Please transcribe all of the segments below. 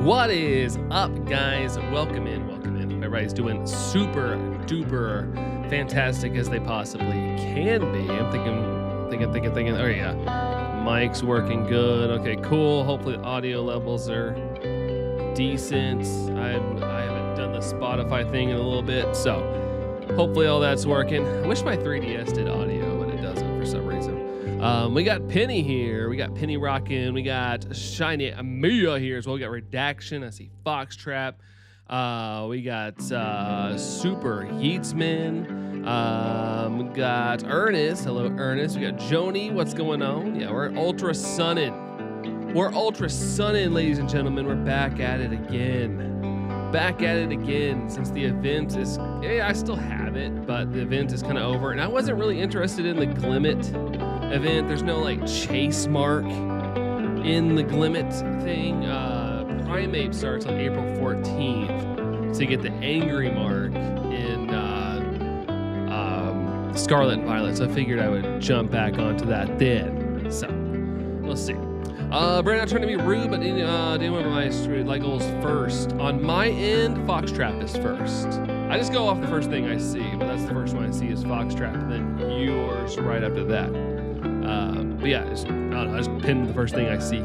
What is up, guys? Welcome in. Everybody's doing super duper fantastic as they possibly can be. I'm thinking. Oh yeah, mic's working good. Okay, cool. Hopefully the audio levels are decent. I haven't done the Spotify thing in a little bit, so hopefully all that's working. I wish my 3DS did audio, but it doesn't for some reason. We got Penny here. We got Penny rocking. We got Shiny Mia here as well. We got Redaction. I see Foxtrap. We got Super Heatsman. We got Ernest. Hello, Ernest. We got Joni. What's going on? Yeah, we're Ultra Sunnin'. Ladies and gentlemen. We're back at it again. Since the event is, I still have it, but the event is kind of over. And I wasn't really interested in the Glimmet event. There's no like chase mark in the Glimmet thing. Primate starts on April 14th to get the angry mark in Scarlet and Violet. So I figured I would jump back onto that then. So we'll see. Brandon, not trying to be rude, but doing my like goals first. On my end, Foxtrap is first. I just go off the first thing I see, but that's the first one I see is Foxtrap, and then yours right after that. But yeah, I just pin the first thing I see.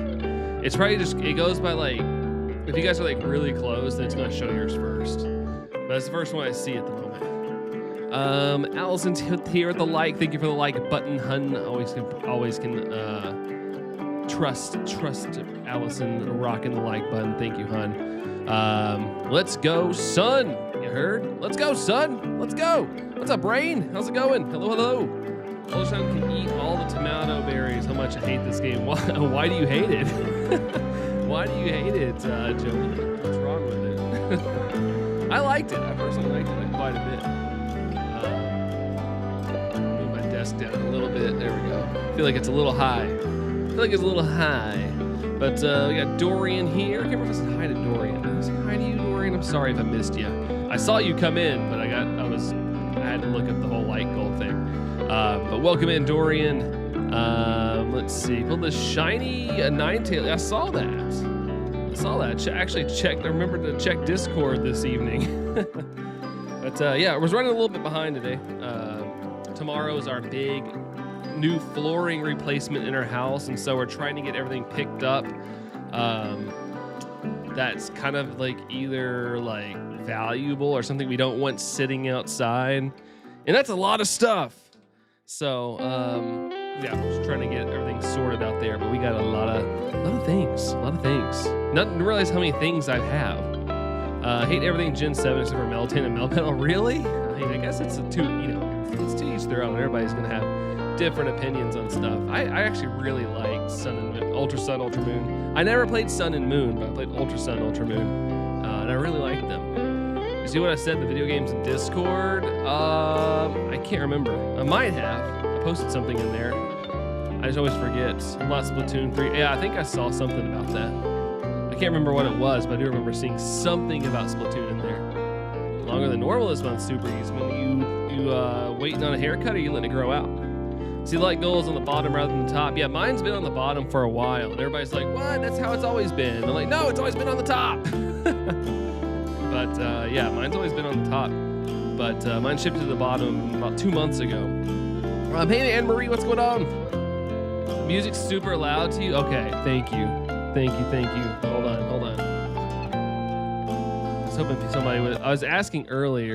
It's probably it goes by like, if you guys are like really close, then it's gonna show yours first. But that's the first one I see at the moment. Allison's here at the like. Thank you for the like button, hun. Always can trust Allison rocking the like button. Thank you, hun. Let's go, son. You heard? Let's go, son. Let's go. What's up, Brain? How's it going? Hello. Ocean can eat all the tomato berries. How much I hate this game. Why do you hate it? Why do you hate it, Joey? What's wrong with it? I liked it. I personally liked it quite a bit. Move my desk down a little bit. There we go. I feel like it's a little high. But we got Dorian here. I can't remember if I said hi to Dorian. Did I say hi to you, Dorian? I'm sorry if I missed you. I saw you come in, but I had to look up the whole like goal thing. But welcome in, Dorian. Let's see. Pull the shiny Ninetale. I saw that. Actually checked. I remembered to check Discord this evening. But yeah, I was running a little bit behind today. Tomorrow is our big new flooring replacement in our house, and so we're trying to get everything picked up. That's kind of like either like valuable or something we don't want sitting outside, and that's a lot of stuff. So yeah, just trying to get everything sorted out there. But we got a lot of things. Not to realize how many things I have. Hate everything Gen 7 except for Meltan and Melmetal. Really? I mean, I guess it's it's to each their own. Everybody's gonna have different opinions on stuff. I actually really like Sun and Moon, Ultra Sun, Ultra Moon. I never played Sun and Moon, but I played Ultra Sun, Ultra Moon, and I really liked them. You see what I said? The video games in Discord? I can't remember. I might have. I posted something in there. I just always forget. Not Splatoon 3. Yeah, I think I saw something about that. I can't remember what it was, but I do remember seeing something about Splatoon in there. Longer than normal this month, Super Eats. When you waiting on a haircut, or you letting it grow out? See, light goals on the bottom rather than the top. Yeah, mine's been on the bottom for a while, and everybody's like, what? That's how it's always been. I'm like, no, it's always been on the top. But yeah, mine's always been on the top. But mine shipped to the bottom about 2 months ago. Hey, Anne-Marie, what's going on? Music's super loud to you? Okay, thank you. Thank you. Hold on. I was hoping somebody would. I was asking earlier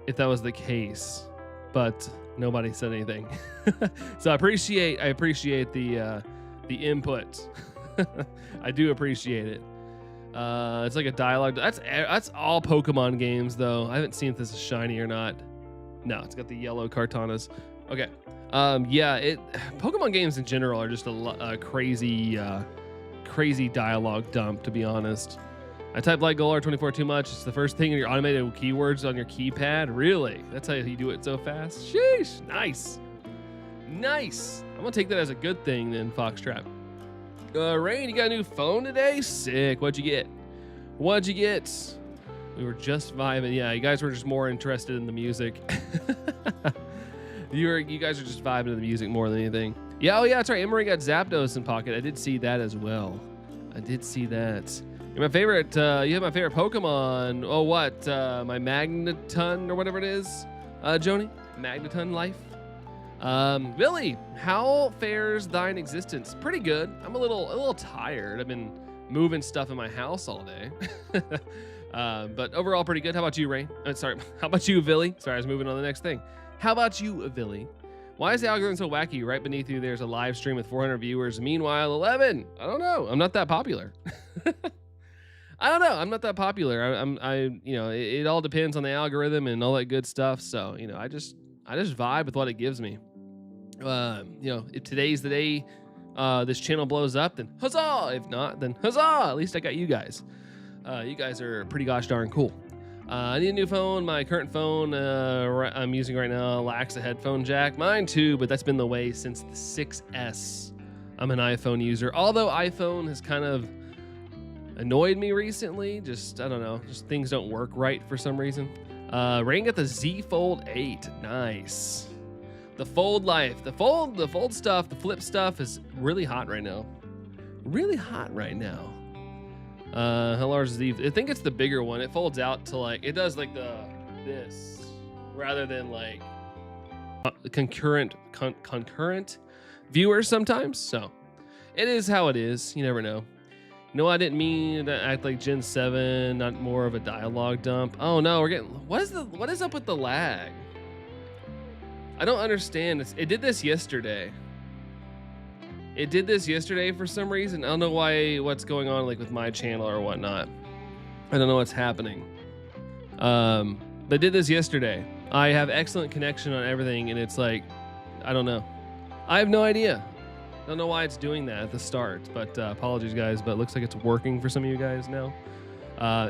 if that was the case, but nobody said anything. So I appreciate the input. I do appreciate it. It's like a dialogue. That's all Pokemon games, though. I haven't seen if this is shiny or not. No, it's got the yellow Kartanas. Okay. Yeah, Pokemon games in general are just a crazy dialogue dump, to be honest. I typed like Goal R24 too much. It's the first thing in your automated keywords on your keypad. Really? That's how you do it so fast? Sheesh. Nice. I'm gonna take that as a good thing then, Foxtrap. Rain, you got a new phone today? Sick. What'd you get? We were just vibing. Yeah, you guys were just more interested in the music. You guys are just vibing to the music more than anything. Yeah, oh yeah, that's right. Emery got Zapdos in pocket. I did see that as well. You're my favorite. You have my favorite Pokemon. Oh, what? My Magneton or whatever it is. Joni, Magneton life. Billy, how fares thine existence? Pretty good. I'm a little tired. I've been moving stuff in my house all day. But overall pretty good. How about you, Rain? Sorry. How about you, Billy? Sorry, I was moving on to the next thing. How about you, Billy? Why is the algorithm so wacky? Right beneath you, there's a live stream with 400 viewers. Meanwhile, 11. I don't know. I'm not that popular. I don't know. I'm not that popular. It all depends on the algorithm and all that good stuff. So, I just vibe with what it gives me. If today's the day this channel blows up, then huzzah! If not, then huzzah! At least I got you guys. You guys are pretty gosh darn cool. I need a new phone. My current phone I'm using right now lacks a headphone jack. Mine too, but that's been the way since the 6S. I'm an iPhone user. Although iPhone has kind of annoyed me recently. I don't know. Just things don't work right for some reason. Rain got the Z Fold 8. Nice. The Fold life. The Fold stuff, the flip stuff is really hot right now. How large is the? I think it's the bigger one. It folds out to it does like this rather than like concurrent viewers sometimes. So it is how it is. You never know. No, I didn't mean to act like Gen 7, not more of a dialogue dump. Oh no, we're getting what is up with the lag? I don't understand. It did this yesterday. For some reason. I don't know what's going on with my channel or whatnot. I don't know what's happening. But it did this yesterday. I have excellent connection on everything and it's I don't know. I have no idea. I don't know why it's doing that at the start, but apologies guys, but it looks like it's working for some of you guys now.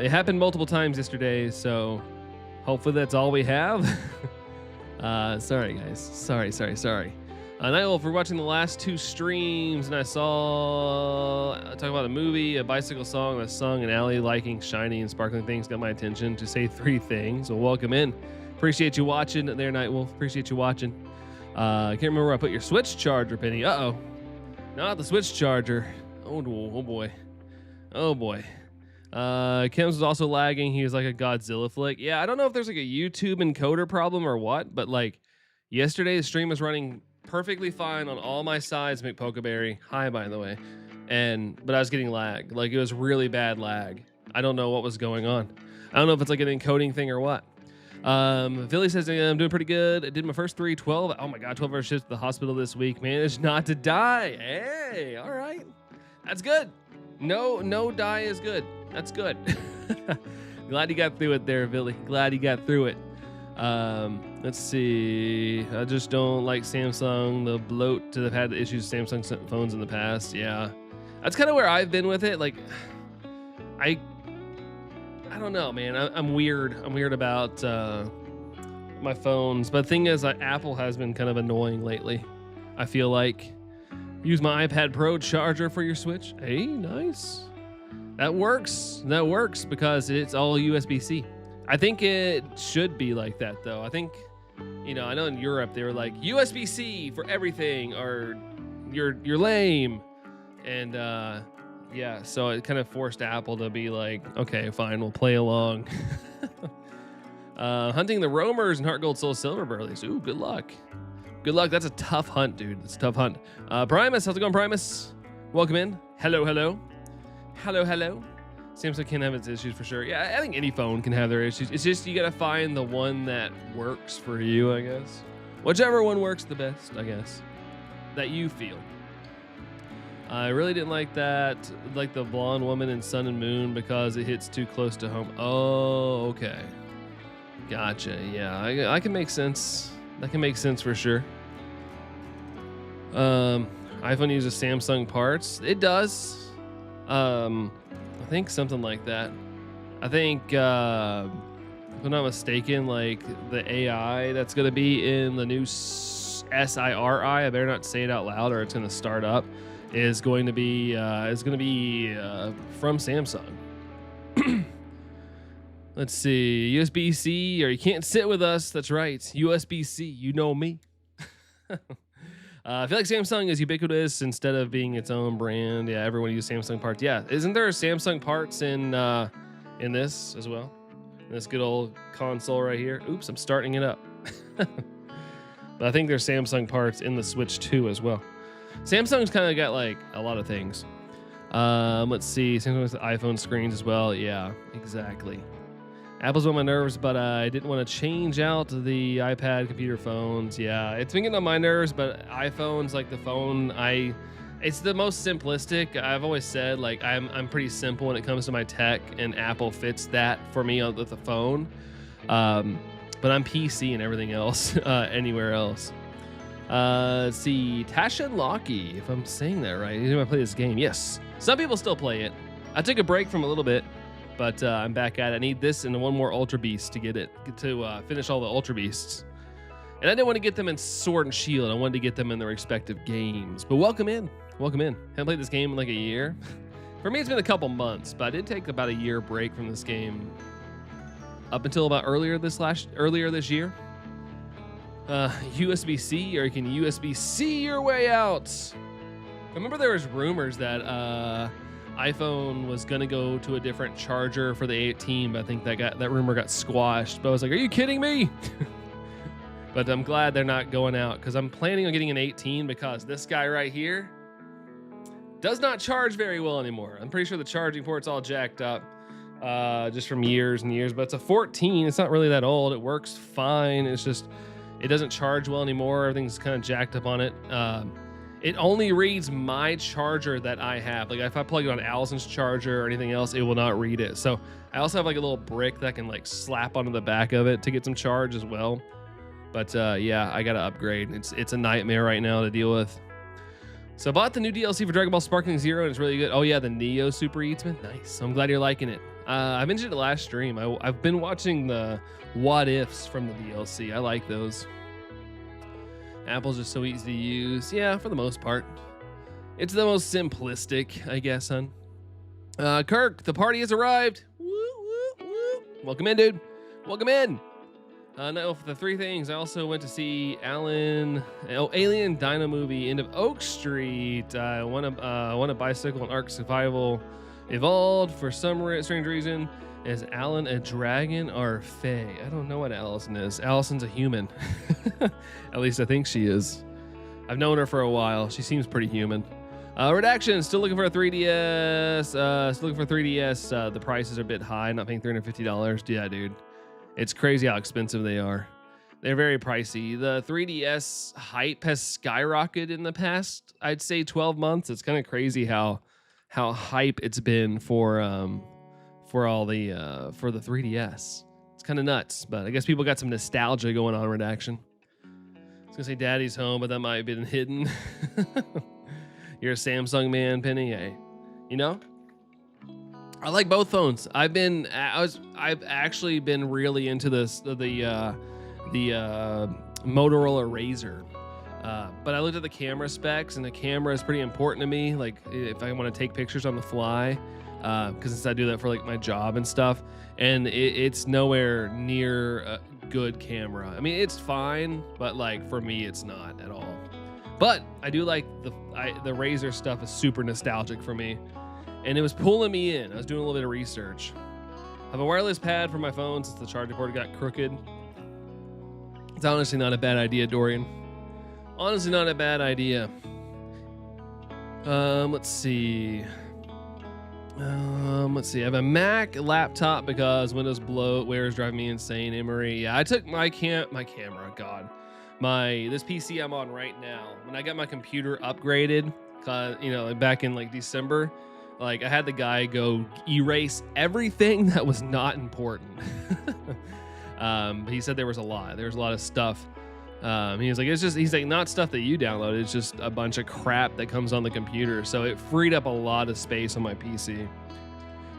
It happened multiple times yesterday, so hopefully that's all we have. Sorry guys, sorry. Nightwolf, for watching the last 2 streams, and I saw talk about a movie, a bicycle song, a song, and alley liking shiny and sparkling things got my attention to say 3 things. Well, welcome in. Appreciate you watching there, Nightwolf. Appreciate you watching. I can't remember where I put your Switch charger, Penny. Uh-oh. Not the Switch charger. Oh boy. Kim's was also lagging. He was like a Godzilla flick. Yeah, I don't know if there's a YouTube encoder problem or what, but yesterday the stream was running perfectly fine on all my sides. McPokeberry, hi by the way, but I was getting lag. It was really bad lag. I don't know what was going on. I don't know if it's an encoding thing or what. Philly says I'm doing pretty good. I did my first 12. Oh my god, 12 hour shifts to the hospital this week. Managed not to die. Hey, all right, that's good. No die is good. That's good. Glad you got through it there, Billy. Glad you got through it. Let's see. I just don't like Samsung. The bloat to have had the issues with Samsung phones in the past. Yeah, that's kind of where I've been with it. I don't know, man. I'm weird. I'm weird about my phones. But the thing is, Apple has been kind of annoying lately. I feel like. Use my iPad Pro charger for your Switch. Hey, nice. That works. Because it's all USB-C. I think it should be like that though. I think, you know, I know in Europe they were like USB-C for everything, or you're lame, and yeah, so it kind of forced Apple to be like, okay, fine, we'll play along. Hunting the roamers and heart gold soul silver burleys. Ooh, good luck. Good luck. That's a tough hunt, dude. It's a tough hunt. Primus, how's it going, Primus? Welcome in. Hello, hello. Hello, hello. Samsung can have its issues for sure. Yeah, I think any phone can have their issues. It's just you gotta find the one that works for you, I guess. Whichever one works the best, I guess, that you feel. I really didn't like that, like the blonde woman in Sun and Moon, because it hits too close to home. Oh, okay. Gotcha. Yeah, I can make sense. That can make sense for sure. iPhone uses Samsung parts. It does. I think something like that. I think, if I'm not mistaken, like the AI that's going to be in the new SIRI, I better not say it out loud or it's going to start up, is going to be from Samsung. Let's see, USB-C, or you can't sit with us. That's right, USB-C. You know me. I feel like Samsung is ubiquitous instead of being its own brand. Yeah, everyone uses Samsung parts. Yeah, isn't there Samsung parts in this as well? This good old console right here. Oops, I'm starting it up. But I think there's Samsung parts in the Switch 2 as well. Samsung's kind of got like a lot of things. Let's see, Samsung's iPhone screens as well. Yeah, exactly. Apple's on my nerves, but I didn't want to change out the iPad, computer, phones. Yeah, it's been getting on my nerves, but iPhone's like the phone it's the most simplistic. I've always said, like, I'm pretty simple when it comes to my tech, and Apple fits that for me with the phone. But I'm PC and everything else, anywhere else. Let's see, Tasha and Lockie, if I'm saying that right. You know, I play this game. Yes, some people still play it. I took a break from a little bit, but I'm back at it. I need this and one more Ultra Beast to finish all the Ultra Beasts. And I didn't want to get them in Sword and Shield. I wanted to get them in their respective games. But welcome in. Welcome in. Haven't played this game in like a year. For me, it's been a couple months, but I did take about a year break from this game up until about earlier this year. USB-C, or you can USB-C your way out. I remember there was rumors that iPhone was gonna go to a different charger for the 18, but I think that rumor got squashed. But I was like, are you kidding me? But I'm glad they're not going out, because I'm planning on getting an 18, because this guy right here does not charge very well anymore. I'm pretty sure the charging port's all jacked up, just from years and years. But it's a 14. It's not really that old. It works fine. It's just it doesn't charge well anymore. Everything's kind of jacked up on it. It only reads my charger that I have. Like if I plug it on Allison's charger or anything else, it will not read it. So I also have like a little brick that I can like slap onto the back of it to get some charge as well. But yeah, I gotta upgrade. It's a nightmare right now to deal with. So I bought the new DLC for Dragon Ball Sparkling Zero, and it's really good. Oh yeah, the Neo Super Eatsman. Nice. I'm glad you're liking it. I mentioned it last stream. I've been watching the what ifs from the DLC. I like those. Apple's just so easy to use. Yeah, for the most part. It's the most simplistic, I guess, son. Kirk, the party has arrived. Woo, woo, woo. Welcome in, dude. Welcome in. No, for the three things, I also went to see Alien Dino Movie, End of Oak Street. I won a bicycle and Ark Survival Evolved. For some strange reason, is Alan a dragon or Fae? I don't know what Allison is. Allison's a human. At least I think she is. I've known her for a while. She seems pretty human. Redaction, still looking for a 3DS. Still looking for 3DS. The prices are a bit high. Not paying $350. Yeah, dude. It's crazy how expensive they are. They're very pricey. The 3DS hype has skyrocketed in the past, I'd say 12 months. It's kind of crazy how hype it's been for the 3DS. It's kind of nuts, but I guess people got some nostalgia going on. Redaction. I was gonna say Daddy's Home, but that might have been hidden. You're a Samsung man, Penny. Hey, you know. I like both phones. I've actually been really into the Motorola Razr. But I looked at the camera specs, and the camera is pretty important to me. Like if I want to take pictures on the fly, because since I do that for like my job and stuff, and it's nowhere near a good camera. I mean, it's fine, but like for me, it's not at all. But I do like the Razer stuff is super nostalgic for me, and it was pulling me in. I was doing a little bit of research. I have a wireless pad for my phone since the charging cord got crooked. It's honestly not a bad idea, Dorian. Honestly, not a bad idea. Let's see. I have a Mac laptop because Windows bloatware is driving me insane. Emery, yeah, I took my camera. God, this PC I'm on right now. When I got my computer upgraded, cause back in like December, like I had the guy go erase everything that was not important. He said there was a lot of stuff. He was like, he's like, not stuff that you download. It's just a bunch of crap that comes on the computer. So it freed up a lot of space on my PC.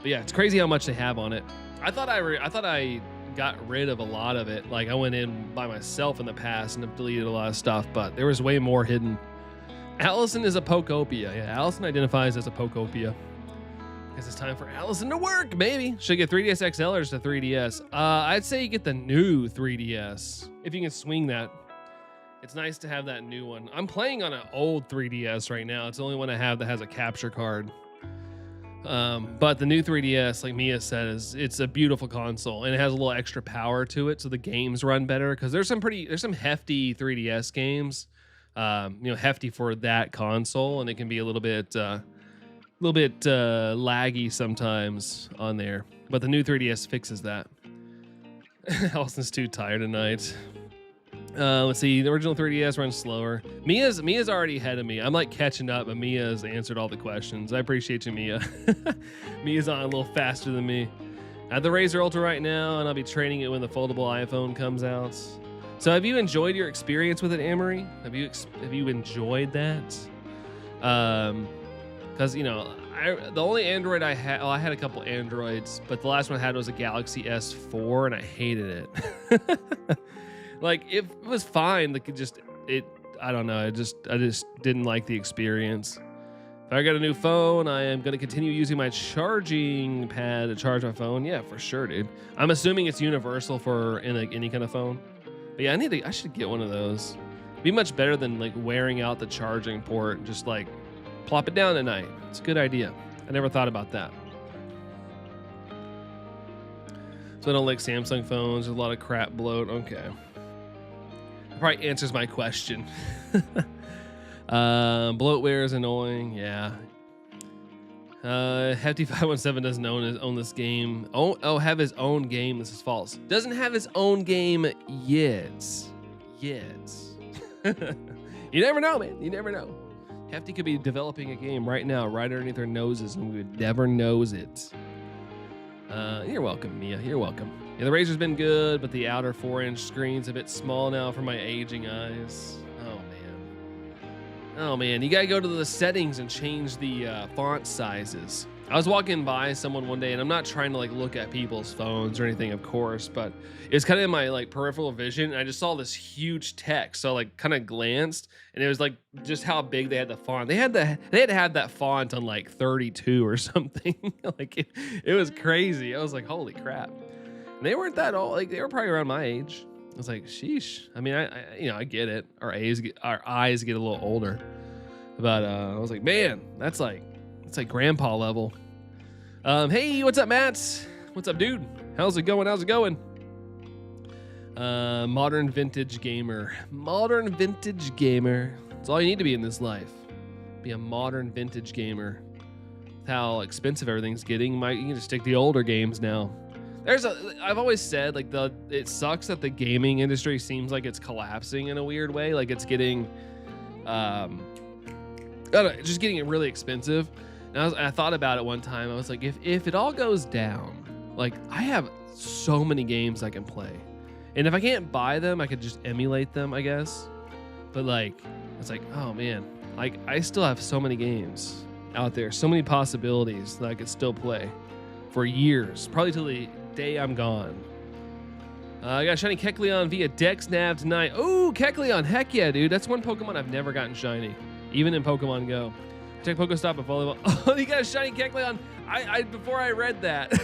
But yeah, it's crazy how much they have on it. I thought I got rid of a lot of it. Like I went in by myself in the past and have deleted a lot of stuff, but there was way more hidden. Allison is a Pokopia. Yeah, Allison identifies as a Pokopia. Guess it's time for Allison to work, maybe. Should I get 3DS XL or just a 3DS? I'd say you get the new 3DS if you can swing that. It's nice to have that new one. I'm playing on an old 3DS right now. It's the only one I have that has a capture card. But the new 3DS, like Mia said, it's a beautiful console, and it has a little extra power to it, so the games run better. Because there's some hefty 3DS games, hefty for that console, and it can be a little bit laggy sometimes on there. But the new 3DS fixes that. Allison's too tired tonight. Let's see. The original 3DS runs slower. Mia's already ahead of me. I'm like catching up, but Mia's answered all the questions. I appreciate you, Mia. Mia's on a little faster than me. I have the Razer Ultra right now, and I'll be trading it when the foldable iPhone comes out. So, have you enjoyed your experience with it, Amory? Have you enjoyed that? Because the only Android I had, I had a couple Androids, but the last one I had was a Galaxy S4, and I hated it. Like it was fine. Like I don't know. I just didn't like the experience. If I got a new phone, I am going to continue using my charging pad to charge my phone. Yeah, for sure, dude. I'm assuming it's universal for any kind of phone. But yeah, I should get one of those. It'd be much better than like wearing out the charging port. Just like plop it down at night. It's a good idea. I never thought about that. So I don't like Samsung phones. There's a lot of crap bloat. Okay. Probably answers my question. Bloatware is annoying. Yeah. Hefty 517 doesn't own this game. Have his own game. This is false. Doesn't have his own game yet. You never know, man. You never know. Hefty could be developing a game right now, right underneath our noses, and we would never knows it. You're welcome, Mia. You're welcome. Yeah, the Razer's been good, but the outer 4-inch screen's a bit small now for my aging eyes. Oh man, you gotta go to the settings and change the font sizes. I was walking by someone one day, and I'm not trying to like look at people's phones or anything, of course, but it's kind of in my like peripheral vision. And I just saw this huge text, so I like kind of glanced, and it was like just how big they had the font. They had to have that font on like 32 or something. Like it was crazy. I was like, holy crap. And they weren't that old. Like they were probably around my age. I was like, sheesh. I mean, I get it. Our eyes get a little older, but I was like, man, that's like grandpa level. Hey, what's up, Matt? What's up, dude? How's it going? Modern vintage gamer. That's all you need to be in this life. Be a modern vintage gamer. With how expensive everything's getting, you can just stick to the older games now. I've always said like it sucks that the gaming industry seems like it's collapsing in a weird way. Like it's getting, just getting it really expensive. And I thought about it one time. I was like, if it all goes down, like I have so many games I can play, and if I can't buy them, I could just emulate them, I guess. But like, it's like, oh man, like I still have so many games out there, so many possibilities that I could still play for years, probably till the day I'm gone. I got shiny Kecleon via Dex Nav tonight. Oh, Kecleon, heck yeah, dude. That's one Pokemon I've never gotten shiny, even in Pokemon Go. Check Pokestop and volleyball. Oh, you got a shiny Kecleon. Before I read that.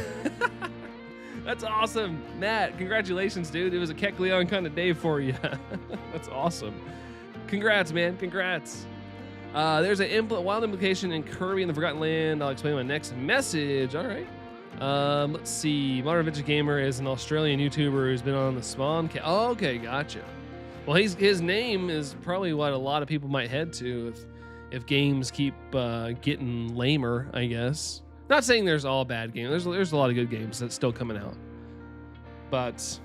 That's awesome. Matt, congratulations, dude. It was a Kecleon kind of day for you. That's awesome. Congrats, man. Congrats. There's a wild implication in Kirby in the Forgotten Land. I'll explain my next message. All right. Let's see. Modern Adventure Gamer is an Australian YouTuber who's been on the Spawn. Oh, okay, gotcha. Well, his name is probably what a lot of people might head to if games keep getting lamer, I guess. Not saying there's all bad games. There's a lot of good games that's still coming out. But,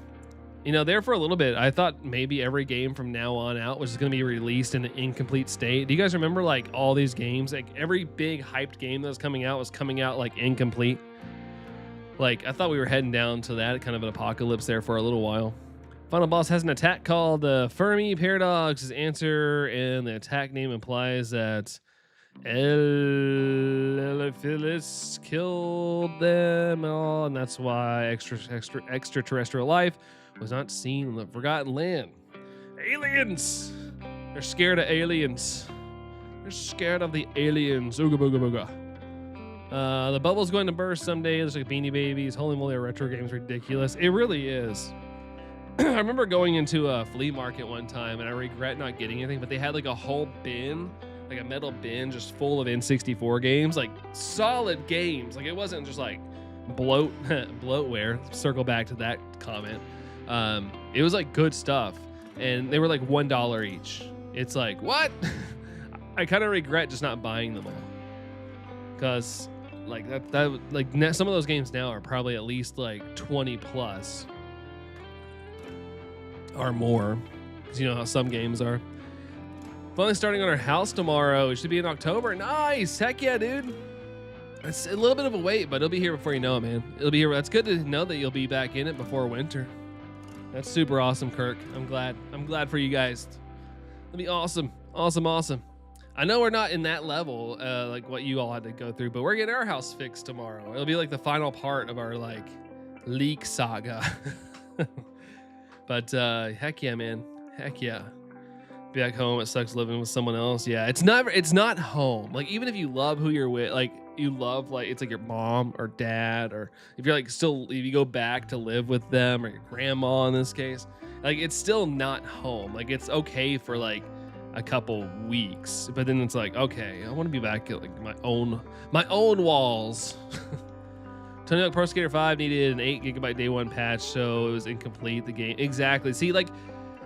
you know, there for a little bit, I thought maybe every game from now on out was going to be released in an incomplete state. Do you guys remember like all these games? Like every big hyped game that was coming out like incomplete. Like, I thought we were heading down to that kind of an apocalypse there for a little while. Final boss has an attack called the Fermi Paradox. His answer, and the attack name implies that Eliphilis killed them all, and that's why extraterrestrial life was not seen in the Forgotten Land. Aliens! They're scared of aliens. They're scared of the aliens. Ooga booga booga. The bubble's going to burst someday. There's like Beanie Babies. Holy moly, our retro game's ridiculous. It really is. I remember going into a flea market one time, and I regret not getting anything, but they had like a whole bin, like a metal bin just full of N64 games, like solid games. Like it wasn't just like bloatware. Circle back to that comment. It was like good stuff, and they were like $1 each. It's like, what? I kind of regret just not buying them all, because like some of those games now are probably at least like 20 plus or more, because you know how some games are. Finally starting on our house tomorrow. It should be in October. Nice. Heck yeah, dude. It's a little bit of a wait, but it'll be here before you know it, man. It'll be here. That's good to know that you'll be back in it before winter. That's super awesome, Kirk. I'm glad for you guys. It'll be awesome. Awesome. I know we're not in that level, like what you all had to go through, but we're getting our house fixed tomorrow. It'll be like the final part of our like leak saga. But heck yeah, man. Heck yeah. Be back home. It sucks living with someone else. Yeah, it's not home. Like even if you love who you're with, like you love like it's like your mom or dad, or if you're like if you go back to live with them, or your grandma in this case, like it's still not home. Like it's okay for like a couple weeks, but then it's like, okay, I want to be back at like my own walls. Tony Hawk Pro Skater 5 needed an 8 GB day one patch, so it was incomplete. The game exactly. See, like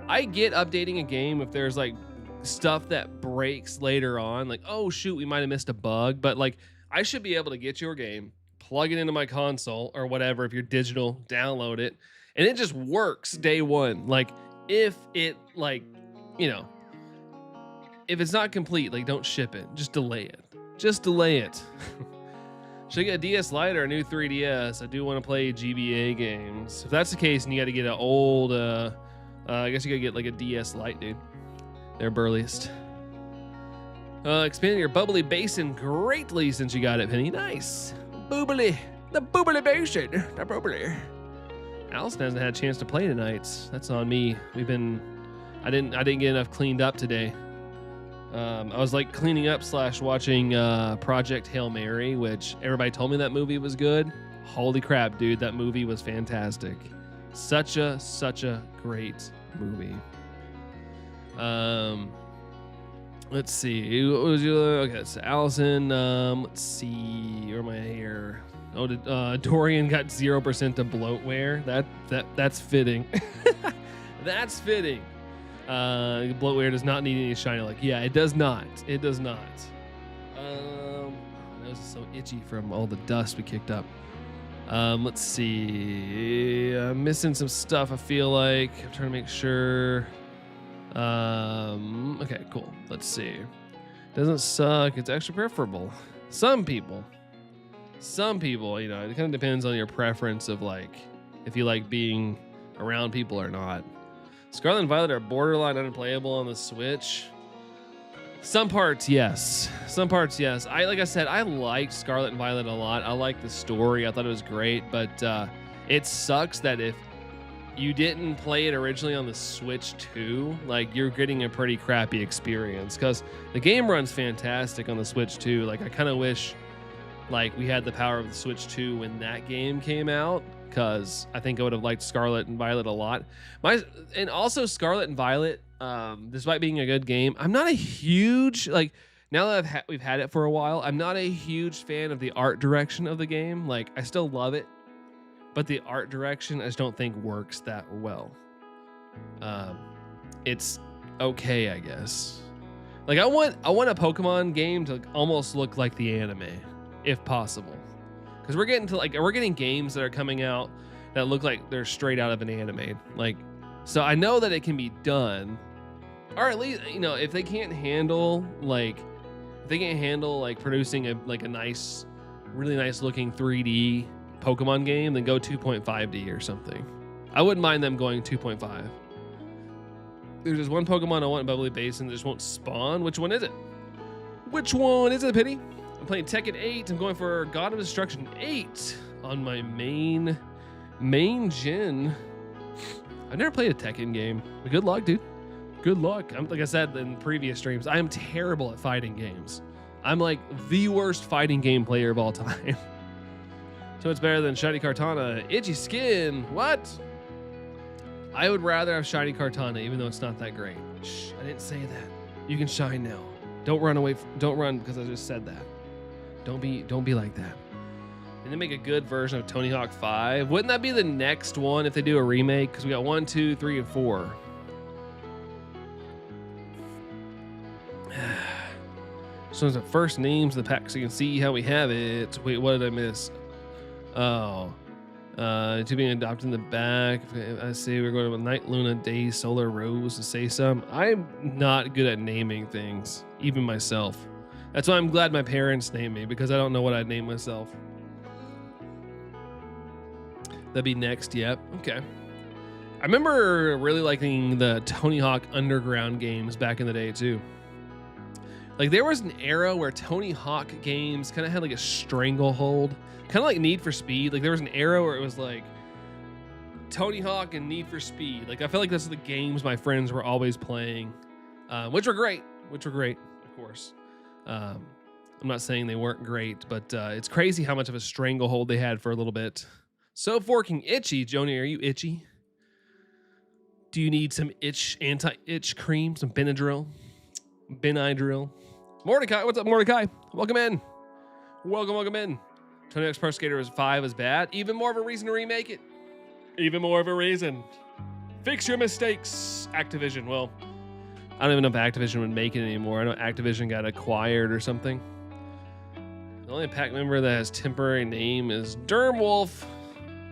I get updating a game if there's like stuff that breaks later on, like oh shoot, we might have missed a bug, but like I should be able to get your game, plug it into my console or whatever, if you're digital, download it, and it just works day one. Like if it like, you know, if it's not complete, like don't ship it, just delay it. Should I get a DS Lite or a new 3DS? I do want to play GBA games. If that's the case, and you got to get an old, I guess you got to get like a DS Lite, dude. They're burliest. Expanding your bubbly basin greatly since you got it, Penny. Nice. Boobly. The boobly basin. The boobly. Allison hasn't had a chance to play tonight. That's on me. I didn't get enough cleaned up today. I was like cleaning up / watching Project Hail Mary, which everybody told me that movie was good. Holy crap, dude, that movie was fantastic. Such a great movie. Let's see. What was your, okay, so Allison. Let's see. Where am I here? Oh, Dorian got 0% of bloatware. That's fitting. That's fitting. Bloatware does not need any shiny luck. Yeah, it does not. It does not. My nose is so itchy from all the dust we kicked up. Let's see. I'm missing some stuff, I feel like. I'm trying to make sure. Okay, cool. Let's see. Doesn't suck. It's actually preferable. Some people, you know, it kind of depends on your preference of like, if you like being around people or not. Scarlet and Violet are borderline unplayable on the Switch. Some parts, yes. Like I said, I liked Scarlet and Violet a lot. I liked the story. I thought it was great, but it sucks that if you didn't play it originally on the Switch 2, like you're getting a pretty crappy experience because the game runs fantastic on the Switch 2. Like I kind of wish like we had the power of the Switch 2 when that game came out, because I think I would have liked Scarlet and Violet a lot. And also Scarlet and Violet, despite being a good game, I'm not a huge, like, now that we've had it for a while, I'm not a huge fan of the art direction of the game. Like, I still love it, but the art direction I just don't think works that well. It's okay, I guess. Like, I want a Pokemon game to almost look like the anime, if possible. Because we're getting games that are coming out that look like they're straight out of an anime. Like, so I know that it can be done, or at least, you know, if they can't handle producing a nice, really nice looking 3D Pokemon game, then go 2.5D or something. I wouldn't mind them going 2.5. There's just one Pokemon I want in Bubbly Basin that just won't spawn. Which one is it? Which one is it, Pity? I'm playing Tekken 8. I'm going for God of Destruction 8 on my main gen. I've never played a Tekken game. But good luck, dude. Good luck. Like I said in previous streams, I am terrible at fighting games. I'm like the worst fighting game player of all time. So it's better than Shiny Kartana. Itchy skin. What? I would rather have Shiny Kartana, even though it's not that great. Shh, I didn't say that. You can shine now. Don't run away. Don't run because I just said that. Don't be like that. And they make a good version of Tony Hawk 5. Wouldn't that be the next one if they do a remake? Because we got 1, 2, 3, and 4. So the first names of the pack so you can see how we have it. Wait, what did I miss? Oh. To being adopted in the back. I say we're going to Night, Luna, Day, Solar, Rose to say some. I'm not good at naming things, even myself. That's why I'm glad my parents named me, because I don't know what I'd name myself. That'd be next, yep. Okay. I remember really liking the Tony Hawk Underground games back in the day too. Like there was an era where Tony Hawk games kind of had like a stranglehold, kind of like Need for Speed. Like there was an era where it was like Tony Hawk and Need for Speed. Like I feel like those are the games my friends were always playing, which were great, of course. I'm not saying they weren't great, but it's crazy how much of a stranglehold they had for a little bit. So forking itchy, Joni, are you itchy? Do you need some anti-itch cream, some Benadryl? Mordecai, what's up, Mordecai? Welcome in. Welcome in. Tony Hawk's Pro Skater 5 is bad. Even more of a reason to remake it. Even more of a reason. Fix your mistakes, Activision. Well, I don't even know if Activision would make it anymore. I know Activision got acquired or something. The only pack member that has temporary name is Dermwolf.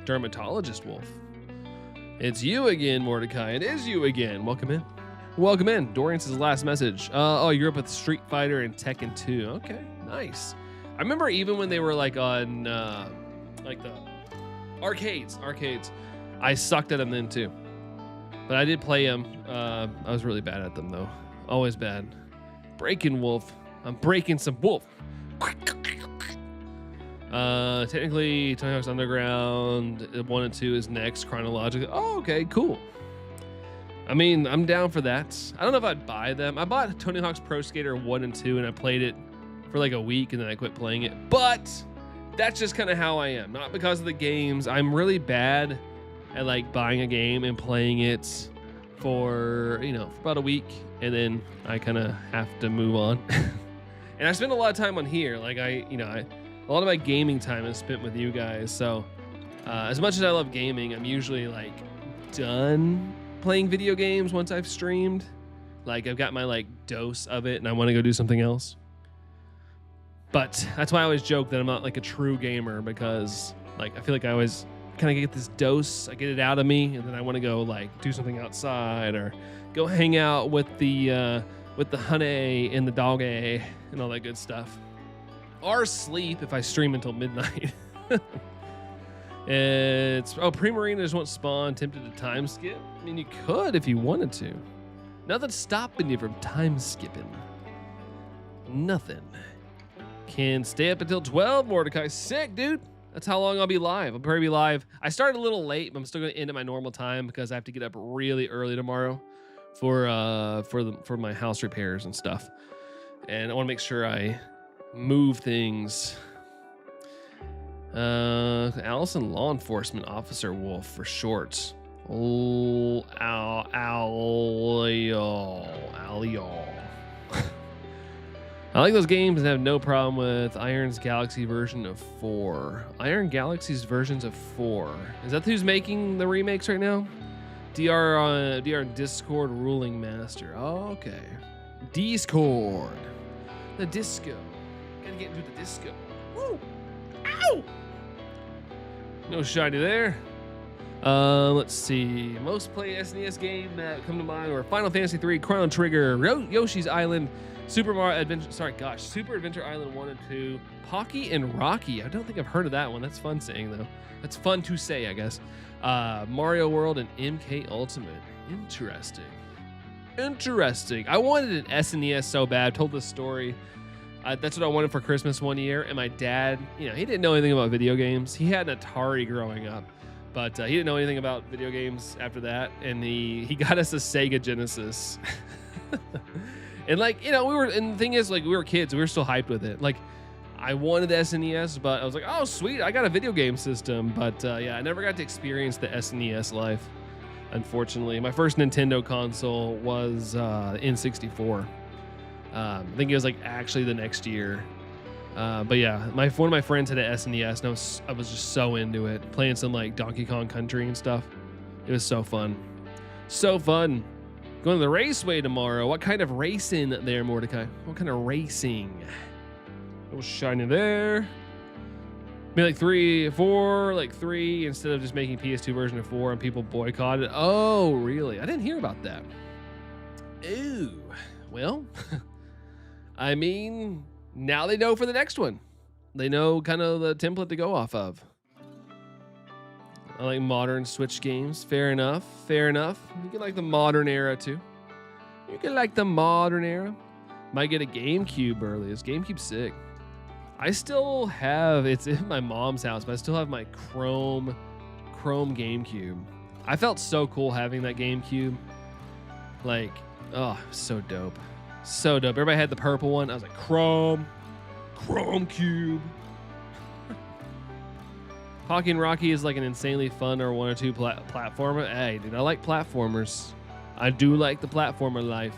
Dermatologist Wolf. It's you again, Mordecai. It is you again. Welcome in. Welcome in. Dorian says last message. Oh, you're up with Street Fighter and Tekken 2. Okay, nice. I remember even when they were like on like the arcades. I sucked at them then too. But I did play them. I was really bad at them though. Always bad. Breaking Wolf. I'm breaking some wolf. Technically, Tony Hawk's Underground 1 and 2 is next chronologically. Oh, okay, cool. I mean, I'm down for that. I don't know if I'd buy them. I bought Tony Hawk's Pro Skater 1 and 2, and I played it for like a week, and then I quit playing it. But that's just kind of how I am. Not because of the games. I'm really bad at like buying a game and playing it for, you know, for about a week, and then I kind of have to move on. And I spend a lot of time on here. Like a lot of my gaming time is spent with you guys. So as much as I love gaming, I'm usually like done playing video games once I've streamed. Like I've got my like dose of it and I want to go do something else. But that's why I always joke that I'm not like a true gamer, because like I feel like I always kind of get this dose, I get it out of me, and then I want to go like do something outside or go hang out with the honey and the doggy and all that good stuff. Or sleep if I stream until midnight. Pre-Marina just won't spawn. Tempted to time skip? I mean, you could if you wanted to. Nothing's stopping you from time skipping. Nothing. Can stay up until 12, Mordecai. Sick, dude. That's how long I'll be live. I'll probably be live. I started a little late, but I'm still going to end at my normal time because I have to get up really early tomorrow for my house repairs and stuff. And I want to make sure I move things. Allison Law Enforcement Officer Wolf for short. I like those games and have no problem with Iron's Galaxy version of 4. Iron Galaxy's versions of 4. Is that who's making the remakes right now? DR Discord ruling master. Oh, okay. Discord. The disco. Gotta get into the disco. Woo! Ow! No shiny there. Let's see. Most played SNES game that come to mind were Final Fantasy 3, Chrono Trigger, Yoshi's Island, Super Adventure Island 1 and 2, Pocky and Rocky. I don't think I've heard of that one. That's fun saying though. That's fun to say, I guess. Mario World and MK Ultimate. Interesting. I wanted an SNES so bad. I told this story. That's what I wanted for Christmas one year. And my dad, he didn't know anything about video games. He had an Atari growing up, but he didn't know anything about video games after that. And he got us a Sega Genesis. And and the thing is, we were kids. We were still hyped with it. I wanted the SNES, but I was like, oh, sweet, I got a video game system. But I never got to experience the SNES life, unfortunately. My first Nintendo console was N64. I think it was actually the next year. But yeah, one of my friends had an SNES, and I was just so into it, playing some Donkey Kong Country and stuff. It was so fun. So fun. Going to the raceway tomorrow. What kind of racing there, Mordecai? What kind of racing? A little shiny there. Maybe 3 instead of just making PS2 version of 4 and people boycotted. Oh, really? I didn't hear about that. Ooh. Well, I mean, now they know for the next one. They know kind of the template to go off of. I like modern Switch games. Fair enough. You can like the modern era too. Might get a GameCube early. Is GameCube sick? I still have, it's in my mom's house, but I still have my Chrome GameCube. I felt so cool having that GameCube. So dope. Everybody had the purple one. I was like, Chrome Cube. Pocky and Rocky is an insanely fun or 1 or 2 platformer. Hey, dude, I like platformers. I do like the platformer life.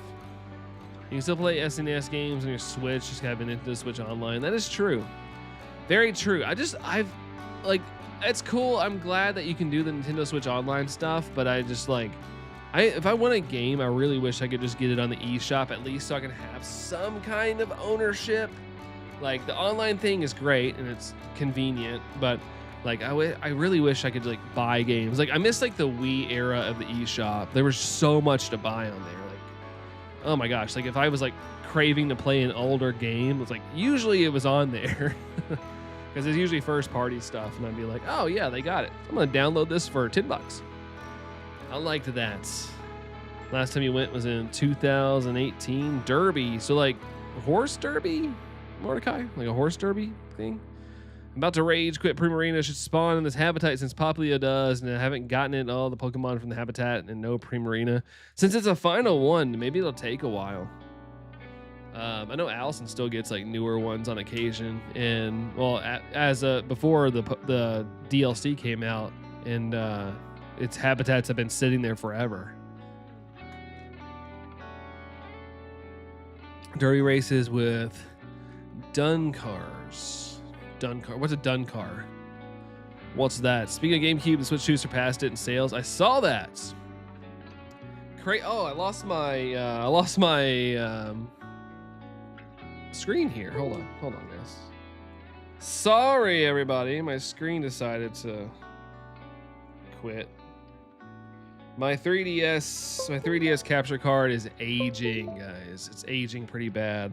You can still play SNES games on your Switch, just having Nintendo Switch Online. That is true. Very true. It's cool. I'm glad that you can do the Nintendo Switch Online stuff, but if I want a game, I really wish I could just get it on the eShop at least so I can have some kind of ownership. The online thing is great and it's convenient, but I really wish I could buy games. I miss the Wii era of the eShop. There was so much to buy on there. Oh my gosh, if I was craving to play an older game, it's usually it was on there because it's usually first party stuff, and I'd be like, oh yeah, they got it. I'm gonna download this for $10. I liked that. Last time you went was in 2018. Derby, so horse derby, Mordecai, a horse derby thing. I'm about to rage quit Primarina should spawn in this habitat since Popplio does, and I haven't gotten it all the Pokemon from the habitat and no Primarina. Since it's a final one, maybe it'll take a while. I know Allison still gets newer ones on occasion, and before the DLC came out, and its habitats have been sitting there forever. Derby races with Duncars. What's a Duncar? What's that? Speaking of GameCube, the Switch 2 surpassed it in sales. I saw that. I lost my screen here. Hold on, guys. Sorry, everybody. My screen decided quit. My 3DS capture card is aging, guys. It's aging pretty bad.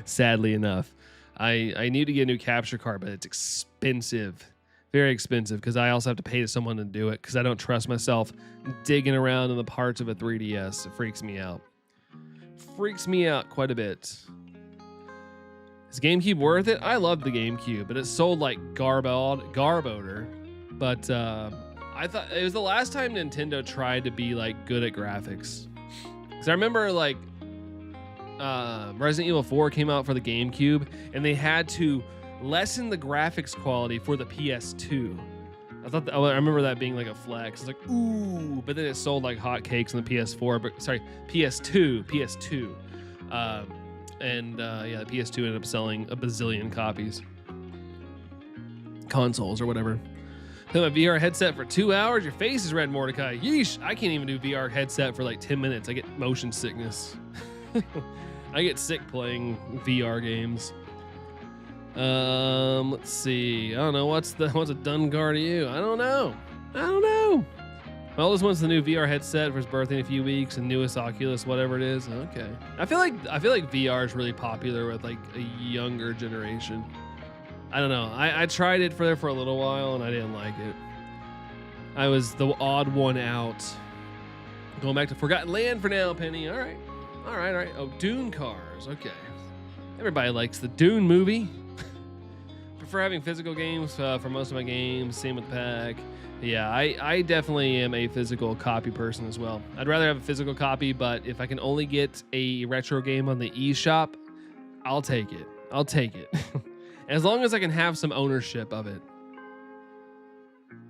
Sadly enough. I need to get a new capture card, but it's expensive. Very expensive, because I also have to pay someone to do it, because I don't trust myself digging around in the parts of a 3DS. It freaks me out. Freaks me out quite a bit. Is GameCube worth it? I love the GameCube, but it sold like garb odor. But I thought it was the last time Nintendo tried to be like good at graphics. Because I remember like Resident Evil 4 came out for the GameCube, and they had to lessen the graphics quality for the PS2. I remember that being like a flex. It's like, ooh, but then it sold like hotcakes on the PS4. But sorry, PS2. Yeah, the PS2 ended up selling a bazillion copies. Consoles or whatever. Play my VR headset for 2 hours. Your face is red, Mordecai. Yeesh. I can't even do VR headset for like 10 minutes. I get motion sickness. I get sick playing VR games. Let's see. I don't know. What's a Dungar to you? I don't know. My oldest wants the new VR headset for his birthday in a few weeks, and newest Oculus, whatever it is. Okay. I feel like VR is really popular with like a younger generation. I don't know. I tried it for a little while and I didn't like it. I was the odd one out. Going back to Forgotten Land for now, Penny. All right. Oh, Dune cars. Okay. Everybody likes the Dune movie. Prefer having physical games for most of my games. Same with the pack. Yeah, I definitely am a physical copy person as well. I'd rather have a physical copy, but if I can only get a retro game on the eShop, I'll take it. As long as I can have some ownership of it.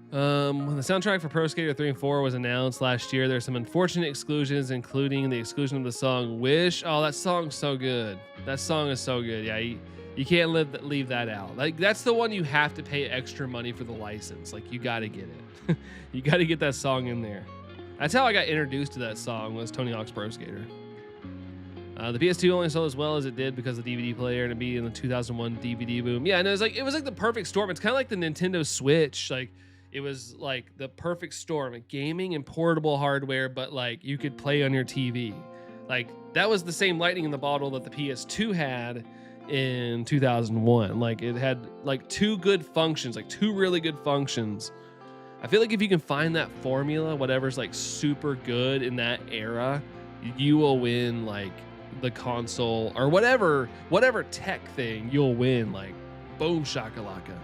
When the soundtrack for Pro Skater 3 and 4 was announced last year, there's some unfortunate exclusions, including the exclusion of the song Wish. Oh, that song's so good. That song is so good. Yeah, you can't leave that out. Like, that's the one you have to pay extra money for the license. Like, you got to get it. You got to get that song in there. That's how I got introduced to that song, was Tony Hawk's Pro Skater. The PS2 only sold as well as it did because of the DVD player and it being in the 2001 DVD boom. Yeah, and it was like the perfect storm. It's kind of like the Nintendo Switch. Like, it was like the perfect storm, like gaming and portable hardware, but like you could play on your TV. Like, that was the same lightning in the bottle that the PS2 had in 2001. Like, it had like two really good functions. I feel like if you can find that formula, whatever's like super good in that era, you will win like the console or whatever tech thing, you'll win. Like, boom shakalaka.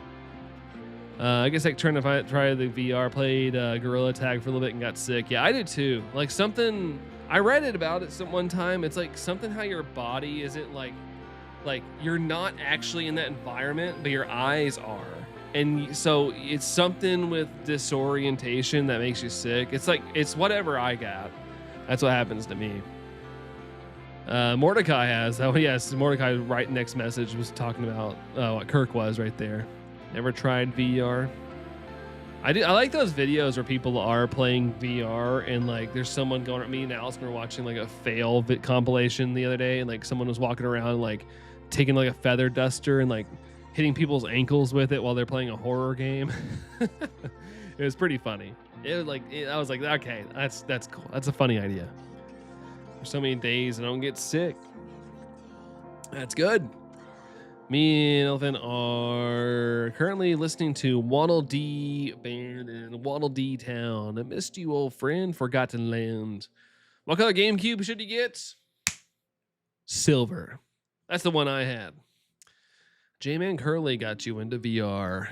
I guess I turned to try the VR, played Gorilla Tag for a little bit and got sick. Yeah, I did too. Like, something, I read it about it one time. It's like something how your body isn't like you're not actually in that environment, but your eyes are. And so it's something with disorientation that makes you sick. It's like, it's whatever I got. That's what happens to me. Mordecai has. Oh, yes. Mordecai, right next message, was talking about what Kirk was right there. Never tried VR. I like those videos where people are playing VR and like there's someone going. Me and Allison were watching like a fail compilation the other day, and like someone was walking around like taking like a feather duster and like hitting people's ankles with it while they're playing a horror game. It was pretty funny. It was like, I was like, okay, that's cool. That's a funny idea. For so many days I don't get sick. That's good. Me and Elephant are currently listening to Waddle Dee Band in Waddle Dee Town. I missed you, old friend. Forgotten Land. What color GameCube should you get? Silver. That's the one I had. J-Man Curly got you into VR.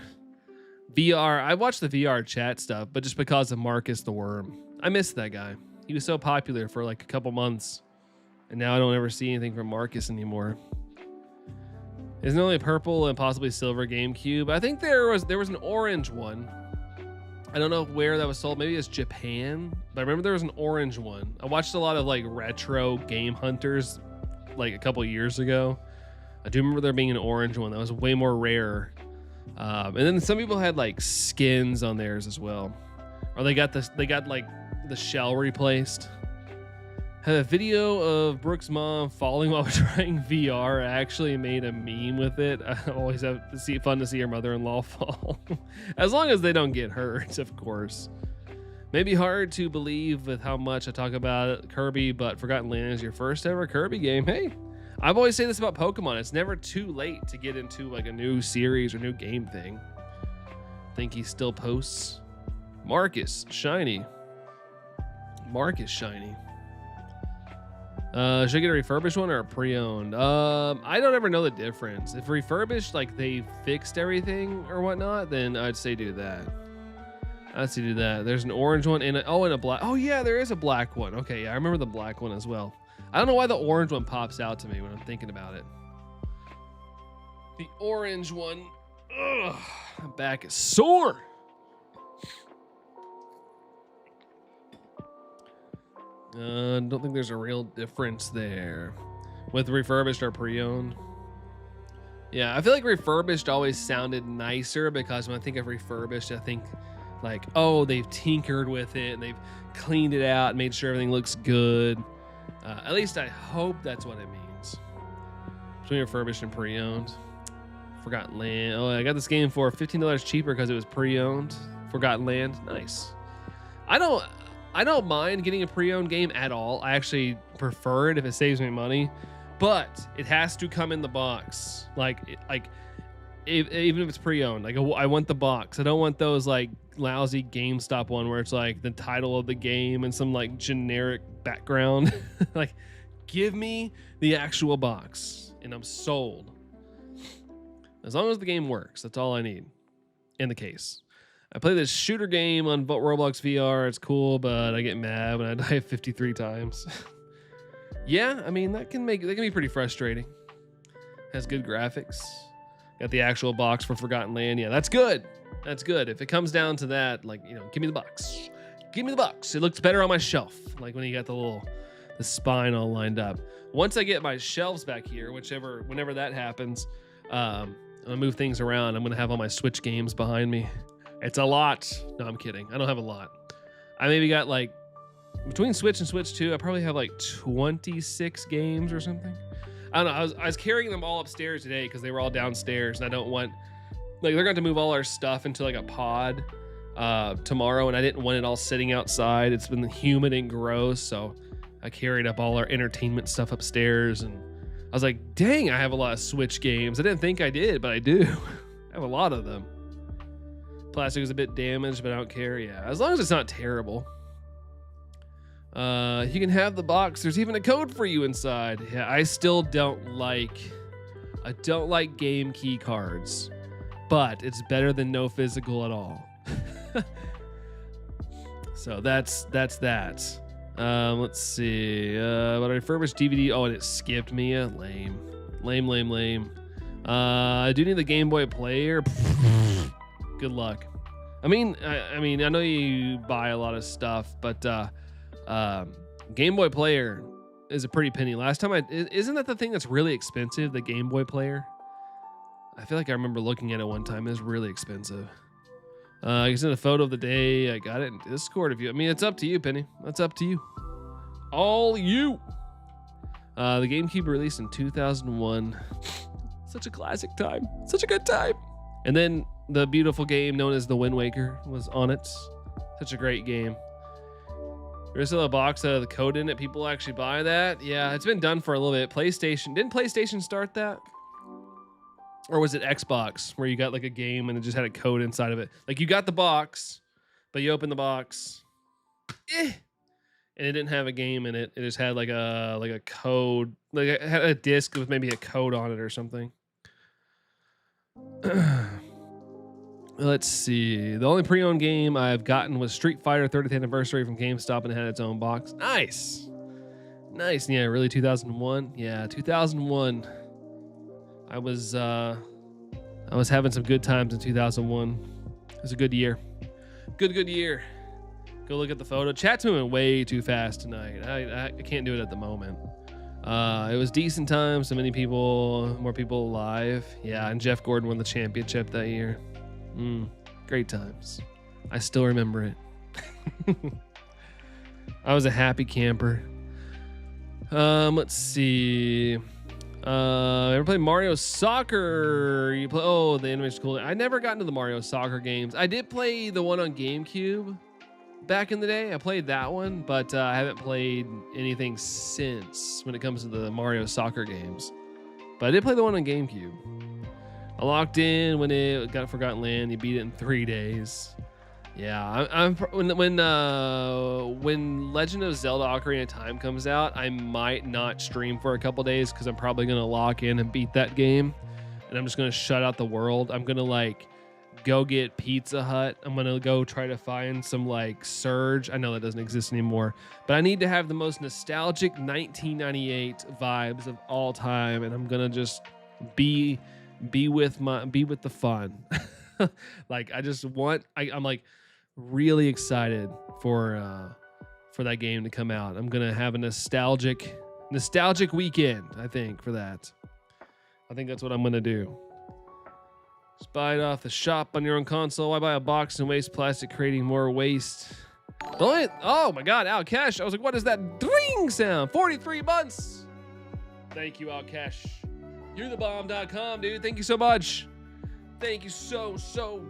I watched the VR chat stuff, but just because of Marcus the Worm. I missed that guy. He was so popular for like a couple months, and now I don't ever see anything from Marcus anymore. Isn't only a purple and possibly silver GameCube? I think there was an orange one. I don't know where that was sold. Maybe it's Japan, but I remember there was an orange one. I watched a lot of like retro game hunters like a couple years ago. I do remember there being an orange one that was way more rare. And then some people had like skins on theirs as well, or they got like the shell replaced. Had a video of Brooke's mom falling while trying VR. I actually made a meme with it. I always have fun to see her mother-in-law fall. As long as they don't get hurt, of course. Maybe hard to believe with how much I talk about Kirby, but Forgotten Land is your first ever Kirby game. Hey, I've always said this about Pokemon. It's never too late to get into like a new series or new game thing. Think he still posts? Marcus, shiny. Should I get a refurbished one or a pre-owned? I don't ever know the difference. If refurbished, like they fixed everything or whatnot, then I'd say do that. I'd say do that. There's an orange one and a black. Oh yeah, there is a black one. Okay, yeah, I remember the black one as well. I don't know why the orange one pops out to me when I'm thinking about it. The orange one. Ugh, my back is sore. Don't think there's a real difference there with refurbished or pre-owned. Yeah, I feel like refurbished always sounded nicer because when I think of refurbished, I think like, oh, they've tinkered with it and they've cleaned it out and made sure everything looks good. At least I hope that's what it means. Between refurbished and pre-owned. Forgotten Land. Oh, I got this game for $15 cheaper because it was pre-owned. Forgotten Land. Nice. I don't mind getting a pre-owned game at all. I actually prefer it if it saves me money, but it has to come in the box. Even if it's pre-owned, like I want the box. I don't want those like lousy GameStop one where it's like the title of the game and some like generic background. Like, give me the actual box and I'm sold. As long as the game works, that's all I need in the case. I play this shooter game on Roblox VR. It's cool, but I get mad when I die 53 times. Yeah, I mean, that can be pretty frustrating. Has good graphics. Got the actual box for Forgotten Land. Yeah, that's good. That's good. If it comes down to that, like, you know, give me the box. Give me the box. It looks better on my shelf. Like when you got the spine all lined up. Once I get my shelves back here, whenever that happens, I'm gonna move things around. I'm gonna have all my Switch games behind me. It's a lot. No, I'm kidding. I don't have a lot. I maybe got like, between Switch and Switch 2, I probably have like 26 games or something. I don't know. I was carrying them all upstairs today because they were all downstairs, and I don't want, like, they're going to move all our stuff into like a pod tomorrow, and I didn't want it all sitting outside. It's been humid and gross, so I carried up all our entertainment stuff upstairs, and I was like, dang, I have a lot of Switch games. I didn't think I did, but I do. I have a lot of them. Plastic is a bit damaged, but I don't care. Yeah, as long as it's not terrible. You can have the box. There's even a code for you inside. Yeah, I still don't like game key cards, but it's better than no physical at all. So that's that. Let's see. But I refurbished DVD. Oh, and it skipped me. Lame. I do need the Game Boy player. Good luck. I mean, I know you buy a lot of stuff, but Game Boy player is a pretty penny. Last time isn't that the thing that's really expensive? The Game Boy player. I feel like I remember looking at it one time. It was really expensive. I can send a photo of the day. I got it in Discord. It's up to you, Penny. That's up to you. All you. The GameCube released in 2001. Such a classic time. Such a good time. And then the beautiful game known as The Wind Waker was on it. Such a great game. There's still a box of the code in it. People actually buy that. Yeah, it's been done for a little bit. PlayStation. Didn't PlayStation start that? Or was it Xbox where you got like a game and it just had a code inside of it? Like you got the box, but you open the box, and it didn't have a game in it. It just had like a code. Like it had a disc with maybe a code on it or something. Let's see. The only pre-owned game I've gotten was Street Fighter 30th Anniversary from GameStop, and it had its own box. Nice. Yeah, really 2001. Yeah, 2001. I was having some good times in 2001. It was a good year. Good year. Go look at the photo. Chat's moving way too fast tonight. I can't do it at the moment. It was decent times. So many people, more people alive. Yeah, and Jeff Gordon won the championship that year. Great times. I still remember it. I was a happy camper. Let's see. Ever played Mario Soccer? The animation's cool. I never got into the Mario Soccer games. I did play the one on GameCube back in the day. I played that one, but I haven't played anything since when it comes to the Mario Soccer games. But I did play the one on GameCube. I locked in when it got Forgotten Land. You beat it in 3 days. Yeah, when Legend of Zelda: Ocarina of Time comes out, I might not stream for a couple days because I'm probably gonna lock in and beat that game, and I'm just gonna shut out the world. I'm gonna like go get Pizza Hut. I'm gonna go try to find some like Surge. I know that doesn't exist anymore, but I need to have the most nostalgic 1998 vibes of all time, and I'm gonna just be with the fun. Like I just want. I'm like really excited for that game to come out. I'm gonna have a nostalgic weekend. I think for that. I think that's what I'm gonna do. Just buy it off the shop on your own console. Why buy a box and waste plastic, creating more waste? Oh my God, Outcash. I was like, what is that ding sound? 43 months. Thank you, Outcash. You're the bomb.com, dude. Thank you so much. Thank you so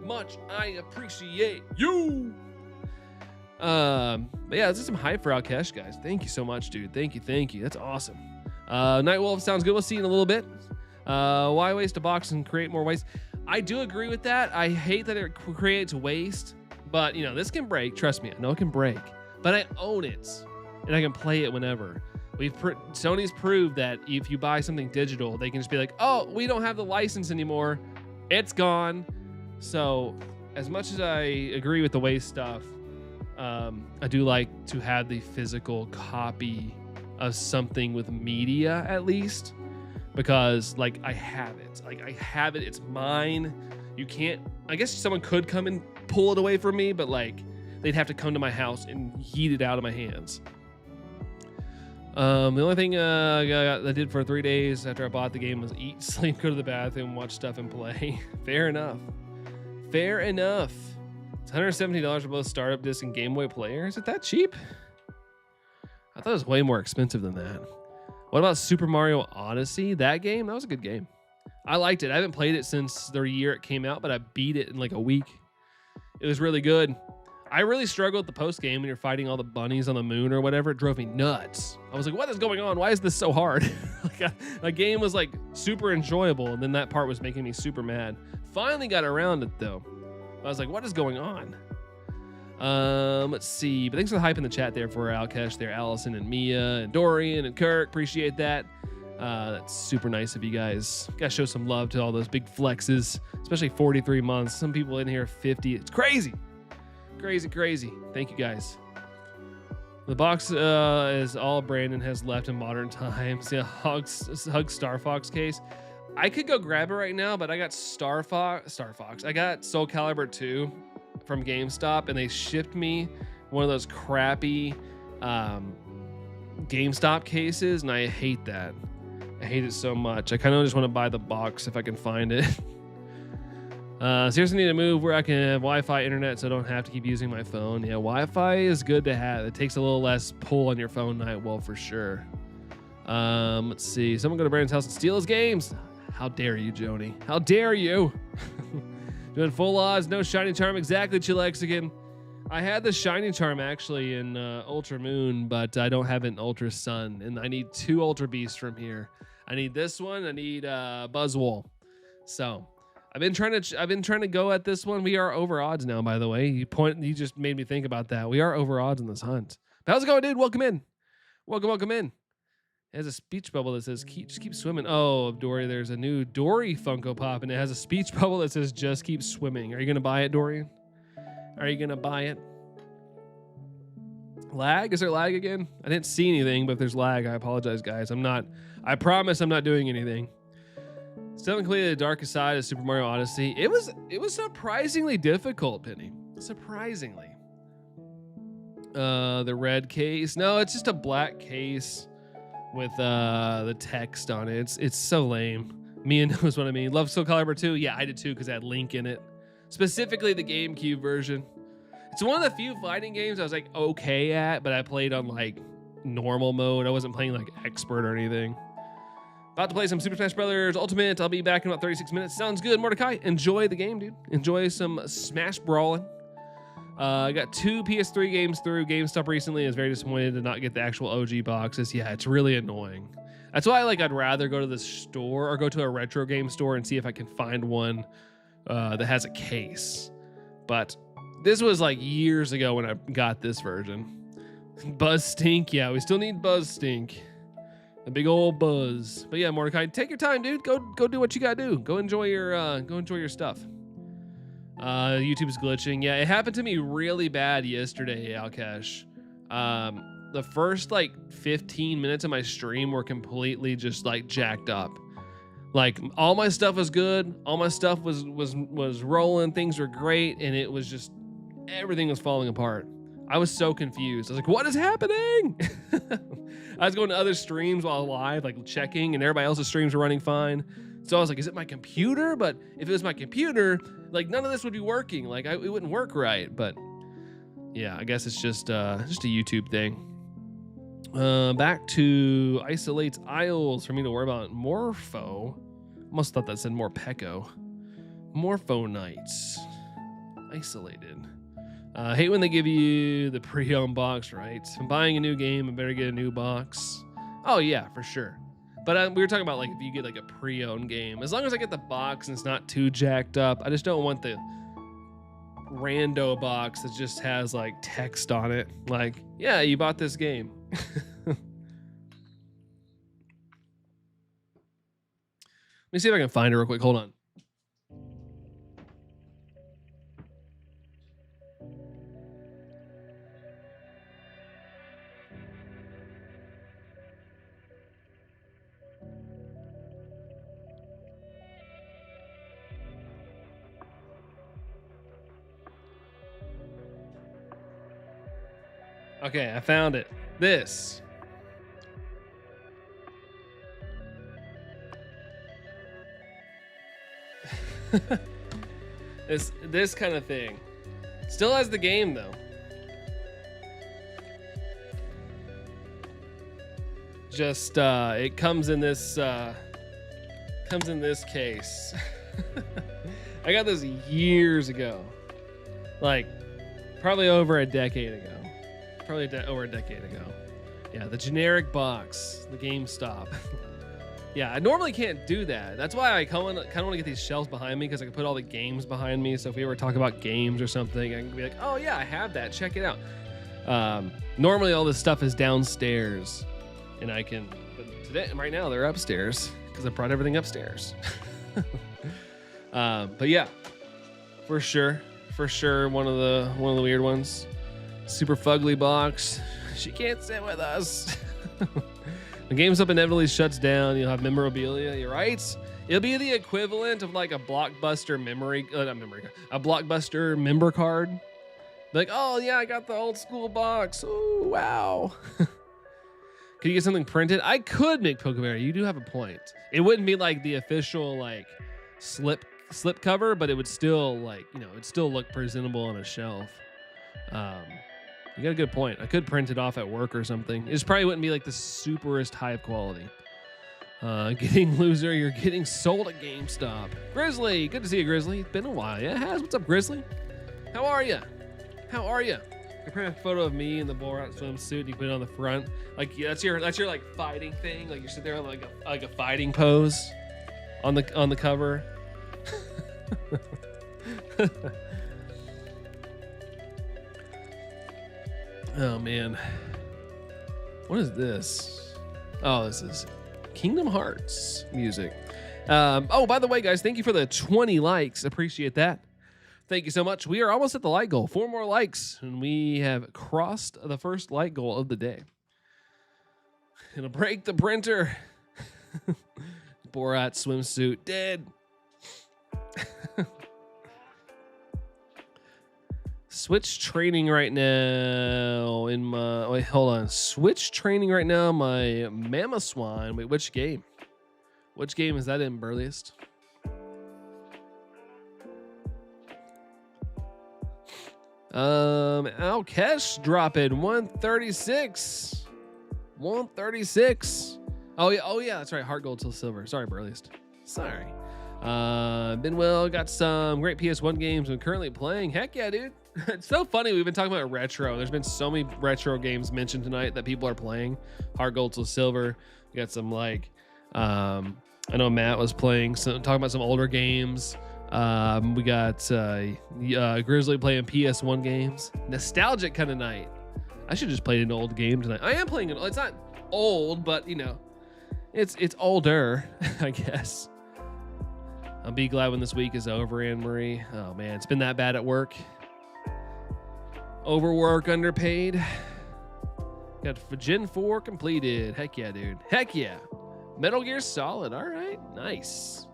much. I appreciate you. But yeah, this is some hype for Outcash, guys. Thank you so much, dude. Thank you. That's awesome. Nightwolf sounds good. We'll see you in a little bit. Why waste a box and create more waste? I do agree with that. I hate that it creates waste, but you know, this can break. Trust me, I know it can break, but I own it and I can play it whenever. Sony's proved that if you buy something digital, they can just be like, oh, we don't have the license anymore. It's gone. So as much as I agree with the waste stuff, I do like to have the physical copy of something with media at least. Because like I have it, it's mine. You can't, I guess someone could come and pull it away from me, but like they'd have to come to my house and yeet it out of my hands. The only thing I did for 3 days after I bought the game was eat, sleep, go to the bathroom, watch stuff, and play. Fair enough. It's $170 for both startup disc and Game Boy Player. Is it that cheap? I thought it was way more expensive than that. What about Super Mario Odyssey? That game? That was a good game. I liked it. I haven't played it since the year it came out, but I beat it in like a week. It was really good. I really struggled with the post game when you're fighting all the bunnies on the moon or whatever. It drove me nuts. I was like, what is going on? Why is this so hard? Like a game was like super enjoyable, and then that part was making me super mad. Finally got around it though. I was like, what is going on? Let's see. But thanks for the hype in the chat there for Alkesh there, Allison and Mia and Dorian and Kirk. Appreciate that. That's super nice of you guys. Gotta show some love to all those big flexes, especially 43 months. Some people in here 50. It's crazy. Crazy. Thank you guys. The box is all Brandon has left in modern times. Yeah, hug Star Fox case. I could go grab it right now, but I got Star Fox. I got Soul Calibur 2 from GameStop, and they shipped me one of those crappy GameStop cases, and I hate that. I hate it so much. I kind of just want to buy the box if I can find it. Seriously need to move where I can have Wi-Fi internet so I don't have to keep using my phone. Yeah, Wi-Fi is good to have. It takes a little less pull on your phone night, well, for sure. Let's see. Someone go to Brandon's house and steal his games. How dare you, Joni? How dare you? Doing full odds, no Shining Charm. Exactly, Chilexican. I had the Shining Charm actually in Ultra Moon, but I don't have it in Ultra Sun, and I need 2 Ultra Beasts from here. I need this one. I need Buzzwole. So I've been trying to go at this one. We are over odds now, by the way. You just made me think about that. We are over odds in this hunt. But how's it going, dude? Welcome in. Welcome in. It has a speech bubble that says, just keep swimming. Oh, Dory, there's a new Dory Funko Pop, and it has a speech bubble that says, just keep swimming. Are you going to buy it, Dorian? Are you going to buy it? Lag? Is there lag again? I didn't see anything, but if there's lag, I apologize, guys. I promise I'm not doing anything. Still haven't completed the darkest side of Super Mario Odyssey. It was surprisingly difficult, Penny. Surprisingly. The red case. No, it's just a black case with the text on it. It's so lame. Mia knows what I mean. Love Soul Calibur 2. Yeah, I did too because it had Link in it. Specifically the GameCube version. It's one of the few fighting games I was like okay at, but I played on like normal mode. I wasn't playing like expert or anything. About to play some Super Smash Brothers Ultimate. I'll be back in about 36 minutes. Sounds good, Mordecai. Enjoy the game, dude. Enjoy some Smash Brawling. I got 2 PS3 games through GameStop recently. I was very disappointed to not get the actual OG boxes. Yeah, it's really annoying. That's why I'd rather go to the store or go to a retro game store and see if I can find one that has a case. But This was like years ago when I got this version. Buzz Stink, yeah, we still need Buzz Stink. A big old buzz. But yeah, Mordecai, take your time, dude. Go do what you gotta do. Go enjoy your stuff. YouTube's glitching. Yeah, it happened to me really bad yesterday, Alkesh. The first like 15 minutes of my stream were completely just like jacked up. Like all my stuff was good, all my stuff was rolling, things were great, and it was just everything was falling apart. I was so confused. I was like, what is happening? I was going to other streams while live, like checking, and everybody else's streams were running fine. So I was like, is it my computer? But if it was my computer, like none of this would be working. Like it wouldn't work right. But yeah, I guess it's just a YouTube thing. Back to isolates isles for me to worry about. Morpho. Almost thought that said Morpeko. Morpho Knights. Isolated. Hate when they give you the pre-owned box, right? If I'm buying a new game, I better get a new box. Oh yeah, for sure. But we were talking about like if you get like a pre-owned game, as long as I get the box and it's not too jacked up. I just don't want the rando box that just has like text on it. Like, yeah, you bought this game. Let me see if I can find it real quick. Hold on. Okay, I found it. This. this kind of thing. Still has the game though. Just it comes in this case. I got this years ago. Like probably over a decade ago. Over a decade ago. Yeah, the generic box, the GameStop. Yeah, I normally can't do that. That's why I kind of want to get these shelves behind me, because I can put all the games behind me. So if we ever talk about games or something, I can be like, oh yeah, I have that. Check it out. Normally all this stuff is downstairs, and I can. But today, right now, they're upstairs because I brought everything upstairs. But yeah, for sure, one of the weird ones. Super fugly box. She can't sit with us. The GameStop inevitably shuts down. You'll have memorabilia. You're right. It'll be the equivalent of like a Blockbuster a Blockbuster member card. Like, oh yeah, I got the old school box. Oh wow. Could you get something printed? I could make Pokemon. You do have a point. It wouldn't be like the official like slip cover, but it would still like, it'd still look presentable on a shelf. You got a good point. I could print it off at work or something. It just probably wouldn't be like the superest high of quality. Getting loser, you're getting sold at GameStop. Grizzly, good to see you, Grizzly. It's been a while. Yeah, it has. What's up, Grizzly? How are you? I print a photo of me in the Borat swimsuit. You put it on the front. Like that's your like fighting thing. Like you sit there on like a fighting pose on the cover. Oh man, what is this? Oh, this is Kingdom Hearts music. Oh, by the way, guys, thank you for the 20 likes. Appreciate that. Thank you so much. We are almost at the like goal. 4 more likes, and we have crossed the first like goal of the day. It'll break the printer. Borat swimsuit dead. Switch training right now in my... Wait, hold on. Switch training right now, my Mamoswine. Wait, which game? Which game is that in, Burliest? Alkesh dropping 136. 136. Oh yeah, that's right. Heart gold till silver. Sorry, Burliest. Sorry. Been well, got some great PS1 games I'm currently playing. Heck yeah, dude. It's so funny. We've been talking about retro. There's been so many retro games mentioned tonight that people are playing. Heart gold till silver. We got some like, I know Matt was playing, talking about some older games. We got Grizzly playing PS1 games. Nostalgic kind of night. I should just play an old game tonight. I am playing it. It's not old, but you know, it's older, I guess. I'll be glad when this week is over, Anne Marie. Oh man, it's been that bad at work. Overwork, underpaid. Got Gen 4 completed. Heck yeah, dude. Heck yeah. Metal Gear Solid. All right. Nice.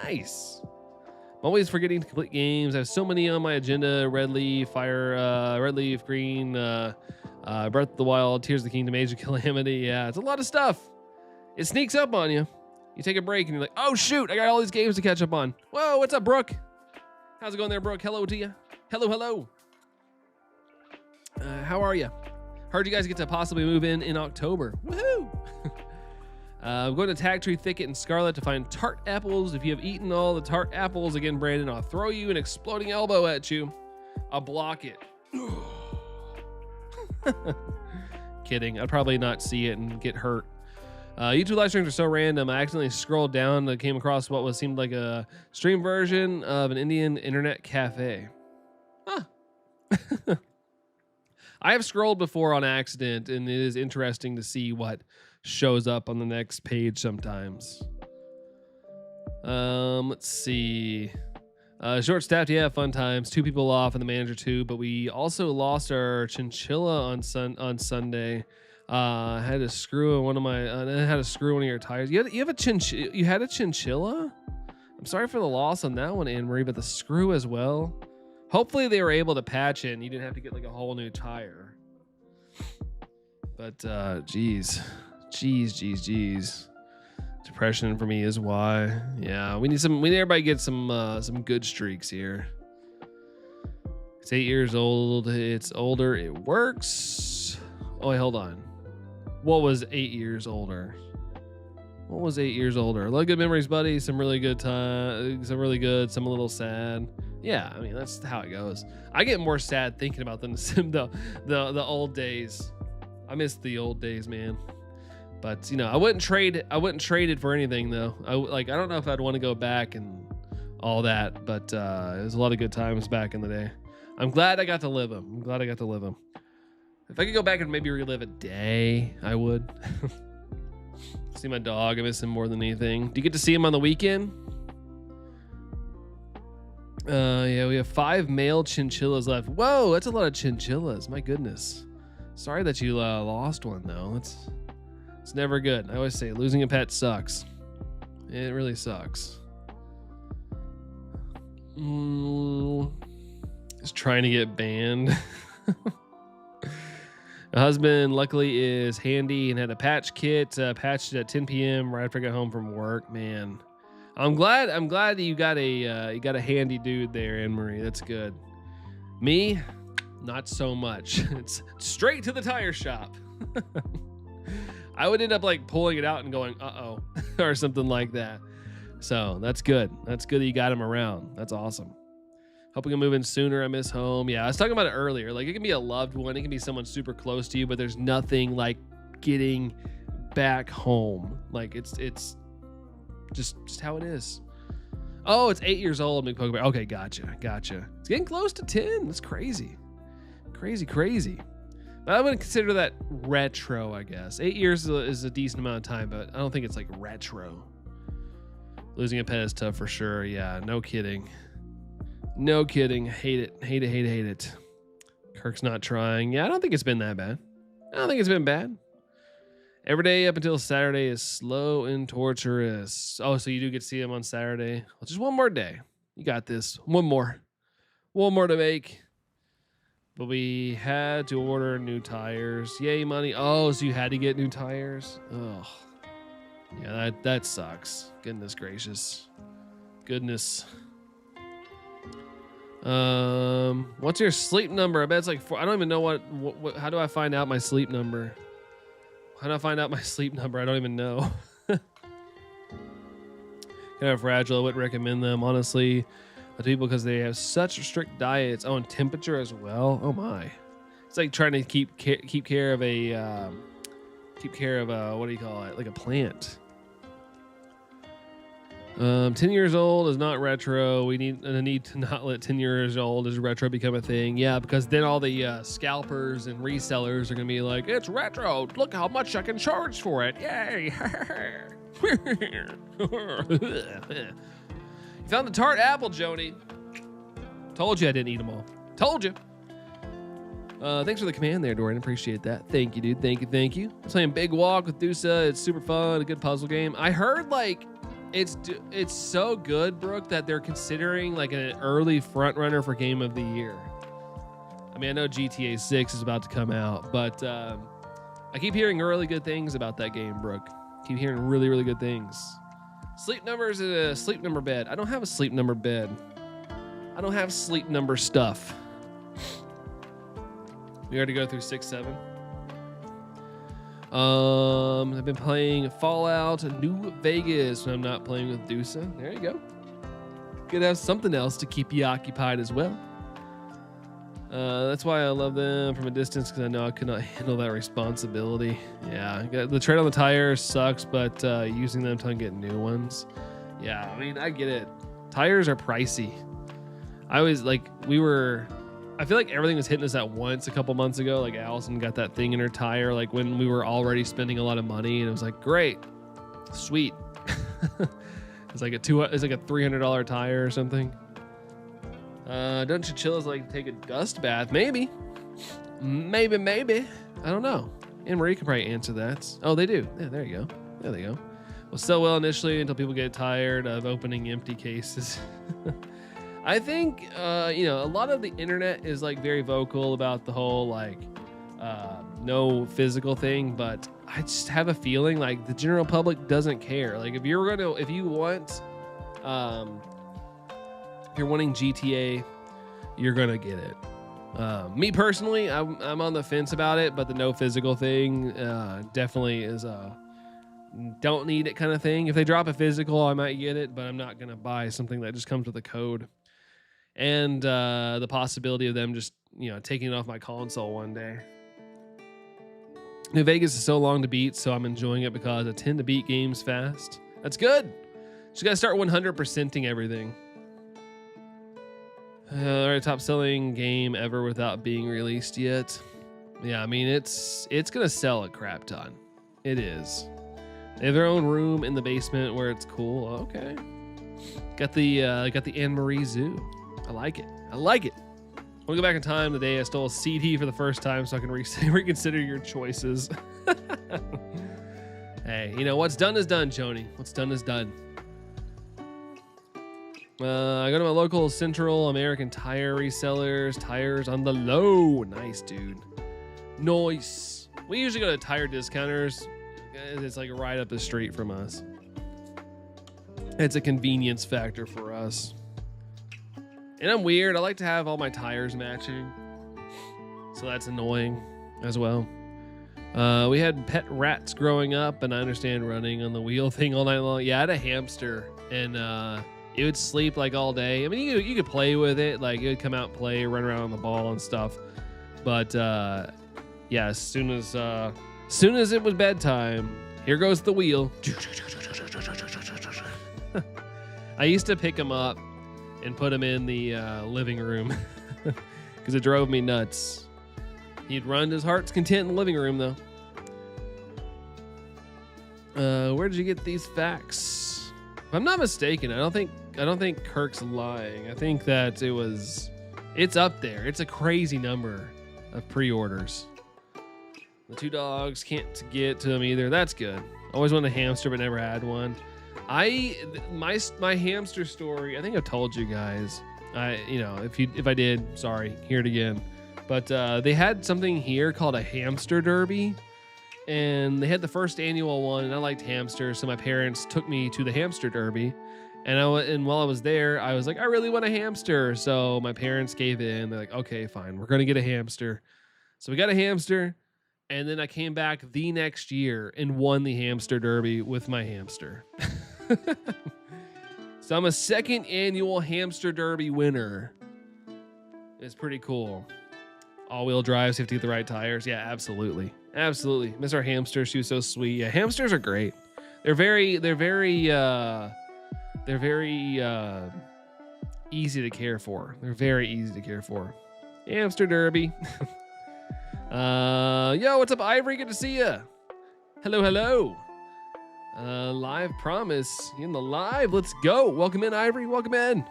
Nice. I'm always forgetting to complete games. I have so many on my agenda. Red Leaf, Red Leaf, Green, Breath of the Wild, Tears of the Kingdom, Age of Calamity. Yeah, it's a lot of stuff. It sneaks up on you. You take a break and you're like, oh shoot, I got all these games to catch up on. Whoa, what's up, Brooke? How's it going there, Brooke? Hello to you. Hello, hello. How are you? Heard you guys get to possibly move in October. Woohoo! I'm going to Tag Tree Thicket and Scarlet to find tart apples. If you have eaten all the tart apples, again, Brandon, I'll throw you an exploding elbow at you. I'll block it. Kidding. I'd probably not see it and get hurt. YouTube live streams are so random. I accidentally scrolled down and came across what seemed like a stream version of an Indian internet cafe. Huh. I have scrolled before on accident, and it is interesting to see what shows up on the next page sometimes. Let's see. Short staffed, yeah, fun times. 2 people off and the manager too, but we also lost our chinchilla on Sunday. I had to screw one of my. I had to screw one of your tires. You had a chinchilla. I'm sorry for the loss on that one, Anne Marie, but the screw as well. Hopefully they were able to patch it and you didn't have to get like a whole new tire. But geez. Depression for me is why. Yeah, we need everybody get some good streaks here. It's 8 years old. It's older. It works. Oh wait, hold on. What was 8 years older? What was 8 years older? A lot of good memories, buddy. Some really good time. Some really good. Some a little sad. Yeah, I mean that's how it goes. I get more sad thinking about them than the old days. I miss the old days, man. But you know, I wouldn't trade it for anything though. I don't know if I'd want to go back and all that, but it was a lot of good times back in the day. I'm glad I got to live them. If I could go back and maybe relive a day, I would. See my dog. I miss him more than anything. Do you get to see him on the weekend? Yeah, we have 5 male chinchillas left. Whoa, that's a lot of chinchillas. My goodness. Sorry that you lost one though. It's never good. I always say losing a pet sucks. It really sucks. Just trying to get banned. My husband luckily is handy and had a patch kit, patched it at 10 p.m. right after I got home from work. Man, I'm glad that you got a handy dude there, Anne Marie. That's good. Me, not so much. It's straight to the tire shop. I would end up like pulling it out and going, uh-oh, or something like that. So that's good. That's good that you got him around. That's awesome. Hoping to move in sooner. I miss home. Yeah, I was talking about it earlier. Like it can be a loved one. It can be someone super close to you, but there's nothing like getting back home. Like it's just how it is. Oh, it's 8 years old, McPokebear. Okay, gotcha. It's getting close to 10. That's crazy. Crazy. But I wouldn't consider that retro, I guess. 8 years is a decent amount of time, but I don't think it's like retro. Losing a pet is tough for sure. Yeah, no kidding. Hate it. Kirk's not trying. Yeah, I don't think it's been that bad. Every day up until Saturday is slow and torturous. Oh, so you do get to see him on Saturday. Well, just one more day. You got this. One more to make. But we had to order new tires. Yay, money. Oh, so you had to get new tires? Oh, yeah, that sucks. Goodness gracious. Goodness. What's your sleep number? I bet it's like 4. I don't even know what how do I find out my sleep number? I don't even know. Kind of fragile. I wouldn't recommend them, honestly. The people, because they have such strict diets. Oh, and temperature as well. Oh my! It's like trying to keep care of a what do you call it? Like a plant. 10 years old is not retro. We need to not let 10 years old as retro become a thing. Yeah, because then all the scalpers and resellers are gonna be like, it's retro. Look how much I can charge for it. Yay! You found the tart apple, Joni. Told you I didn't eat them all. Told you. Thanks for the command there, Dorian. Appreciate that. Thank you, dude. Thank you. I'm playing Big Walk with Dusa. It's super fun. A good puzzle game. I heard like it's so good, Brooke, that they're considering like an early front runner for Game of the Year. I mean, I know GTA 6 is about to come out, but I keep hearing really good things about that game, Brooke. Keep hearing really, really good things. Sleep number is a sleep number bed. I don't have a sleep number bed. I don't have sleep number stuff. We already go through 6, 7. I've been playing Fallout New Vegas when I'm not playing with Dusa. There you go. Could have something else to keep you occupied as well. That's why I love them from a distance, because I know I could not handle that responsibility. Yeah, the tread on the tires sucks, but using them to get new ones. Yeah, I mean, I get it. Tires are pricey. I always I feel like everything was hitting us at once a couple months ago. Like Allison got that thing in her tire, like when we were already spending a lot of money, and it was like, great, sweet. It's like a $300 tire or something. Don't chinchillas like to take a dust bath? Maybe. I don't know. Anne Marie can probably answer that. Oh, they do. Yeah, there you go. There they go. Well, sell well initially until people get tired of opening empty cases. I think, a lot of the internet is like very vocal about the whole like no physical thing, but I just have a feeling like the general public doesn't care. Like if you're wanting GTA, you're gonna get it. Me personally, I'm on the fence about it, but the no physical thing definitely is a don't need it kind of thing. If they drop a physical, I might get it, but I'm not gonna buy something that just comes with a code. And the possibility of them just, taking it off my console one day. New Vegas is so long to beat, so I'm enjoying it because I tend to beat games fast. That's good. Just gotta start 100%ing everything. All right, top selling game ever without being released yet. Yeah, I mean it's gonna sell a crap ton. It is. They have their own room in the basement where it's cool. Okay. Got the Anne Marie Zoo. I like it. I want to go back in time the day I stole a CD for the first time so I can reconsider your choices. Hey, what's done is done, Joni. What's done is done. I go to my local Central American tire resellers. Tires on the low. Nice, dude. Nice. We usually go to tire discounters. It's like right up the street from us. It's a convenience factor for us. And I'm weird. I like to have all my tires matching. So that's annoying as well. We had pet rats growing up, and I understand running on the wheel thing all night long. Yeah, I had a hamster, and it would sleep like all day. I mean, you could play with it. Like, it would come out and play, run around on the ball and stuff. But, yeah, as soon as it was bedtime, here goes the wheel. I used to pick him up and put him in the living room because it drove me nuts. He'd run to his heart's content in the living room, though. Where did you get these facts? If I'm not mistaken, I don't think Kirk's lying. I think that it's up there. It's a crazy number of pre-orders. The 2 dogs can't get to them either. That's good. Always wanted a hamster, but never had one. My hamster story, I think I've told you guys. If I did, sorry, hear it again. But they had something here called a hamster derby, and they had the first annual one, and I liked hamsters, so my parents took me to the hamster derby. And while I was there, I was like, I really want a hamster. So my parents gave in. They're like, okay, fine, we're gonna get a hamster. So we got a hamster. And then I came back the next year and won the hamster derby with my hamster. So I'm a second annual hamster derby winner. It's pretty cool. All-wheel drives, have to get the right tires. Yeah, absolutely. Absolutely. Miss our hamster. She was so sweet. Yeah, hamsters are great. They're very They're very easy to care for. They're very easy to care for. Hamster Derby. Yo, what's up, Ivory? Good to see ya. Hello, hello. Live promise in the live. Let's go. Welcome in, Ivory. Welcome in.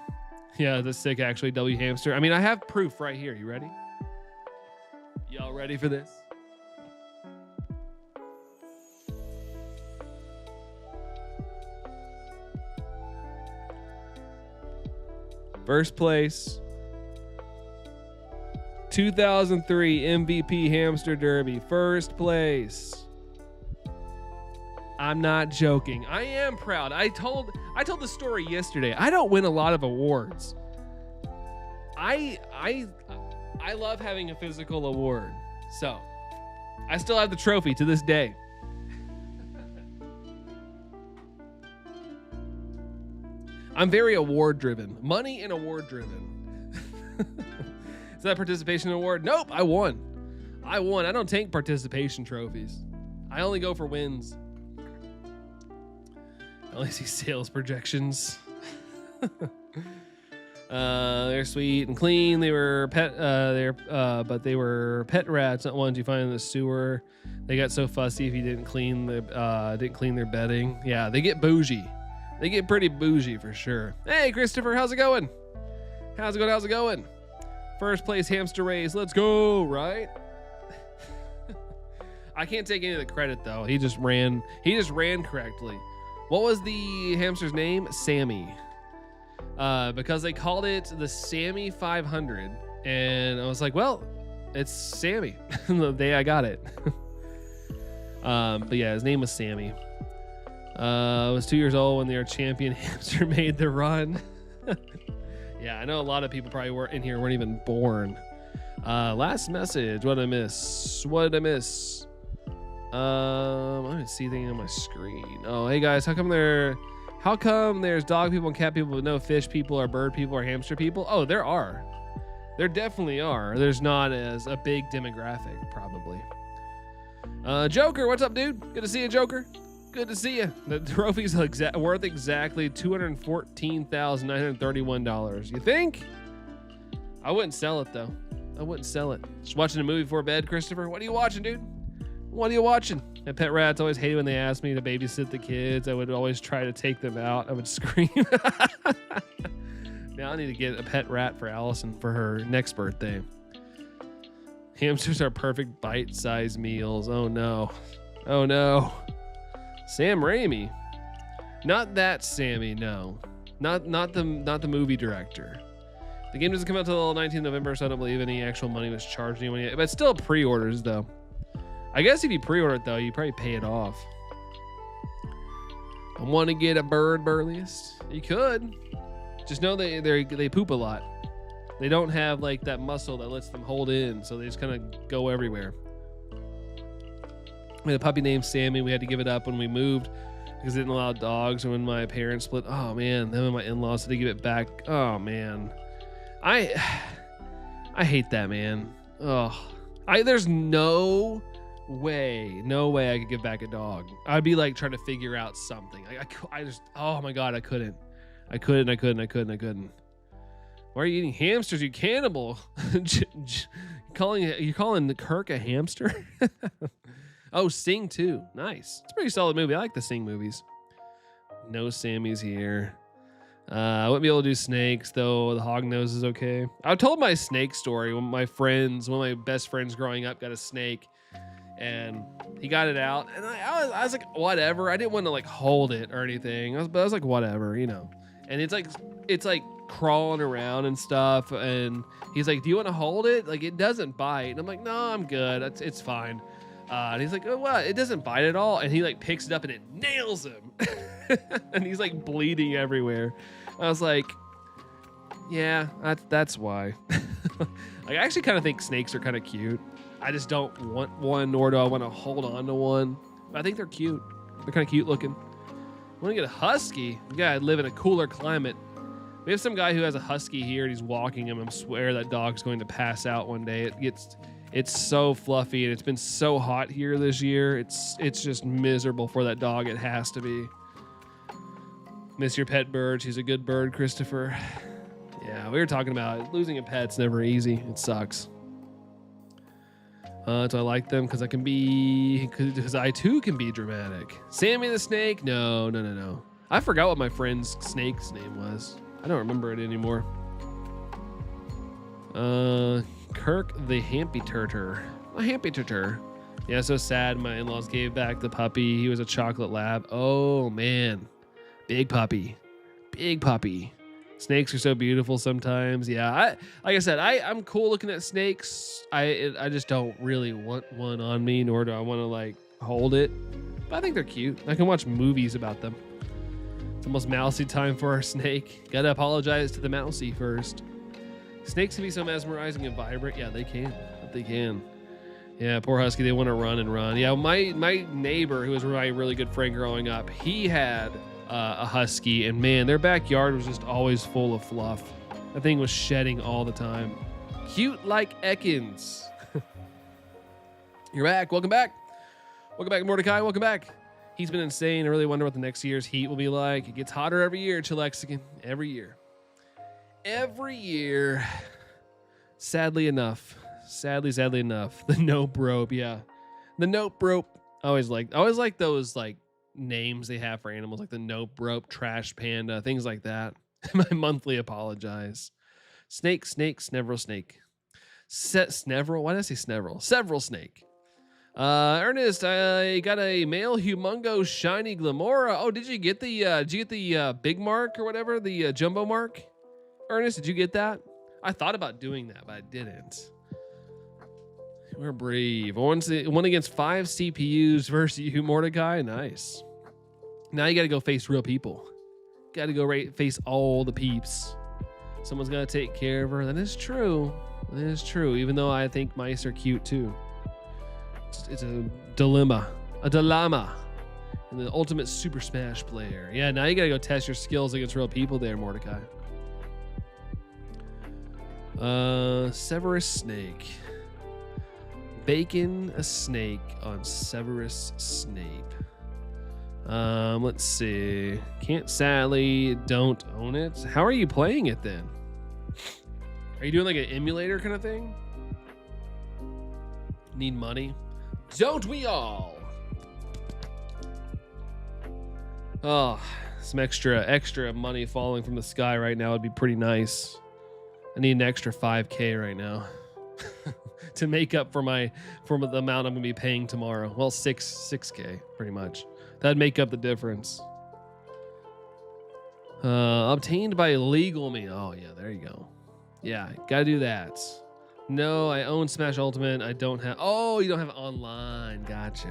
Yeah, that's sick, actually. W Hamster. I mean, I have proof right here. You ready? Y'all ready for this? First place, 2003 MVP Hamster Derby. First place. I'm not joking. I am proud. I told the story yesterday. I don't win a lot of awards. I love having a physical award. So, I still have the trophy to this day. I'm very award driven. Money and award driven. Is that a participation award? Nope, I won. I don't take participation trophies. I only go for wins. I only see sales projections. They're sweet and clean. They were but they were pet rats, not ones you find in the sewer. They got so fussy if you didn't clean their bedding. Yeah, they get bougie. They get pretty bougie for sure. Hey, Christopher, how's it going? How's it going? First place hamster race. Let's go, right? I can't take any of the credit though. He just ran correctly. What was the hamster's name? Sammy. Because they called it the Sammy 500. And I was like, well, it's Sammy. The day I got it. But yeah, his name was Sammy. I was 2 years old when their champion hamster made the run. Yeah, I know a lot of people probably weren't even born. Last message. What did I miss? I don't see anything on my screen. Oh, hey guys, how come there's dog people and cat people but no fish people or bird people or hamster people? Oh, there are. There definitely are. There's not as a big demographic, probably. Joker, what's up, dude? Good to see you, Joker. Good to see you. The trophy's worth exactly $214,931. You think? I wouldn't sell it, though. I wouldn't sell it. Just watching a movie before bed, Christopher. What are you watching, dude? What are you watching? And pet rats always hated when they asked me to babysit the kids. I would always try to take them out. I would scream. Now I need to get a pet rat for Allison for her next birthday. Hamsters are perfect bite-sized meals. Oh, no. Oh, no. Sam Raimi. Not that Sammy, no. Not the movie director. The game doesn't come out until 19th November, so I don't believe any actual money was charged anyone yet. But it's still pre-orders, though. I guess if you pre-order it, though, you probably pay it off. I want to get a bird burliest. You could. Just know they poop a lot. They don't have like that muscle that lets them hold in, so they just kind of go everywhere. We had a puppy named Sammy. We had to give it up when we moved because they didn't allow dogs. And when my parents split, oh man, them and my in-laws had to give it back. Oh man, I hate that, man. Oh, there's no way I could give back a dog. I'd be like trying to figure out something. I just, oh my god, I couldn't. Why are you eating hamsters, you cannibal? You're calling the Kirk a hamster? Oh, Sing 2. Nice. It's a pretty solid movie. I like the Sing movies. No Sammy's here. I wouldn't be able to do snakes, though. The hog nose is okay. I told my snake story when one of my best friends growing up got a snake, and he got it out, and I was like, whatever. I didn't want to like hold it or anything. I was like, whatever, you know. And it's like crawling around and stuff, and he's like, do you want to hold it? Like, it doesn't bite. And I'm like, no, I'm good. It's fine. And he's like, oh, what? It doesn't bite at all. And he like picks it up and it nails him. And he's like bleeding everywhere. I was like, yeah, that's why. Like, I actually kind of think snakes are kind of cute. I just don't want one, nor do I want to hold on to one. But I think they're cute. They're kind of cute looking. I want to get a husky. You gotta live in a cooler climate. We have some guy who has a husky here and he's walking him. I swear that dog's going to pass out one day. It's so fluffy and it's been so hot here this year. It's just miserable for that dog. It has to be. Miss your pet bird. She's a good bird, Christopher. Yeah, we were talking about it. Losing a pet's never easy. It sucks. Do I like them? Because I too can be dramatic. Sammy the snake? No. I forgot what my friend's snake's name was. I don't remember it anymore. Kirk the Hampy-Turter. A Hampy-Turter. Yeah, so sad. My in-laws gave back the puppy. He was a chocolate lab. Oh man, big puppy. Snakes are so beautiful sometimes. Yeah, like I said, I'm cool looking at snakes. I just don't really want one on me, nor do I want to like hold it. But I think they're cute. I can watch movies about them. It's almost mousy time for our snake. Gotta apologize to the mousy first. Snakes can be so mesmerizing and vibrant. Yeah, they can. Yeah, poor husky. They want to run and run. Yeah, my neighbor, who was my really good friend growing up, he had a husky, and man, their backyard was just always full of fluff. That thing was shedding all the time. Cute like Ekans. You're back. Welcome back, Mordecai. Welcome back. He's been insane. I really wonder what the next year's heat will be like. It gets hotter every year, Chilexican. Every year. Sadly enough. The nope rope. Yeah, the nope rope. I always like those like names they have for animals, like the nope rope, trash panda, things like that. My monthly apologize. Snake, Snevril snake. Snevril? Why did I say Snevril? Several snake. Ernest, I got a male humongo shiny Glamora. Oh, did you get the big mark or whatever, the jumbo mark? Ernest, did you get that? I thought about doing that, but I didn't. We're brave. One against 5 CPUs versus you, Mordecai. Nice. Now you got to go face real people. Got to go face all the peeps. Someone's got to take care of her. That is true. Even though I think mice are cute too. It's a dilemma. And the ultimate Super Smash player. Yeah, now you got to go test your skills against real people there, Mordecai. Severus Snake. Bacon a snake on Severus Snape. Let's see. Can't sadly don't own it. How are you playing it then? Are you doing like an emulator kind of thing? Need money? Don't we all? Oh, some extra money falling from the sky right now would be pretty nice. I need an extra 5K right now. To make up for the amount I'm gonna be paying tomorrow. Well, 6K pretty much. That'd make up the difference. Obtained by legal means. Oh yeah, there you go. Yeah, gotta do that. No, I own Smash Ultimate. I don't have. Oh, you don't have online. Gotcha.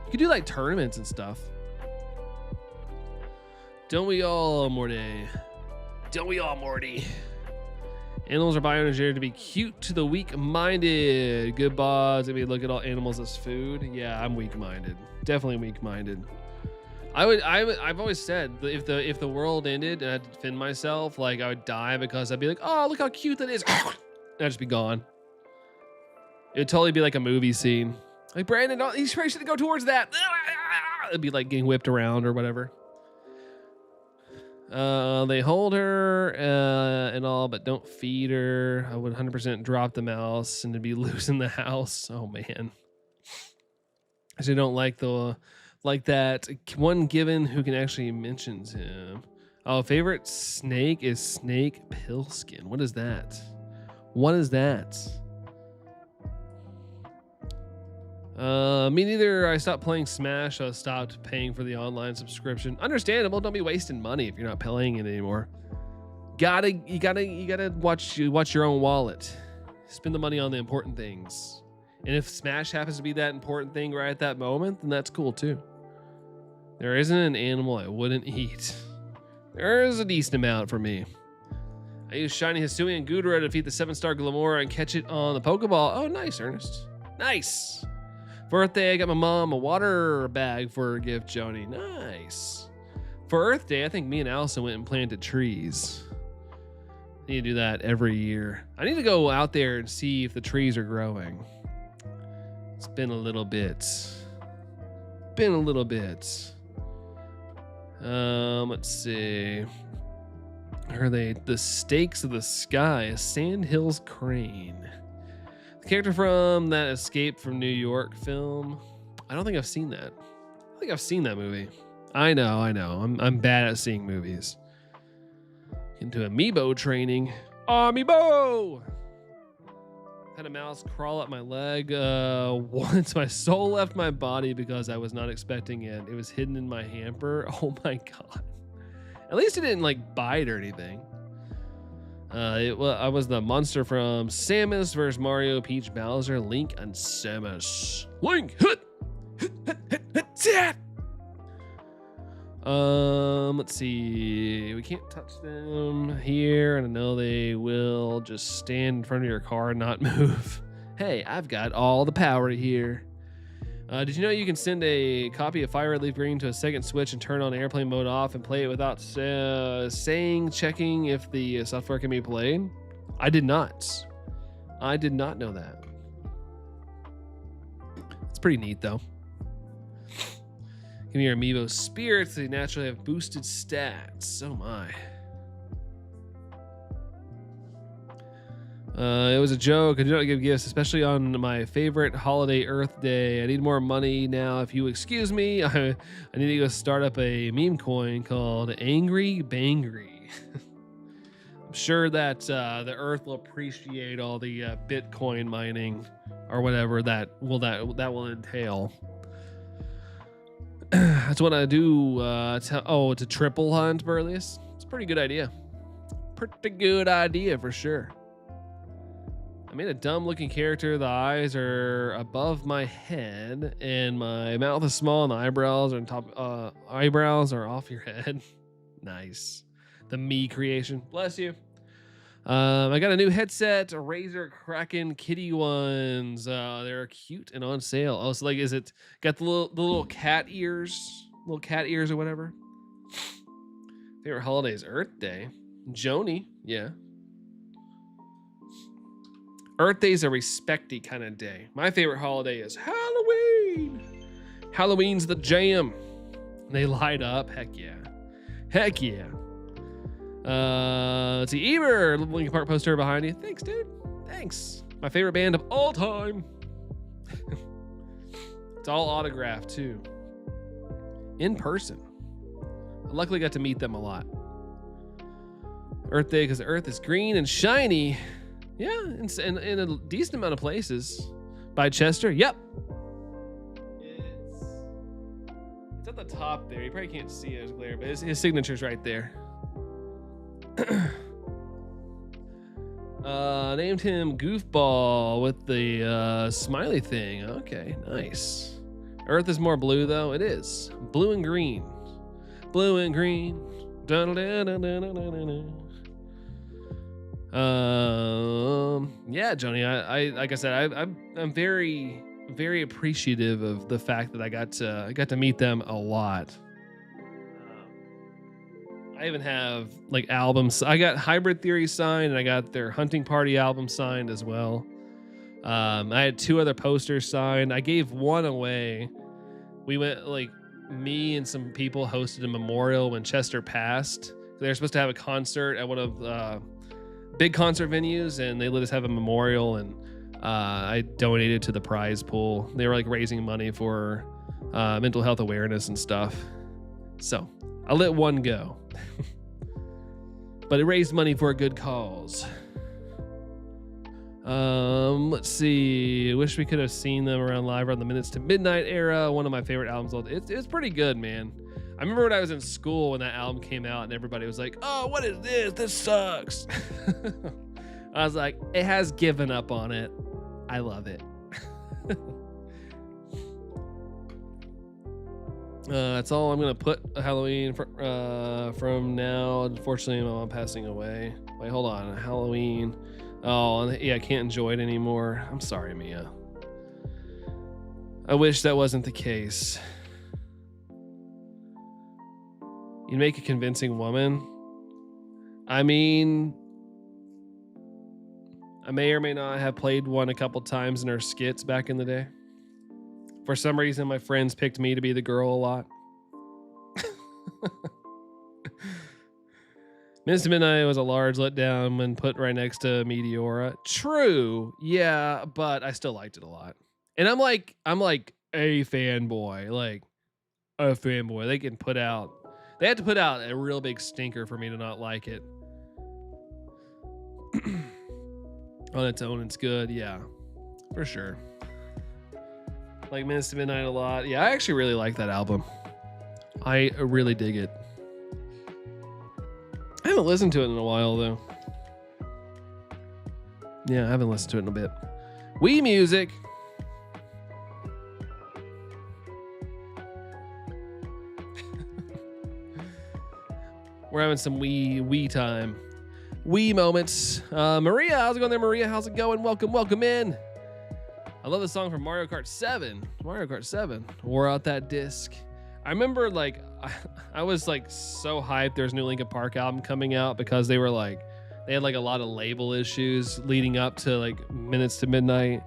You could do like tournaments and stuff. Don't we all, Morty? Animals are bioengineered to be cute to the weak-minded. Good boss. I mean, look at all animals as food. Yeah, I'm weak-minded. Definitely weak-minded. I've always said that if the world ended and I had to defend myself, like I would die because I'd be like, oh, look how cute that is. And I'd just be gone. It would totally be like a movie scene. Like Brandon, he's probably should go towards that. It'd be like getting whipped around or whatever. They hold her and all, but don't feed her. I would 100% drop the mouse and to be loose in the house. Oh man, I actually don't like that one given who can actually mentions him. Oh, favorite snake is Snake Pillskin. What is that? Me neither. I stopped playing Smash. I stopped paying for the online subscription. Understandable. Don't be wasting money if you're not playing it anymore. You gotta watch your own wallet. Spend the money on the important things. And if Smash happens to be that important thing right at that moment, then that's cool too. There isn't an animal I wouldn't eat. There is a decent amount for me. I use Shiny Hisui and Gudra to defeat the 7-star Glamora and catch it on the Pokeball. Oh, nice, Ernest. Nice. Birthday, I got my mom a water bag for her gift, Joni. Nice. For Earth Day, I think me and Allison went and planted trees. I need to do that every year. I need to go out there and see if the trees are growing. It's been a little bit. Let's see. Are they the stakes of the sky? A Sandhills crane. The character from that Escape from New York film. I don't think I've seen that. I think I've seen that movie. I know. I'm bad at seeing movies. Into amiibo training. Amiibo! Had a mouse crawl up my leg once. My soul left my body because I was not expecting it. It was hidden in my hamper. Oh my god. At least it didn't like bite or anything. I was the monster from Samus vs. Mario, Peach, Bowser, Link, and Samus. Link! Let's see. We can't touch them here, and I know they will just stand in front of your car and not move. Hey, I've got all the power here. Did you know you can send a copy of Fire Red Leaf Green to a second switch and turn on airplane mode off and play it without checking if the software can be played? I did not. I did not know that. It's pretty neat, though. Give me your amiibo spirits. They naturally have boosted stats. Oh my. It was a joke. I do not give gifts, especially on my favorite holiday, Earth Day. I need more money now. If you excuse me, I need to go start up a meme coin called Angry Bangry. I'm sure that the Earth will appreciate all the Bitcoin mining or whatever that will entail. That's what I do. It's a triple hunt, Burleus. It's a pretty good idea. Pretty good idea for sure. I made a dumb looking character. The eyes are above my head and my mouth is small and the eyebrows are on top. Eyebrows are off your head. Nice. The me creation. Bless you. I got a new headset, a Razer Kraken kitty ones. They're cute and on sale. Oh, so like, is it got the little cat ears, or whatever? Favorite holiday is Earth Day. Joni, yeah. Earth Day is a respecty kind of day. My favorite holiday is Halloween. Halloween's the jam. They light up. Heck yeah. Heck yeah. Let's see. Eber, Linkin Park poster behind you. Thanks, dude. Thanks. My favorite band of all time. It's all autographed too. In person. I luckily got to meet them a lot. Earth Day because the Earth is green and shiny. Yeah, in a decent amount of places. By Chester. Yep. It's at the top there. You probably can't see it as glare, but his signature's right there. Named him Goofball with the smiley thing. Okay, nice. Earth is more blue though. It is blue and green. Blue and green. Yeah, Johnny. I like I said, I'm very, very appreciative of the fact that I got to meet them a lot. I even have like albums. I got Hybrid Theory signed, and I got their Hunting Party album signed as well. I had 2 other posters signed. I gave one away. We went like me and some people hosted a memorial when Chester passed. They were supposed to have a concert at one of the big concert venues, and they let us have a memorial, and I donated to the prize pool. They were like raising money for mental health awareness and stuff. So I let one go. But it raised money for a good cause. Let's see. I wish we could have seen them around live around the Minutes to Midnight era. One of my favorite albums. It's pretty good, man. I remember when I was in school when that album came out and everybody was like, oh, what is this? This sucks. I was like, it has given up on it. I love it. That's all I'm gonna put Halloween from now. Unfortunately, my mom passing away. Wait, hold on. Halloween. Oh, yeah, I can't enjoy it anymore. I'm sorry, Mia. I wish that wasn't the case. You make a convincing woman. I mean, I may or may not have played one a couple times in her skits back in the day. For some reason, my friends picked me to be the girl a lot. Minutes to Midnight was a large letdown when put right next to Meteora. True, yeah, but I still liked it a lot. And I'm like a fanboy, like a fanboy. They had to put out a real big stinker for me to not like it. On its own, it's good, yeah, for sure. Like Minutes to Midnight a lot. Yeah, I actually really like that album. I really dig it. I haven't listened to it in a while though. Yeah, I haven't listened to it in a bit. Wii music. We're having some Wii time. Wii moments. Maria, how's it going there, Maria? How's it going? Welcome in. I love the song from Mario Kart 7. Mario Kart 7 wore out that disc. I remember like I was like so hyped there's a new Linkin Park album coming out because they had like a lot of label issues leading up to like Minutes to Midnight,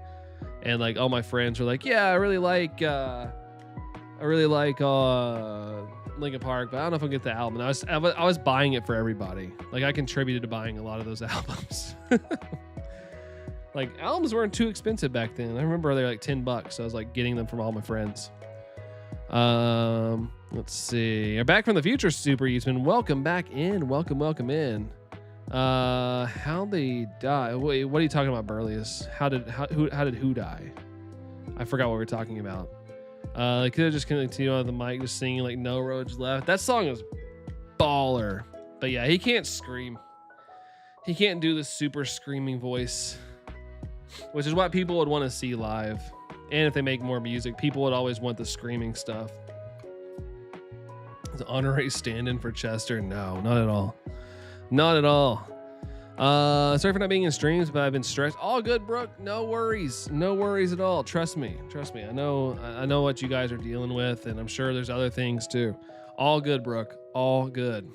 and like all my friends were like, yeah, I really like Linkin Park, but I don't know if I'll get the album. I was buying it for everybody. Like I contributed to buying a lot of those albums. Like albums weren't too expensive back then. I remember they were like $10, so I was like getting them from all my friends. Let's see. Back from the Future, Super Eastman. Welcome back in. Welcome in. How they die? Wait, what are you talking about, Burlius? How did who die? I forgot what we were talking about. They could have just continued on the mic, just singing like No Roads Left. That song is baller. But yeah, he can't scream. He can't do the super screaming voice, which is what people would want to see live. And if they make more music, people would always want the screaming stuff. Is honorary stand-in for Chester? No, not at all. Not at all. Sorry for not being in streams, but I've been stressed. All good, Brooke. No worries. No worries at all. Trust me. I know what you guys are dealing with, and I'm sure there's other things too. All good, Brooke. All good.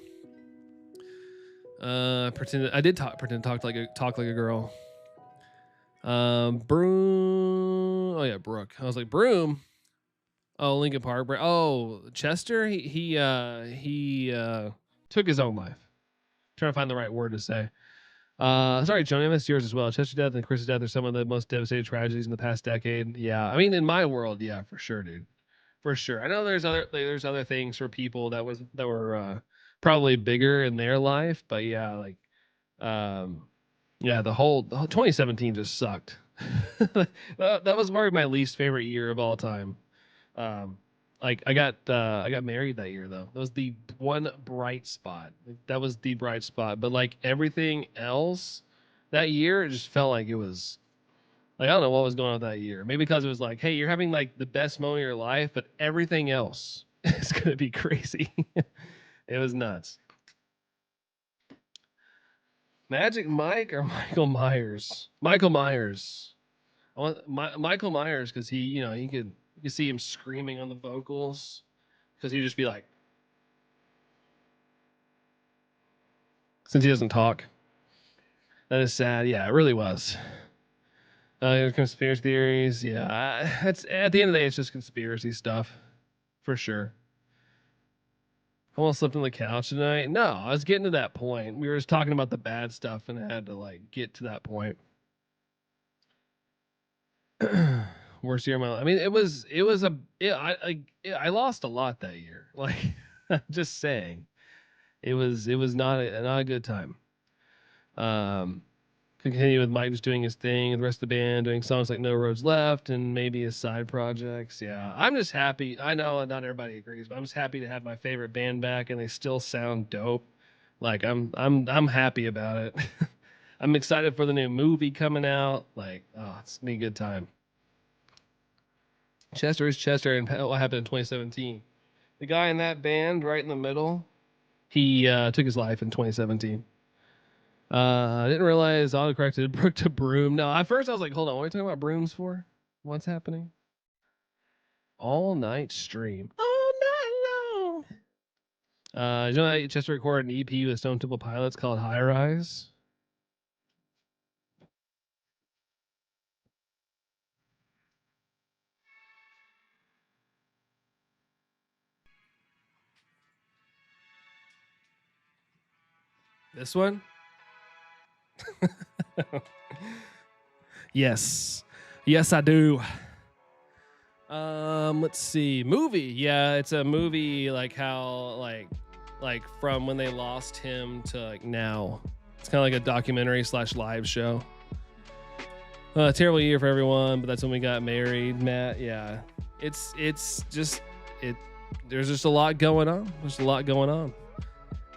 I did talk like a girl. Broom. Oh yeah, Brooke. I was like Broom. Oh, Linkin Park. Oh, Chester. He took his own life. Trying to find the right word to say. Sorry, Johnny. I missed yours as well. Chester's death and Chris's death are some of the most devastating tragedies in the past decade. Yeah, I mean, in my world, yeah, for sure, dude, for sure. I know there's other things for people that were probably bigger in their life, but yeah, like, yeah, the whole 2017 just sucked. That was probably my least favorite year of all time. Like I got married that year though. That was the one bright spot. That was the bright spot. But like everything else that year, it just felt like it was like I don't know what was going on that year. Maybe because it was like, hey, you're having like the best moment of your life, but everything else is gonna be crazy. It was nuts. Magic Mike or Michael Myers? Michael Myers. I want Michael Myers because you could see him screaming on the vocals because he'd just be like, since he doesn't talk. That is sad. Yeah, it really was. Conspiracy theories. Yeah, it's at the end of the day, it's just conspiracy stuff, for sure. I almost slept on the couch tonight. No, I was getting to that point. We were just talking about the bad stuff, and I had to like get to that point. Worst year of my life. I mean, I lost a lot that year. Like, just saying, it was not a good time. Um, continue with Mike just doing his thing, and the rest of the band doing songs like No Roads Left and maybe his side projects. Yeah, I'm just happy. I know not everybody agrees, but I'm just happy to have my favorite band back, and they still sound dope. Like I'm happy about it. I'm excited for the new movie coming out. Like, oh, it's gonna be a good time. Chester is Chester, and what happened in 2017? The guy in that band, right in the middle, he took his life in 2017. I didn't realize autocorrected Brook to Broom. No, at first I was like, hold on, what are you talking about brooms for? What's happening? All night stream. All night long. You know that Chester recorded an EP with Stone Temple Pilots called High Rise? This one? Yes. Yes, I do. Let's see. Movie. Yeah, it's a movie like how like from when they lost him to like now. It's kind of like a documentary / live show. Terrible year for everyone, but that's when we got married, Matt. Yeah. It's just there's just a lot going on. There's a lot going on.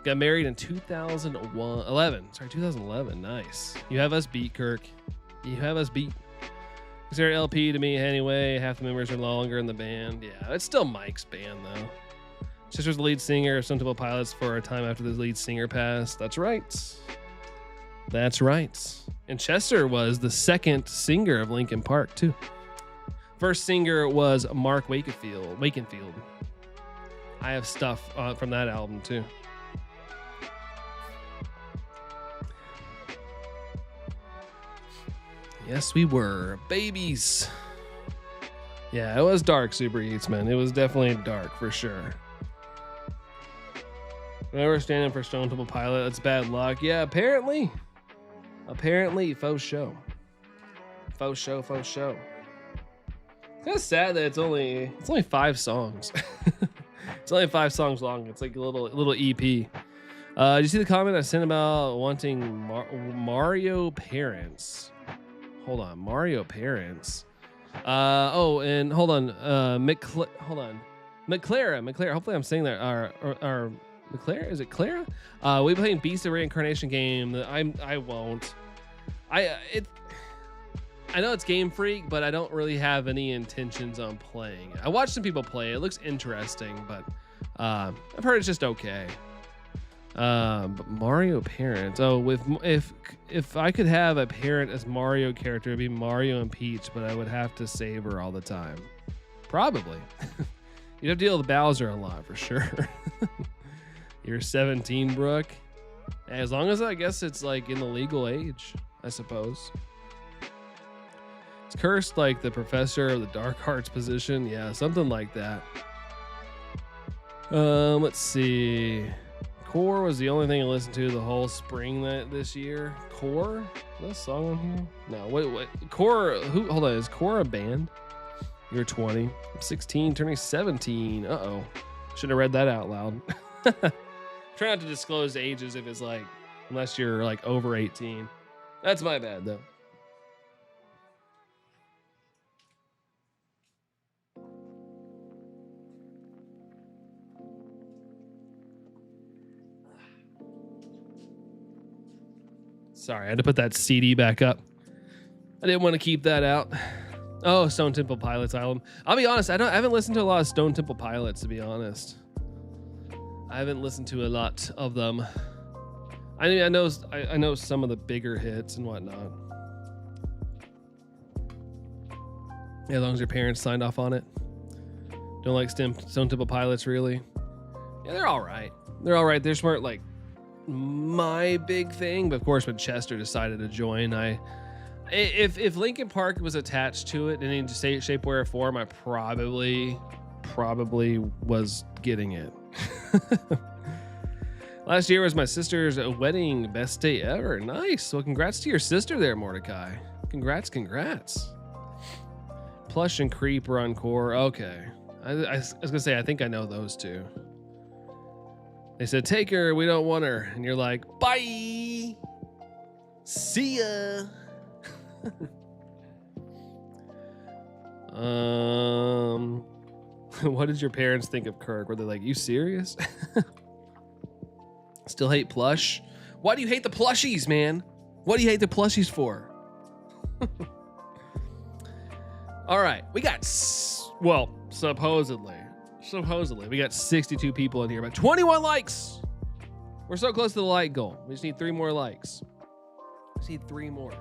Got married in 2011. Sorry, 2011. Nice. You have us beat, Kirk. You have us beat. Consider LP to me anyway. Half the members are no longer in the band. Yeah, it's still Mike's band though. Chester was the lead singer of Stone Temple Pilots for a time after the lead singer passed. That's right. That's right. And Chester was the second singer of Linkin Park too. First singer was Mark Wakenfield. I have stuff from that album too. Yes, we were babies. Yeah, it was dark, Super Eats, man. It was definitely dark for sure. Whenever standing for Stone Temple Pilot, that's bad luck. Yeah, apparently, faux show. It's kind of sad that it's only 5 songs. It's only 5 songs long. It's like a little EP. Did you see the comment I sent about wanting Mario Parents? Hold on, Mario Parents. And hold on, McClara. Hopefully I'm saying that. Our McClara, is it Clara? We playing Beast of Reincarnation game. That I won't. I know it's Game Freak, but I don't really have any intentions on playing. I watched some people play. It looks interesting, but I've heard it's just okay. But Mario Parents. Oh, if I could have a parent as Mario character, it'd be Mario and Peach, but I would have to save her all the time. Probably. You'd have to deal with Bowser a lot for sure. You're 17, Brooke. As long as I guess it's like in the legal age, I suppose. It's cursed like the professor of the dark arts position. Yeah, something like that. Let's see. Core was the only thing I listened to the whole spring this year. Core? Is that a song on here? No, wait. Core, hold on, is Core a band? You're 20. I'm 16, turning 17. Uh-oh. Should have read that out loud. Try not to disclose ages if it's like, unless you're like over 18. That's my bad though. Sorry, I had to put that CD back up. I didn't want to keep that out. Oh, Stone Temple Pilots album. I'll be honest, I haven't listened to a lot of Stone Temple Pilots, to be honest. I haven't listened to a lot of them. I mean, I know some of the bigger hits and whatnot. Yeah, as long as your parents signed off on it. Don't like Stone Temple Pilots, really? Yeah, they're all right. They're all right. They just weren't like my big thing, but of course when Chester decided to join, if Linkin Park was attached to it in any shape, way, or form, I probably was getting it. Last year was my sister's wedding, best day ever. Nice. Well, congrats to your sister there, Mordecai. Congrats. Plush and Creep are on Core. Okay, I was gonna say I think I know those two. They said, take her, we don't want her. And you're like, bye. See ya. What did your parents think of Kirk? Were they like, you serious? Still hate Plush? Why do you hate the plushies, man? What do you hate the plushies for? All right, we got, supposedly, we got 62 people in here, but 21 likes. We're so close to the like goal. We just need 3 more likes. We just need 3 more.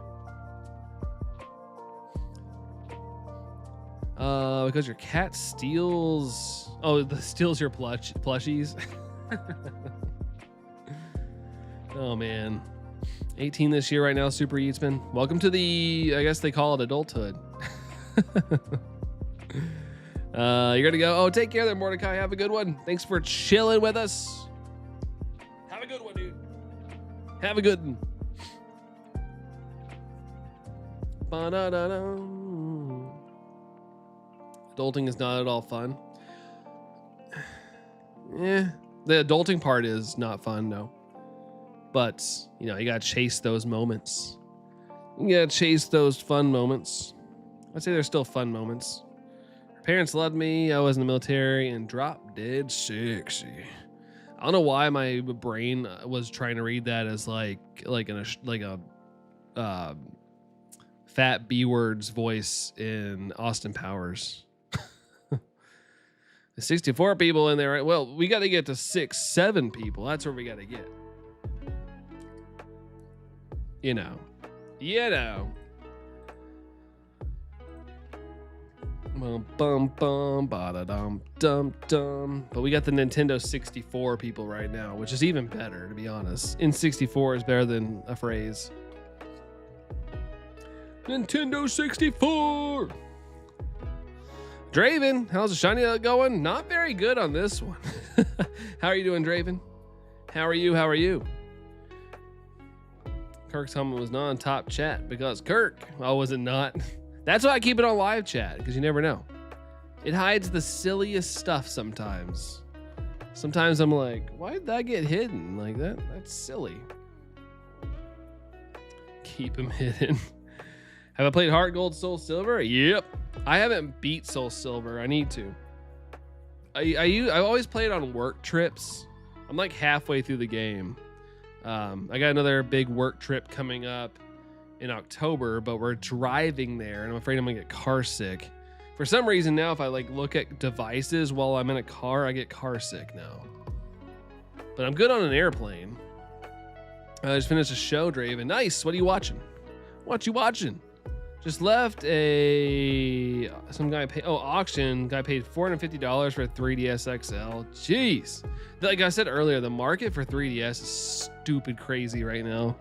Because your cat steals. Oh, steals your plushies. Oh man, 18 this year right now. Super Eatsman. Welcome to the. I guess they call it adulthood. You're gonna go. Oh, take care there, Mordecai. Have a good one. Thanks for chilling with us. Have a good one, dude. Have a good one. Ba-da-da-da. Adulting is not at all fun. Yeah, the adulting part is not fun, no. But, you know, you gotta chase those moments. You gotta chase those fun moments. I'd say they're still fun moments. Parents loved me. I was in the military and drop dead sexy. I don't know why my brain was trying to read that as like a fat B words voice in Austin Powers. 64 people in there, right? Well, we got to get to 7 people. That's where we got to get. You know. Bum bum ba dum dum dum. But we got the Nintendo 64 people right now, which is even better, to be honest. N64 is better than a phrase. Nintendo 64. Draven, how's the shiny going? Not very good on this one. How are you doing, Draven? How are you? Kirk's comment was not on top chat because Kirk. Oh, was it not? That's why I keep it on live chat, because you never know. It hides the silliest stuff sometimes. Sometimes I'm like, why did that get hidden like that? That's silly. Keep them hidden. Have I played Heart Gold, Soul Silver? Yep. I haven't beat Soul Silver. I need to. I always play it on work trips. I'm like halfway through the game. I got another big work trip coming up in October, but we're driving there and I'm afraid I'm gonna get car sick. For some reason now, if I like look at devices while I'm in a car, I get car sick now. But I'm good on an airplane. I just finished a show, Draven. Nice. What are you watching? What you watching? Just left some guy auction. Guy paid $450 for a 3DS XL. Jeez. Like I said earlier, the market for 3DS is stupid crazy right now.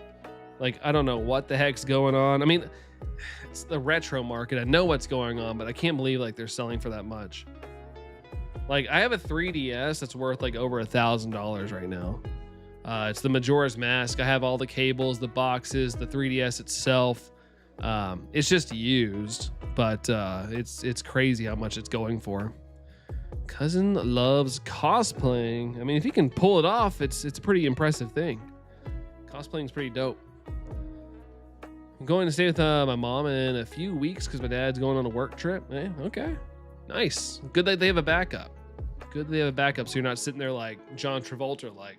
Like, I don't know what the heck's going on. I mean, it's the retro market. I know what's going on, but I can't believe like they're selling for that much. Like, I have a 3DS that's worth like over $1,000 right now. It's the Majora's Mask. I have all the cables, the boxes, the 3DS itself. It's just used, but it's crazy how much it's going for. Cousin loves cosplaying. I mean, if he can pull it off, it's a pretty impressive thing. Cosplaying's pretty dope. I'm going to stay with my mom in a few weeks because my dad's going on a work trip. Okay, nice. Good that they have a backup. Good that they have a backup, so you're not sitting there like John Travolta, like.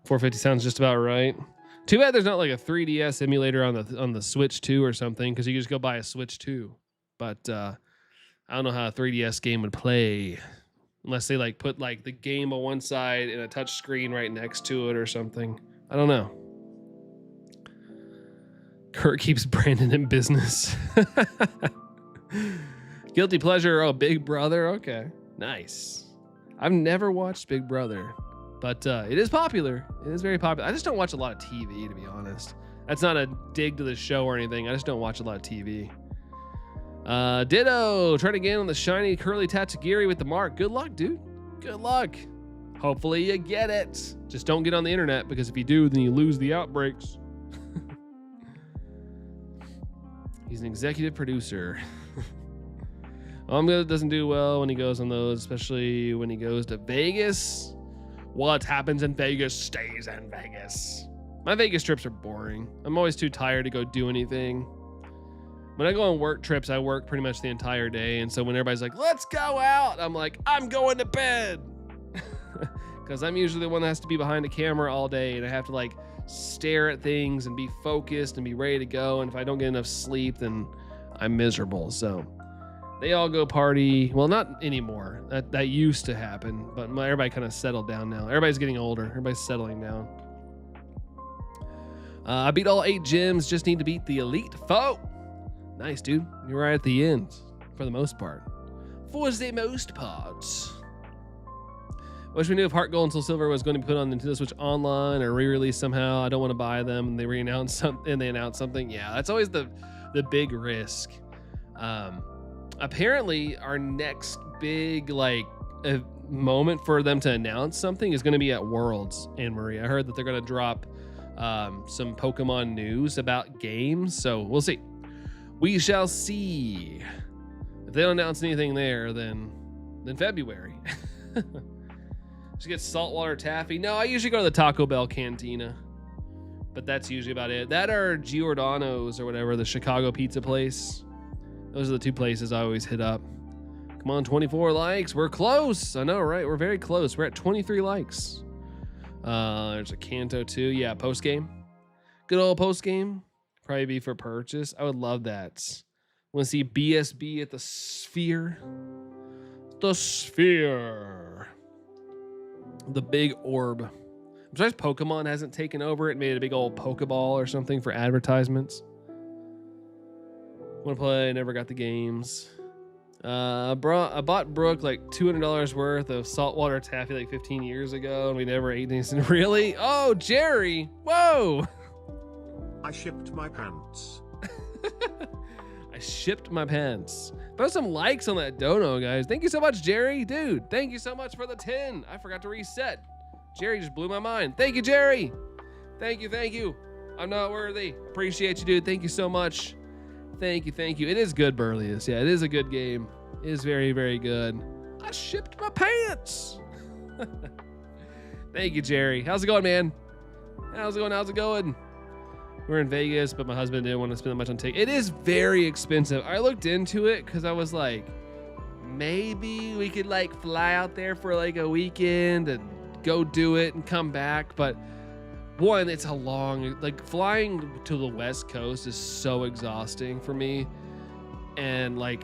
$450 sounds just about right. Too bad there's not like a 3DS emulator on the Switch 2 or something, because you can just go buy a Switch 2. But I don't know how a 3DS game would play unless they like put like the game on one side and a touch screen right next to it or something. I don't know. Kurt keeps Brandon in business. Guilty pleasure. Oh, Big Brother. Okay, nice. I've never watched Big Brother. But it is popular. It is very popular. I just don't watch a lot of TV, to be honest. That's not a dig to the show or anything. I just don't watch a lot of TV. Ditto. Trying again on the shiny curly Tatsugiri with the mark. Good luck, dude. Good luck. Hopefully you get it. Just don't get on the internet, because if you do, then you lose the outbreaks. He's an executive producer. Doesn't do well when he goes on those, especially when he goes to Vegas. What happens in Vegas stays in Vegas. My Vegas trips are boring. I'm always too tired to go do anything. When I go on work trips, I work pretty much the entire day. And so when everybody's like, let's go out, I'm like, I'm going to bed. Because I'm usually the one that has to be behind a camera all day. And I have to like stare at things and be focused and be ready to go. And if I don't get enough sleep, then I'm miserable. So they all go party. Well, not anymore. That used to happen, but everybody kind of settled down now. Everybody's getting older. Everybody's settling down. I beat all 8 gyms. Just need to beat the elite foe. Nice, dude. You're right at the end for the most part. For the most part. Wish we knew if Heart Gold and Soul Silver was going to be put on Nintendo Switch Online or re-released somehow. I don't want to buy them. And they re-announce something. And they announce something. Yeah, that's always the big risk. Apparently our next big moment for them to announce something is going to be at Worlds, Anne Marie. I heard that they're going to drop some Pokemon news about games, so we'll see. We shall see. If they don't announce anything there, then February. Just get saltwater taffy. No, I usually go to the Taco Bell Cantina, but that's usually about it. That or Giordano's or whatever, the Chicago pizza place. Those are the two places I always hit up. Come on, 24 likes. We're close. I know, right? We're very close. We're at 23 likes. There's a Kanto too. Yeah, post game. Good old post game. Probably be for purchase. I would love that. Want to see BSB at the Sphere? The Sphere. The big orb. I'm surprised Pokemon hasn't taken over it and made a big old Pokeball or something for advertisements. Want to play? Never got the games. I bought Brooke like $200 worth of saltwater taffy like 15 years ago, and we never ate anything. Really? Oh, Jerry! Whoa! I shipped my pants. I shipped my pants. Throw some likes on that dono, guys. Thank you so much, Jerry. Dude, thank you so much for the 10. I forgot to reset. Jerry just blew my mind. Thank you, Jerry. Thank you. I'm not worthy. Appreciate you, dude. Thank you so much. Thank you. It is good, Burlius. Yeah, it is a good game. It is very, very good. I shipped my pants. Thank you, Jerry. How's it going, man? How's it going? We're in Vegas, but my husband didn't want to spend that much on tickets. It is very expensive. I looked into it because I was like, maybe we could like fly out there for like a weekend and go do it and come back. But one, it's a long, like flying to the West Coast is so exhausting for me. And like,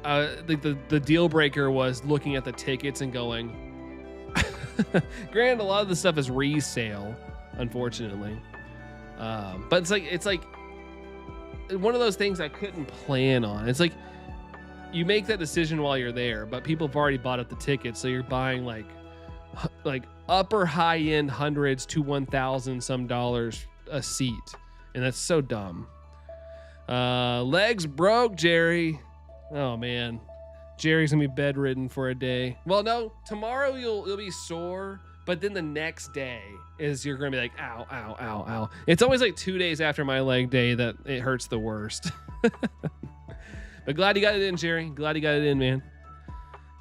the deal breaker was looking at the tickets and going, granted, a lot of the stuff is resale, unfortunately. But it's like one of those things I couldn't plan on. It's like you make that decision while you're there, but people have already bought up the tickets, so you're buying like upper high end hundreds to $1,000 some dollars a seat, and that's so dumb. Legs broke, Jerry. Oh man, Jerry's gonna be bedridden for a day. Well, no, tomorrow you'll be sore. But then the next day is you're going to be like, ow, ow, ow, ow. It's always like 2 days after my leg day that it hurts the worst. But glad you got it in, Jerry. Glad you got it in, man.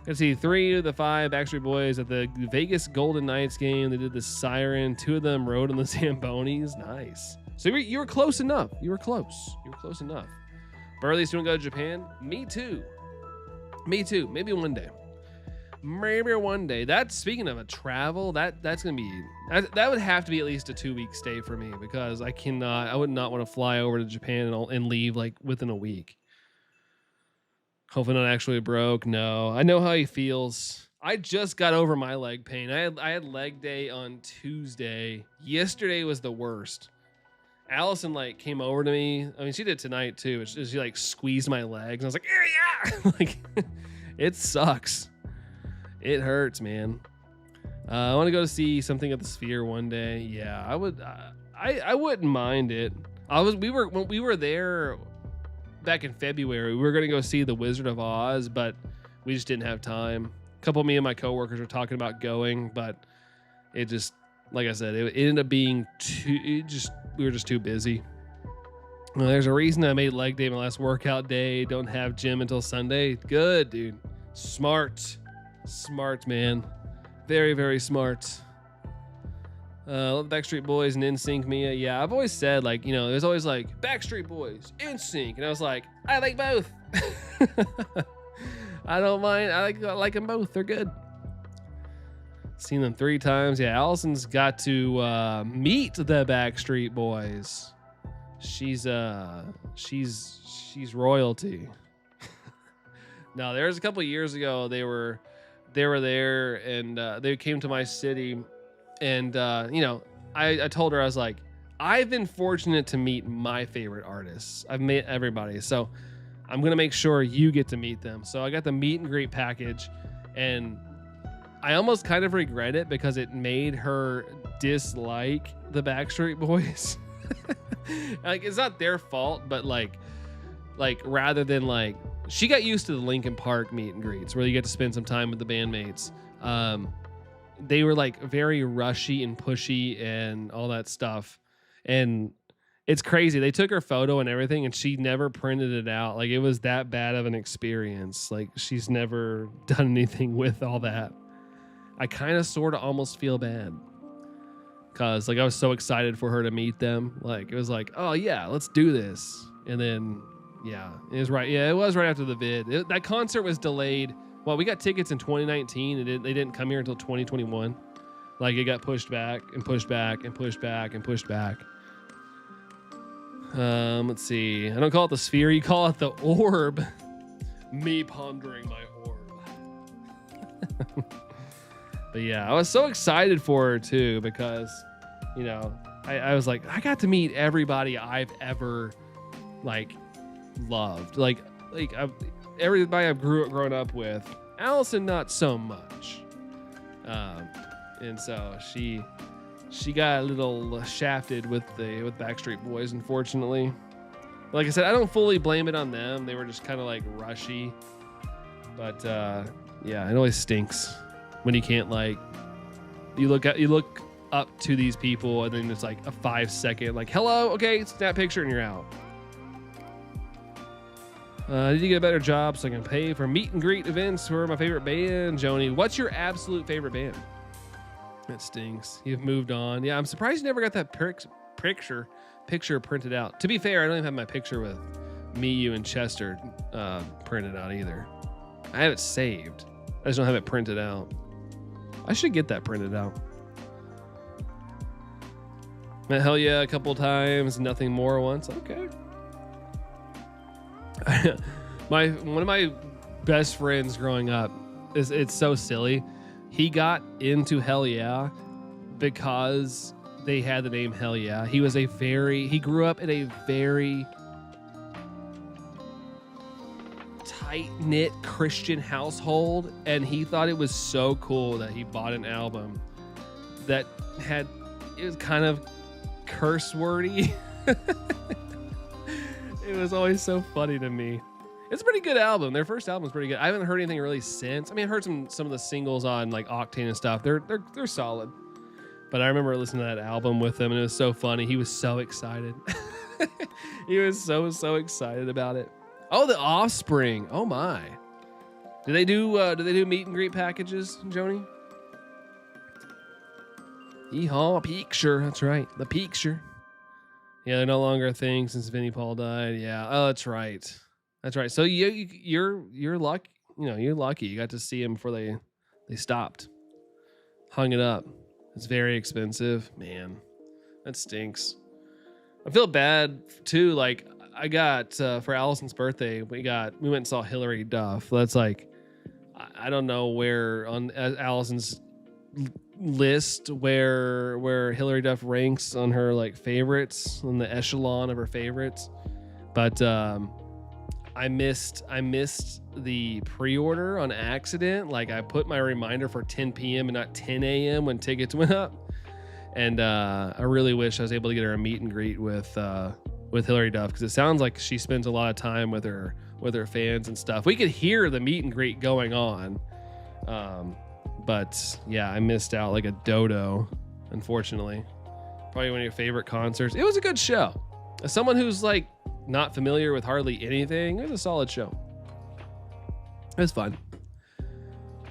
Let's see, 3 of the 5 Backstreet Boys at the Vegas Golden Knights game. They did the Siren. 2 of them rode on the Zambonis. Nice. So you were close enough. You were close enough. Burley's going to go to Japan. Me too. Maybe one day. That's speaking of a travel, that's gonna be that would have to be at least a 2-week stay for me, because I would not want to fly over to Japan and leave like within a week. Hopefully not actually broke. No, I know how he feels. I just got over my leg pain. I had leg day on Tuesday. Yesterday was the worst. Allison like came over to me. I mean, she did tonight too. She like squeezed my legs, and I was like, yeah. Like, it sucks. It hurts, man. I want to go see something at the Sphere one day. Yeah, I would. I wouldn't mind it. When we were there back in February, we were gonna go see the Wizard of Oz, but we just didn't have time. A couple of me and my coworkers were talking about going, but it just, like I said, it ended up being we were just too busy. Well, there's a reason I made leg day my last workout day. Don't have gym until Sunday. Good, dude. Smart, man. Very, very smart. Backstreet Boys and NSYNC, Mia. Yeah, I've always said, like, you know, there's always like Backstreet Boys, NSYNC, and I was like, I like both. I don't mind. I like them both. They're good. Seen them 3 times. Yeah, Allison's got to meet the Backstreet Boys. She's royalty. No, there was a couple years ago they were there, and they came to my city, and you know, I told her, I was like, I've been fortunate to meet my favorite artists. I've met everybody, so I'm gonna make sure you get to meet them. So I got the meet and greet package, and I almost kind of regret it because it made her dislike the Backstreet Boys. Like, it's not their fault, but like rather than like she got used to the Linkin Park meet and greets where you get to spend some time with the bandmates. They were like very rushy and pushy and all that stuff. And it's crazy. They took her photo and everything and she never printed it out. Like it was that bad of an experience. Like she's never done anything with all that. I kind of sort of almost feel bad. Cause like I was so excited for her to meet them. Like it was like, oh yeah, let's do this. And then yeah, it was right. Yeah, it was right after the vid. That concert was delayed. Well, we got tickets in 2019 and they didn't come here until 2021. Like it got pushed back and pushed back and pushed back and pushed back. Let's see. I don't call it the sphere. You call it the orb. Me pondering my orb. But yeah, I was so excited for her too because, you know, I was like, I got to meet everybody I've ever like loved. Like everybody I've grown up with. Allison, not so much. And so she got a little shafted with Backstreet Boys, unfortunately. Like I said, I don't fully blame it on them. They were just kind of like rushy. But yeah, it always stinks when you can't like you look up to these people and then it's like a 5-second like hello, okay, snap picture and you're out. Did you get a better job so I can pay for meet and greet events for my favorite band, Joni? What's your absolute favorite band? That stinks. You've moved on. Yeah, I'm surprised you never got that picture printed out. To be fair, I don't even have my picture with me, you, and Chester printed out either. I have it saved. I just don't have it printed out. I should get that printed out. Met Hell Yeah a couple times, nothing more once. Okay. One of my best friends growing up it's so silly. He got into Hell Yeah because they had the name Hell Yeah. He grew up in a very tight-knit Christian household, and he thought it was so cool that he bought an album that it was kind of curse wordy. It was always so funny to me. It's a pretty good album. Their first album is pretty good. I haven't heard anything really since. I mean, I heard some of the singles on like Octane and stuff. They're solid. But I remember listening to that album with him, and it was so funny. He was so excited. He was so excited about it. Oh, the Offspring. Oh my. Do they do meet and greet packages, Joni? Yeehaw, picture. That's right. The picture. Yeah, they're no longer a thing since Vinnie Paul died. Yeah. Oh, that's right. That's right. So you're lucky. You know, you're lucky. You got to see him before they stopped. Hung it up. It's very expensive. Man, that stinks. I feel bad too. Like I got for Allison's birthday, we went and saw Hillary Duff. That's like, I don't know where on Allison's list where Hillary Duff ranks on her like favorites, on the echelon of her favorites, but I missed the pre-order on accident. Like I put my reminder for 10 p.m. and not 10 a.m. when tickets went up, and I really wish I was able to get her a meet and greet with Hillary Duff, because it sounds like she spends a lot of time with her fans and stuff. We could hear the meet and greet going on. But yeah, I missed out like a dodo, unfortunately. Probably one of your favorite concerts. It was a good show. As someone who's like not familiar with hardly anything, it was a solid show. It was fun.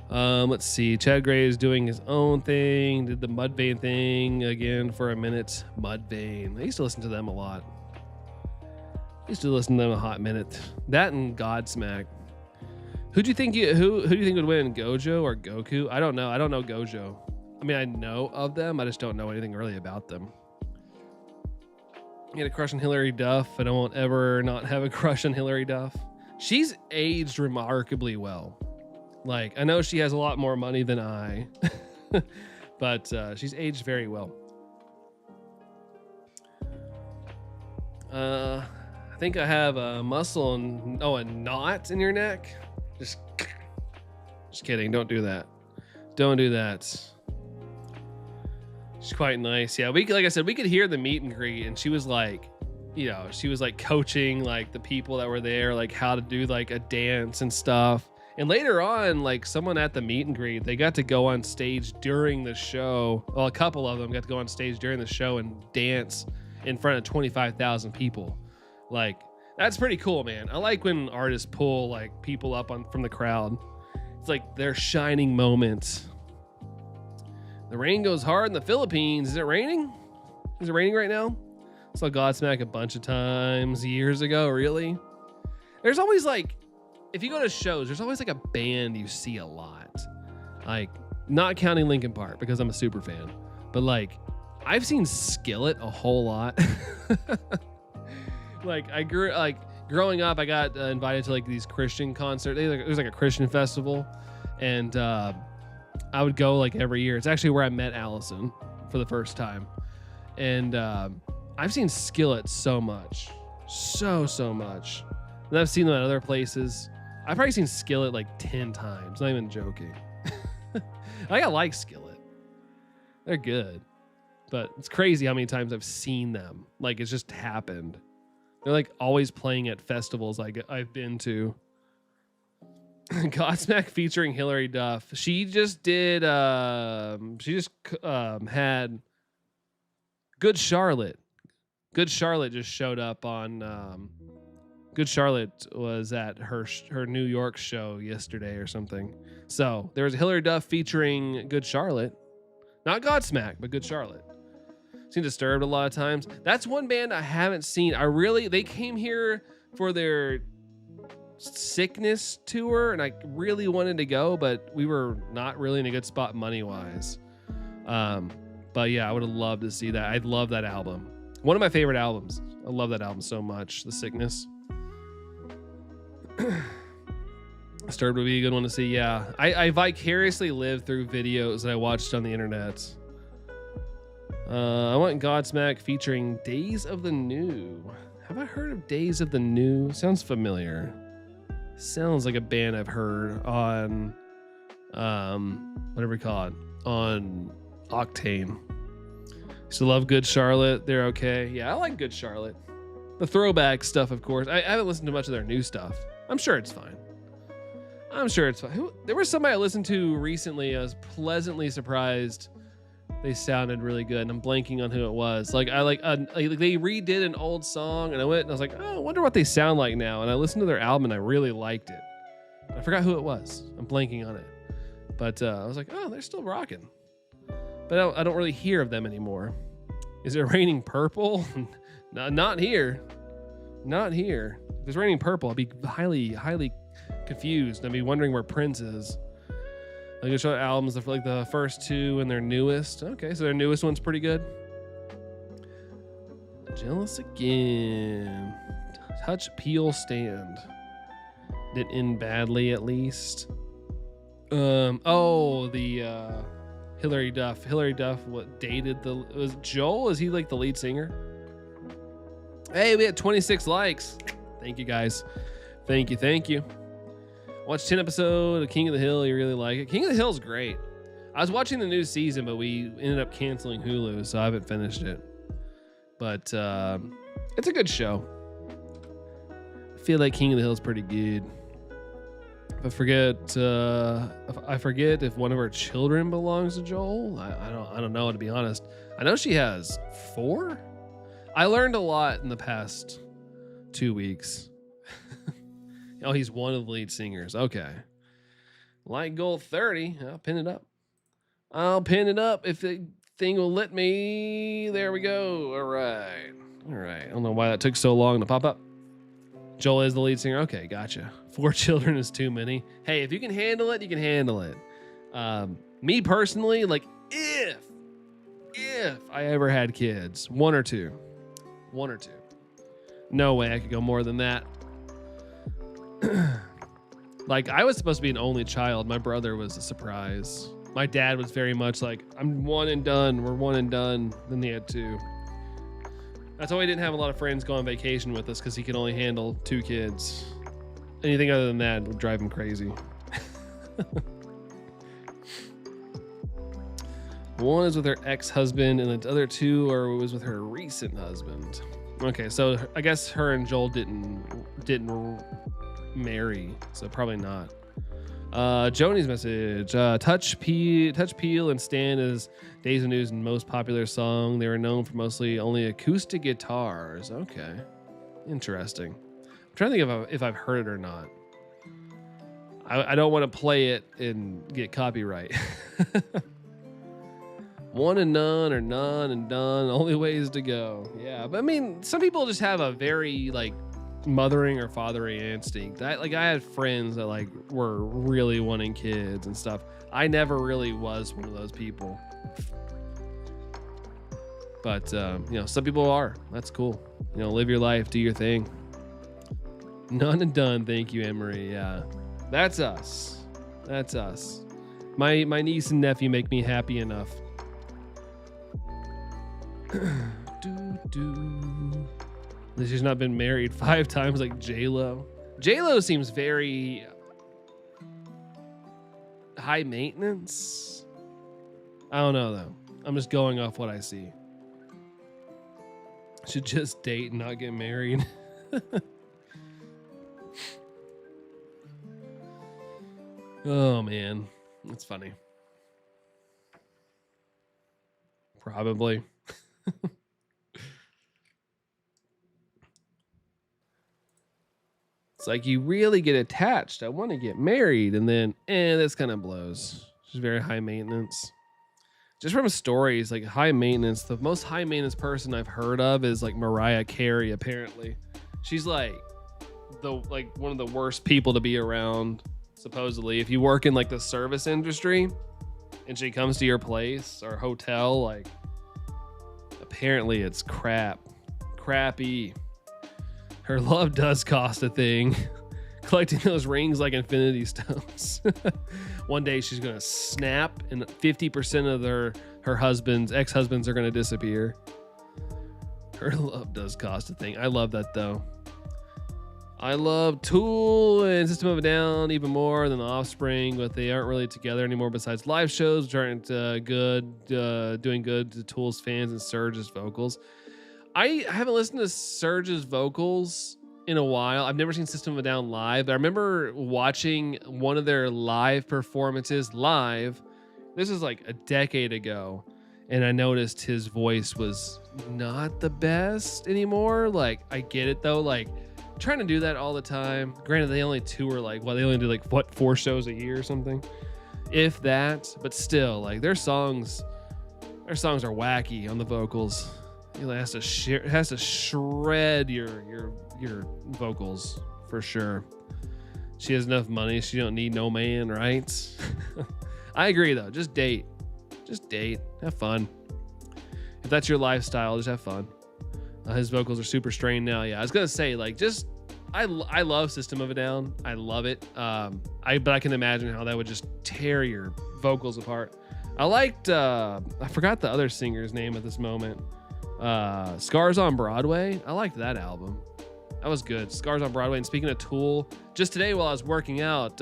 Let's see. Chad Gray is doing his own thing. Did the Mudvayne thing again for a minute. Mudvayne. I used to listen to them a lot. Used to listen to them a hot minute. That and Godsmack. Who do you think would win, Gojo or Goku? I don't know. I don't know Gojo. I mean, I know of them. I just don't know anything really about them. You had a crush on Hillary Duff, and I won't ever not have a crush on Hillary Duff. She's aged remarkably well. Like, I know she has a lot more money than I, but she's aged very well. I think I have a muscle and a knot in your neck. Just kidding. Don't do that. Don't do that. She's quite nice. Yeah, like I said, we could hear the meet and greet, and she was like you know, she was like coaching like the people that were there, like how to do like a dance and stuff. And later on, like someone at the meet and greet, they got to go on stage during the show. Well, a couple of them got to go on stage during the show and dance in front of 25,000 people. Like, that's pretty cool, man. I like when artists pull like people up from the crowd. It's like their shining moments. The rain goes hard in the Philippines. Is it raining? Is it raining right now? I saw Godsmack a bunch of times years ago. Really? There's always like, if you go to shows, there's always like a band you see a lot. Like, not counting Linkin Park because I'm a super fan, but like, I've seen Skillet a whole lot. Like, growing up, I got invited to like these Christian concerts. It was like a Christian festival, and I would go like every year. It's actually where I met Allison for the first time, and I've seen Skillet so much, so much, and I've seen them at other places. I've probably seen Skillet like 10 times. Not even joking. I like Skillet. They're good, but it's crazy how many times I've seen them. Like, it's just happened. They're like always playing at festivals I've been to. Godsmack featuring Hillary Duff. She just did. Had Good Charlotte. Good Charlotte just showed up on. Good Charlotte was at her New York show yesterday or something. So there was Hillary Duff featuring Good Charlotte, not Godsmack, but Good Charlotte. Seen Disturbed a lot of times. That's one band I haven't seen. They came here for their sickness tour, and I really wanted to go, but we were not really in a good spot money wise. But yeah, I would have loved to see that. I love that album. One of my favorite albums. I love that album so much. The Sickness. Disturbed would be a good one to see. Yeah, I vicariously lived through videos that I watched on the internet. I want Godsmack featuring Days of the New. Have I heard of Days of the New? Sounds familiar. Sounds like a band I've heard on, whatever we call it, on Octane. Still love Good Charlotte. They're okay. Yeah, I like Good Charlotte. The throwback stuff, of course. I haven't listened to much of their new stuff. I'm sure it's fine. There was somebody I listened to recently. I was pleasantly surprised. They sounded really good, and I'm blanking on who it was. Like, they redid an old song, and I went and I was like, oh, I wonder what they sound like now. And I listened to their album, and I really liked it. I forgot who it was. I'm blanking on it. But I was like, oh, they're still rocking. But I don't really hear of them anymore. Is it raining purple? No, not here. Not here. If it's raining purple, I'd be highly confused. I'd be wondering where Prince is. Like, they show albums for like the first two and their newest. Okay, so their newest one's pretty good. Jealous again. Touch Peel Stand. Didn't end badly, at least. The Hillary Duff. Hillary Duff was Joel? Is he like the lead singer? Hey, we had 26 likes. Thank you, guys. Thank you. Watched 10 episodes of King of the Hill. You really like it? King of the Hill's great. I was watching the new season, but we ended up canceling Hulu, so I haven't finished it. But it's a good show. I feel like King of the Hill is pretty good. I forget if one of her children belongs to Joel. I don't know, to be honest. I know she has 4. I learned a lot in the past 2 weeks. Oh, he's one of the lead singers. Okay. Light goal 30. I'll pin it up if the thing will let me. There we go. All right. I don't know why that took so long to pop up. Joel is the lead singer. Okay, gotcha. 4 children is too many. Hey, if you can handle it, you can handle it. Me personally, like, if I ever had kids, 1 or 2. No way I could go more than that. Like, I was supposed to be an only child. My brother was a surprise. My dad was very much like, I'm one and done. We're one and done. Then he had 2. That's why he didn't have a lot of friends go on vacation with us, because he could only handle 2 kids. Anything other than that would drive him crazy. One is with her ex-husband, and the other 2 was with her recent husband. Okay, so I guess her and Joel didn't marry, so probably not. Joni's message. Touch Peel and Stan is Days of News' most popular song. They were known for mostly only acoustic guitars. Okay, interesting. I'm trying to think if I've heard it or not. I don't want to play it and get copyright. One and none, or none and done. Only ways to go. Yeah, but I mean, some people just have a very like mothering or fathering instinct. I had friends that like were really wanting kids and stuff. I never really was one of those people. But some people are. That's cool. Live your life, do your thing. None and done. Thank you, Emery. Yeah, that's us. That's us. My niece and nephew make me happy enough. At least she's not been married 5 times like J-Lo. J-Lo seems very high maintenance. I don't know though. I'm just going off what I see. Should just date and not get married. Oh man, that's funny. Probably. It's like you really get attached. I want to get married, and then this kind of blows. She's very high maintenance. Just from stories, like high maintenance, the most high maintenance person I've heard of is like Mariah Carey. Apparently, she's like one of the worst people to be around. Supposedly, if you work in like the service industry, and she comes to your place or hotel, like apparently it's crappy. Her love does cost a thing. Collecting those rings like infinity stones. One day she's gonna snap, and 50% of her ex-husbands are gonna disappear. Her love does cost a thing. I love that though. I love Tool and System of a Down even more than The Offspring, but they aren't really together anymore besides live shows, which aren't doing good to Tool's fans and Surge's vocals. I haven't listened to Surge's vocals in a while. I've never seen System of a Down live, but I remember watching one of their live performances live. This was like a decade ago, and I noticed his voice was not the best anymore. Like, I get it though, like trying to do that all the time. Granted, they only tour they only do 4 shows a year or something, if that. But still, like their songs are wacky on the vocals. It has to shred your vocals for sure. She has enough money. She don't need no man, right? I agree though. Just date. Have fun. If that's your lifestyle, just have fun. His vocals are super strained now. Yeah, I was gonna say I love System of a Down. I love it. But I can imagine how that would just tear your vocals apart. I liked I forgot the other singer's name at this moment. Scars on Broadway. I liked that album. That was good. Scars on Broadway. And speaking of Tool, just today while I was working out,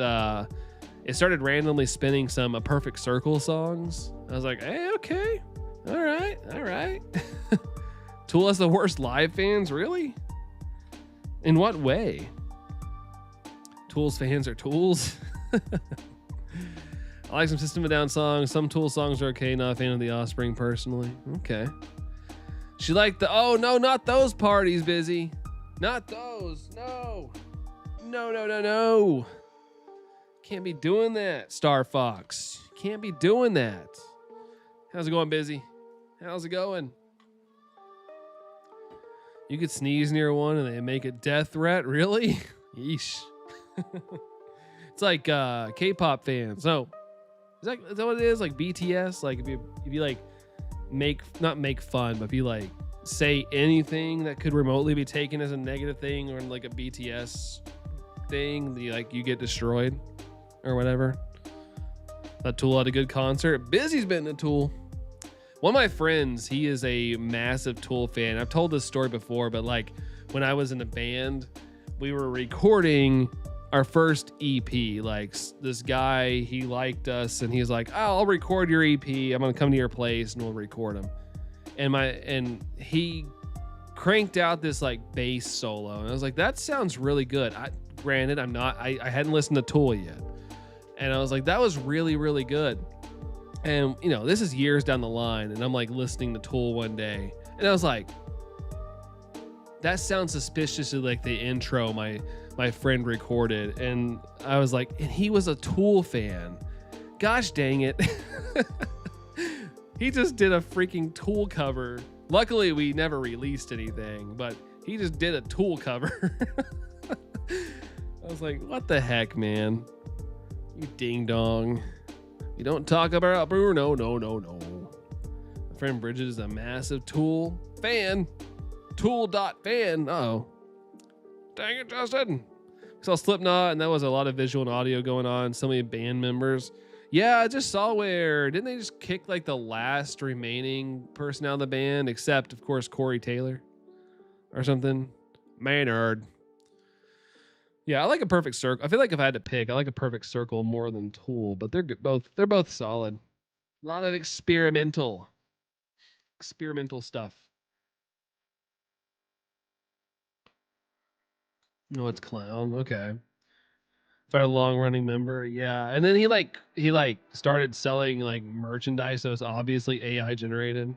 it started randomly spinning some A Perfect Circle songs. I was like, hey, okay. All right. Tool has the worst live fans, really? In what way? Tool's fans are tools. I like some System of a Down songs. Some Tool songs are okay. Not a fan of The Offspring personally. Okay. She liked oh no, not those parties, Busy. Not those. No. Can't be doing that, Star Fox. Can't be doing that. How's it going, Busy? How's it going? You could sneeze near one and they make a death threat? Really? Yeesh. It's like K-pop fans. No. Is that what it is? Like BTS? Like if you like not make fun, but if you like say anything that could remotely be taken as a negative thing or like a BTS thing, you get destroyed or whatever. That Tool had a good concert. Busy's been a Tool. One of my friends, he is a massive Tool fan. I've told this story before, but like when I was in a band, we were recording our first EP. Like this guy, he liked us and he's like, oh, I'll record your EP. I'm gonna come to your place and we'll record them. And he cranked out this like bass solo, and I was like, that sounds really good. Granted, I hadn't listened to Tool yet, and I was like, that was really, really good. And you know, this is years down the line, and I'm like listening to Tool one day, and I was like, that sounds suspiciously like the intro my friend recorded, and I was like, and he was a Tool fan. Gosh dang it. He just did a freaking Tool cover. Luckily, we never released anything, but he just did a Tool cover. I was like, what the heck, man? You ding dong. You don't talk about Bruno. No. My friend Bridget is a massive Tool fan. Tool.fan. Uh-oh. Dang it, Justin. I saw Slipknot, and that was a lot of visual and audio going on. So many band members. Yeah, I just saw where, didn't they just kick like the last remaining person out of the band, except, of course, Corey Taylor or something? Maynard. Yeah, I like a Perfect Circle. I feel like if I had to pick, I like a Perfect Circle more than Tool, but they're both solid. A lot of experimental stuff. No, it's Clown. Okay. For a long running member, yeah. And then he started selling like merchandise that was obviously AI generated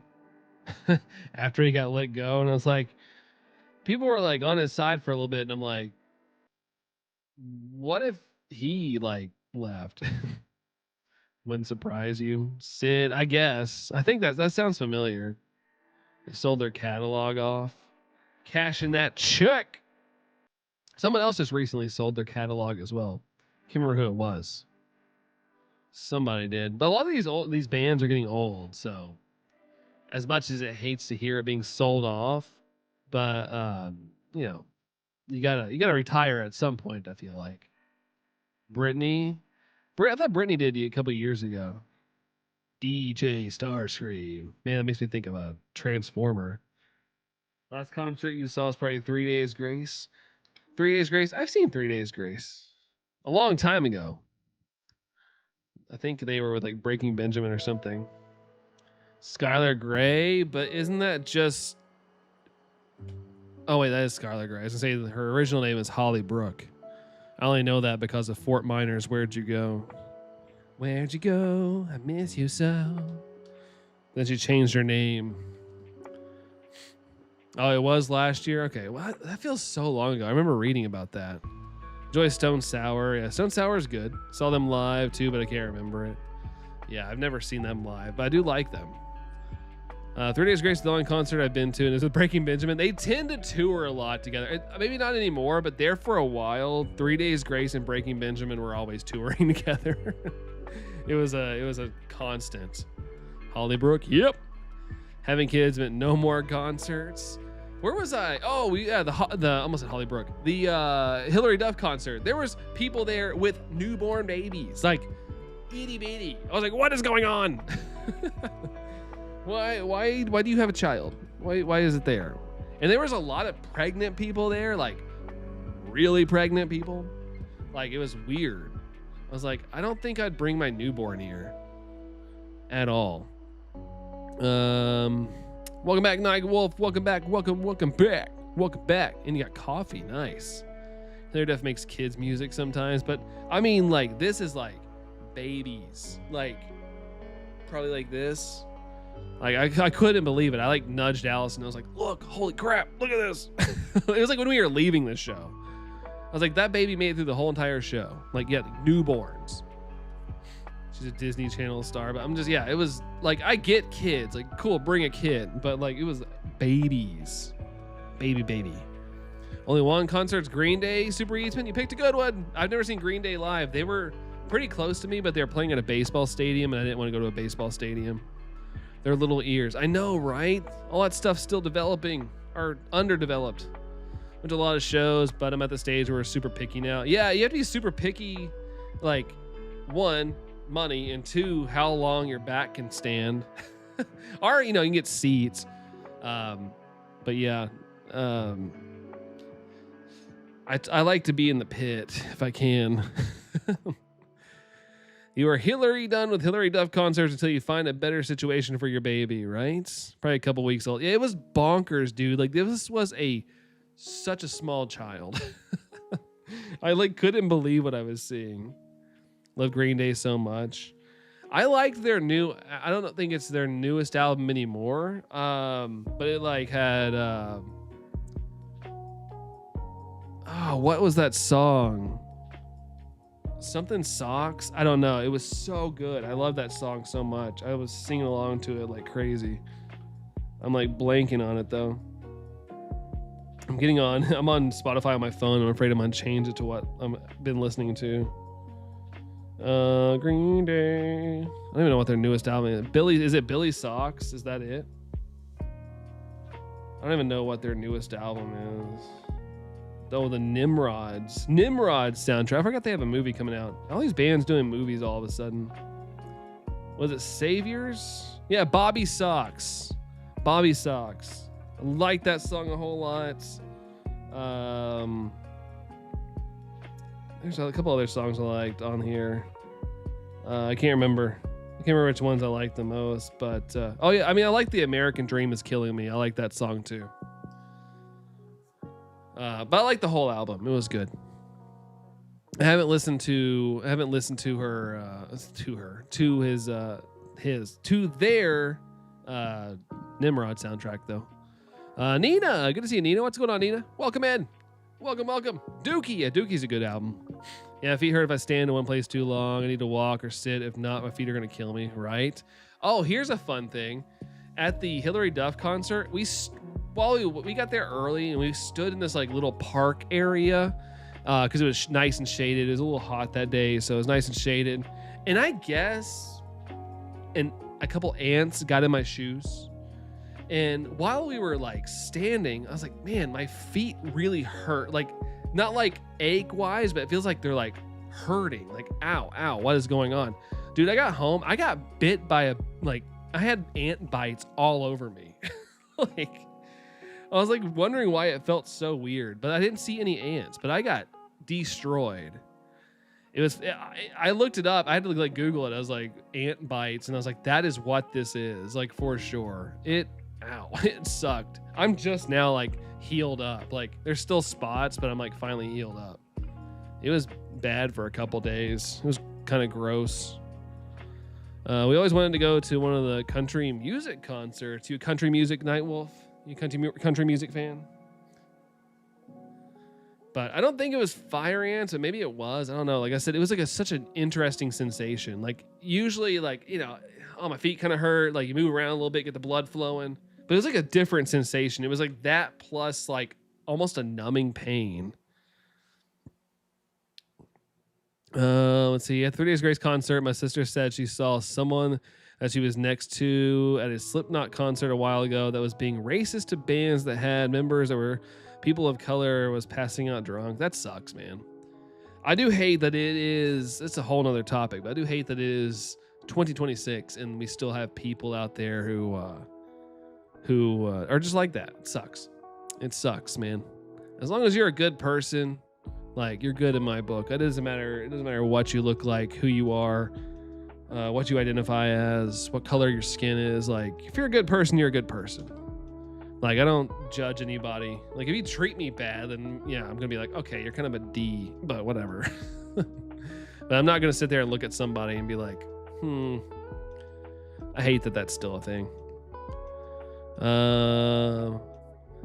after he got let go. And I was like, people were like on his side for a little bit, and I'm like, what if he like left? Wouldn't surprise you. Sid, I guess. I think that sounds familiar. They sold their catalog off. Cashing that check. Someone else just recently sold their catalog as well. Can't remember who it was. Somebody did. But a lot of these bands are getting old, so as much as it hates to hear it being sold off, but you know, you gotta retire at some point, I feel like. I thought Britney did a couple of years ago. DJ Starscream. Man, that makes me think of a Transformer. Last concert you saw was probably 3 Days Grace. 3 Days Grace? I've seen 3 Days Grace. A long time ago. I think they were with like Breaking Benjamin or something. Skylar Grey, but isn't that just... Oh wait, that is Skylar Grey. I was gonna say her original name is Holly Brooke. I only know that because of Fort Miners. Where'd you go? Where'd you go? I miss you so. Then she changed her name. Oh, it was last year? Okay, well, that feels so long ago. I remember reading about that. Enjoy Stone Sour. Yeah, Stone Sour is good. Saw them live too, but I can't remember it. Yeah, I've never seen them live, but I do like them. 3 Days Grace is the only concert I've been to, and it's with Breaking Benjamin. They tend to tour a lot together. Maybe not anymore, but there for a while, 3 Days Grace and Breaking Benjamin were always touring together. It was a constant. Hollybrook, yep. Having kids meant no more concerts. Where was I? Oh, the almost at Hollybrook. The Hillary Duff concert. There was people there with newborn babies, like itty bitty. I was like, what is going on? Why do you have a child? Why is it there? And there was a lot of pregnant people there, like really pregnant people. Like it was weird. I was like, I don't think I'd bring my newborn here at all. Welcome back, Night Wolf. Welcome back. Welcome back. And you got coffee. Nice. Hillary Duff makes kids music sometimes, but I mean, like, this is like babies, like probably like this. Like I couldn't believe it. I like nudged Alice and I was like, look, holy crap, look at this. It was like when we were leaving the show. I was like, that baby made it through the whole entire show. Like, yeah, newborns. She's a Disney Channel star, but it was like, I get kids, like, cool, bring a kid, but like, it was babies. Baby. Only one concert's Green Day. Super Eastman, you picked a good one. I've never seen Green Day live. They were pretty close to me, but they were playing at a baseball stadium, and I didn't want to go to a baseball stadium. Their little ears. I know, right? All that stuff's still developing, or underdeveloped. Went to a lot of shows, but I'm at the stage where we're super picky now. Yeah, you have to be super picky, like, one, money, and two, how long your back can stand. Or, you can get seats. But yeah, I like to be in the pit if I can. You are Hillary done with Hillary Duff concerts until you find a better situation for your baby, right? Probably a couple weeks old. Yeah, it was bonkers, dude. Like this was such a small child. I like couldn't believe what I was seeing. Love Green Day so much. I liked their new. I don't think it's their newest album anymore. But it like had. What was that song? Something Socks. I don't know. It was so good. I love that song so much. I was singing along to it like crazy. I'm like blanking on it though. I'm on Spotify on my phone. I'm afraid I'm gonna change it to what I've been listening to. Green Day. I don't even know what their newest album is. Is it Billy Socks? Is that it? I don't even know what their newest album is. Oh, the Nimrods soundtrack. I forgot they have a movie coming out. All these bands doing movies all of a sudden. Was it Saviors? Yeah, Bobby Socks. I like that song a whole lot. There's a couple other songs I liked on here. I can't remember which ones I liked the most, but oh yeah, I mean I like The American Dream Is Killing Me. I like that song too. But I like the whole album. It was good. I haven't listened to their Nimrod soundtrack though. Nina, good to see you, Nina. What's going on, Nina? Welcome in. Welcome. Dookie. Yeah, Dookie's a good album. Yeah, feet hurt if I stand in one place too long. I need to walk or sit. If not, my feet are going to kill me, right? Oh, here's a fun thing. At the Hillary Duff concert, we got there early and we stood in this like little park area because it was nice and shaded. It was a little hot that day, so it was nice and shaded. And I guess a couple ants got in my shoes. And while we were like standing, I was like, man, my feet really hurt. Like, not like ache wise, but it feels like they're like hurting. Like, ow, what is going on? Dude, I got home. I got bit by I had ant bites all over me. Like, I was like wondering why it felt so weird, but I didn't see any ants, but I got destroyed. I looked it up. I had to like Google it. I was like ant bites. And I was like, that is what this is, like, for sure. It sucked. I'm just now like healed up. Like there's still spots, but I'm like finally healed up. It was bad for a couple days. It was kind of gross. We always wanted to go to one of the country music concerts. You a country music Nightwolf? You country music fan? But I don't think it was fire ants, or maybe it was. I don't know. Like I said, it was like such an interesting sensation. Like usually, like, you know, oh, my feet kind of hurt. Like you move around a little bit, get the blood flowing. But it was like a different sensation. It was like that plus like almost a numbing pain. Let's see. At 3 Days Grace concert, my sister said she saw someone that she was next to at a Slipknot concert a while ago that was being racist to bands that had members that were people of color, was passing out drunk. That sucks, man. I do hate that it's a whole nother topic, but I do hate that it is 2026 and we still have people out there who are just like that. It sucks. It sucks, man. As long as you're a good person, like, you're good in my book. It doesn't matter what you look like, who you are, what you identify as, what color your skin is. Like, if you're a good person, you're a good person. Like, I don't judge anybody. Like, if you treat me bad, then yeah, I'm gonna be like, okay, you're kind of a D, but whatever. But I'm not gonna sit there and look at somebody and be like, I hate that that's still a thing.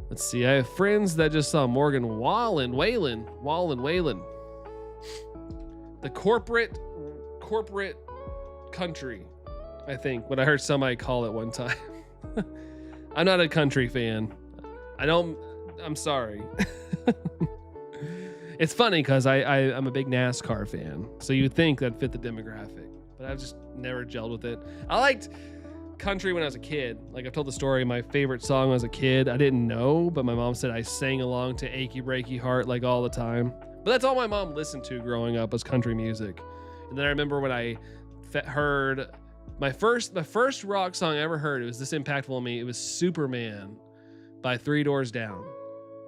Let's see. I have friends that just saw Morgan Wallen. The corporate country, I think, what I heard somebody call it one time. I'm not a country fan. I'm sorry. It's funny because I'm a big NASCAR fan, so you'd think that'd fit the demographic, but I've just never gelled with it. I liked country when I was a kid. Like, I've told the story, my favorite song when I was a kid, I didn't know, but my mom said I sang along to Achy Breaky Heart like all the time. But that's all my mom listened to growing up, was country music. And then I remember when I heard the first rock song I ever heard, it was this impactful on me. It was Superman by 3 Doors Down.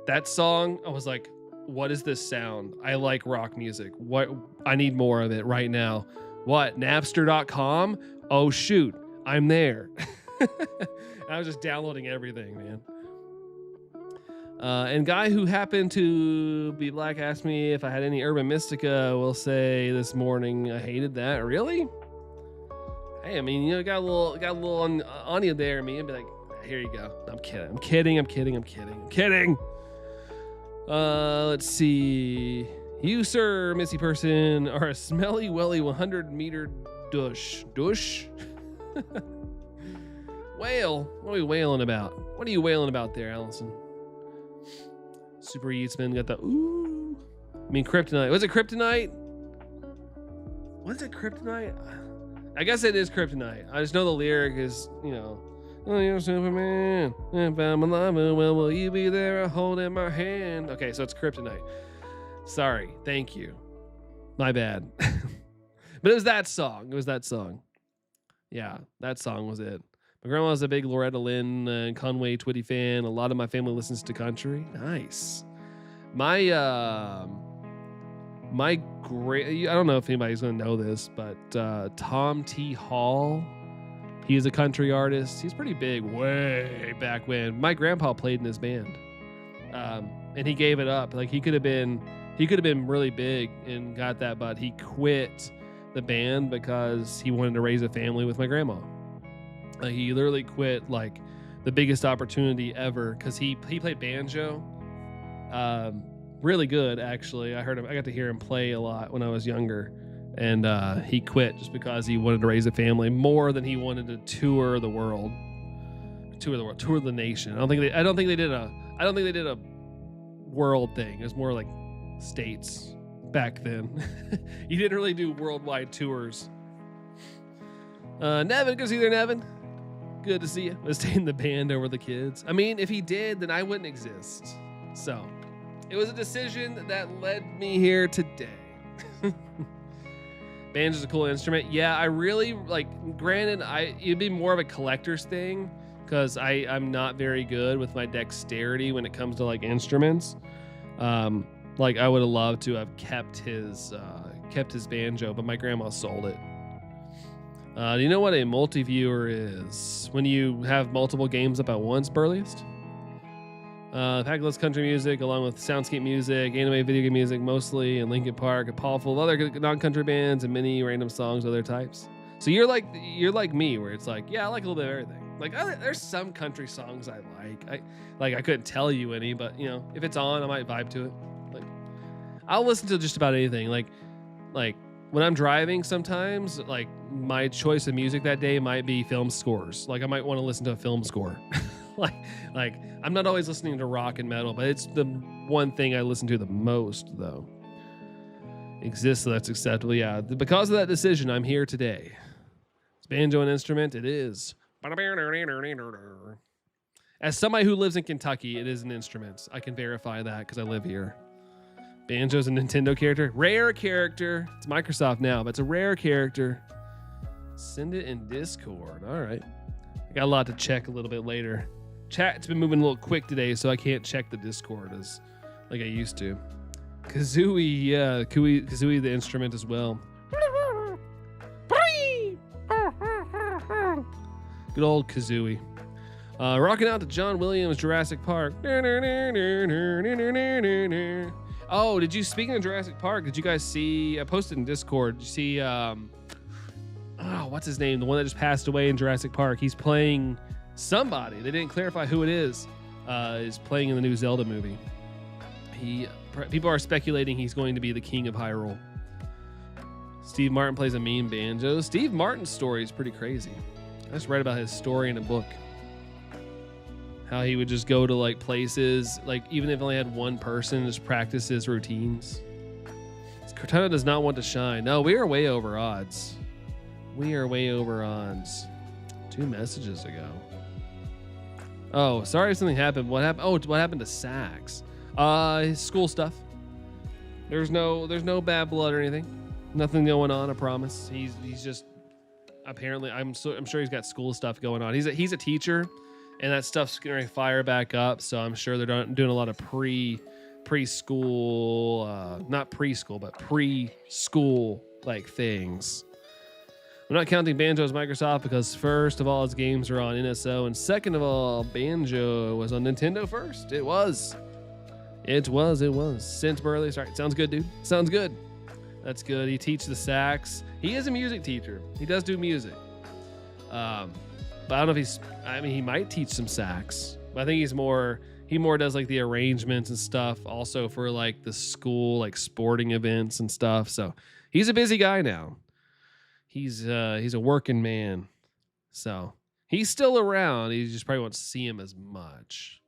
That song, I was like, what is this sound? I like rock music. What? I need more of it right now. What? Napster.com? Oh, shoot. I'm there. I was just downloading everything, man. And guy who happened to be black asked me if I had any Urban Mystica. Will say this morning I hated that. Really? Hey, I mean, you know, got a little on you there, me, and be like, here you go. I'm kidding. Let's see. You, sir, missy person, are a smelly welly 100-meter douche. Whale. What are we wailing about? What are you wailing about there, Allison? Super Eatsman got the ooh. I mean, Kryptonite. Was it Kryptonite? Was it Kryptonite? I guess it is Kryptonite. I just know the lyric is, you know, oh, you're Superman. If I'm alive, well, will you be there holding my hand? Okay, so it's Kryptonite. Sorry. Thank you. My bad. But it was that song. Yeah, that song was it. My grandma was a big Loretta Lynn and Conway Twitty fan. A lot of my family listens to country. Nice. I don't know if anybody's going to know this, but Tom T. Hall, he's a country artist. He's pretty big way back when. My grandpa played in his band. And he gave it up. Like he could have been really big and got that, but he quit the band because he wanted to raise a family with my grandma. He literally quit like the biggest opportunity ever because he played banjo. Really good, actually. I got to hear him play a lot when I was younger, and he quit just because he wanted to raise a family more than he wanted to tour the nation. I don't think they did a world thing. It was more like states back then. You didn't really do worldwide tours. Nevin, good to see you there, Nevin. Good to see you. Was taking the band over the kids. I mean, if he did, then I wouldn't exist. So it was a decision that led me here today. Banjo's a cool instrument. Yeah, I really like. Granted, it'd be more of a collector's thing because I'm not very good with my dexterity when it comes to like instruments. Like I would have loved to have kept his banjo, but my grandma sold it. Do you know what a multi-viewer is? When you have multiple games up at once, Burliest? Packless country music, along with soundscape music, anime video game music mostly, and Linkin Park, a pile full of other non-country bands, and many random songs of other types. So you're like me, where it's like, yeah, I like a little bit of everything. Like there's some country songs I like. I couldn't tell you any, but you know, if it's on, I might vibe to it. Like I'll listen to just about anything. Like when I'm driving sometimes, like my choice of music that day might be film scores. Like I might want to listen to a film score. like I'm not always listening to rock and metal, but it's the one thing I listen to the most though. Exists, so that's acceptable. Yeah, because of that decision, I'm here today. Is banjo an instrument? It is. As somebody who lives in Kentucky, it is an instrument. I can verify that because I live here. Banjo's a Nintendo character. Rare character. It's Microsoft now, but it's a rare character. Send it in Discord. All right. I got a lot to check a little bit later. Chat's been moving a little quick today, so I can't check the Discord as like I used to. Kazooie, yeah. Kazooie the instrument as well. Good old Kazooie. Rocking out to John Williams' Jurassic Park. Oh, speaking of Jurassic Park, did you guys see, I posted in Discord, did you see, what's his name? The one that just passed away in Jurassic Park. He's playing somebody. They didn't clarify who it is playing in the new Zelda movie. People are speculating he's going to be the king of Hyrule. Steve Martin plays a mean banjo. Steve Martin's story is pretty crazy. I just read about his story in a book. How he would just go to like places, like even if he only had one person, just practice his routines. Kartana does not want to shine. No, we are way over odds. 2 messages ago. Oh, sorry if something happened. What happened? Oh, what happened to Sax? His school stuff. There's no bad blood or anything. Nothing going on, I promise. He's just apparently I'm sure he's got school stuff going on. He's a teacher, and that stuff's going to fire back up, so I'm sure they're doing a lot of preschool, not preschool, but preschool like things. I'm not counting Banjo as Microsoft because first of all, its games are on NSO, and second of all, Banjo was on Nintendo first. It was. Since Burley. Sorry, sounds good, dude. Sounds good. That's good. He teaches the sax. He is a music teacher. He does do music. But I don't know if he's. I mean, he might teach some sax, but I think he more does like the arrangements and stuff. Also for like the school, like sporting events and stuff. So he's a busy guy now. He's a working man, so he's still around. He just probably won't see him as much.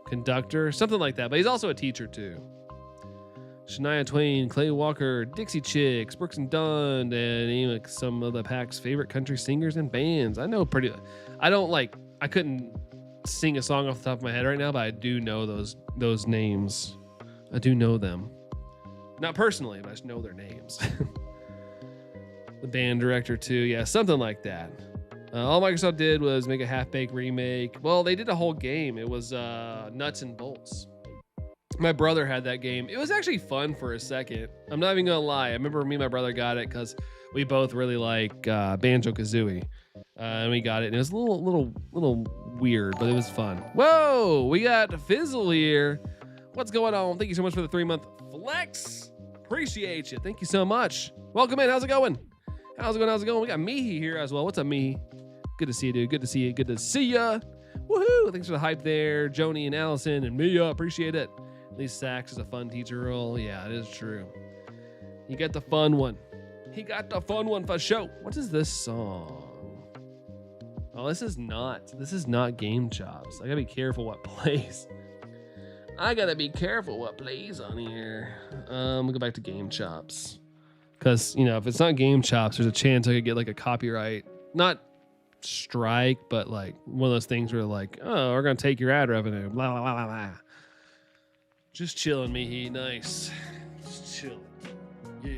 Conductor, something like that. But he's also a teacher too. Shania Twain, Clay Walker, Dixie Chicks, Brooks and Dunn, and even some of the pack's favorite country singers and bands. I couldn't sing a song off the top of my head right now, but I do know those names. I do know them. Not personally, but I just know their names. The band director too, yeah, something like that. All Microsoft did was make a half-baked remake. Well, they did a whole game. It was Nuts and Bolts. My brother had that game. It was actually fun for a second. I'm not even gonna lie. I remember me and my brother got it because we both really like Banjo-Kazooie, and we got it. And it was a little weird, but it was fun. Whoa, we got Fizzle here. What's going on? Thank you so much for the 3-month flex. Appreciate you. Thank you so much. Welcome in. How's it going? How's it going? We got Mihi here as well. What's up, Mihi? Good to see you, dude. Good to see you. Good to see ya. Woohoo! Thanks for the hype there, Joni and Allison and Mia. Appreciate it. At least Sax is a fun teacher role. Yeah, it is true. You get the fun one. He got the fun one for show. What is this song? Oh, this is not Game Chops. I gotta be careful what plays. I gotta be careful what plays on here. We'll go back to Game Chops. Because, you know, if it's not Game Chops, there's a chance I could get like a copyright, not strike, but like one of those things where like, oh, we're going to take your ad revenue. Blah, blah, blah, blah, blah. Just chilling, Mihi. Nice. Just chilling. Yeah.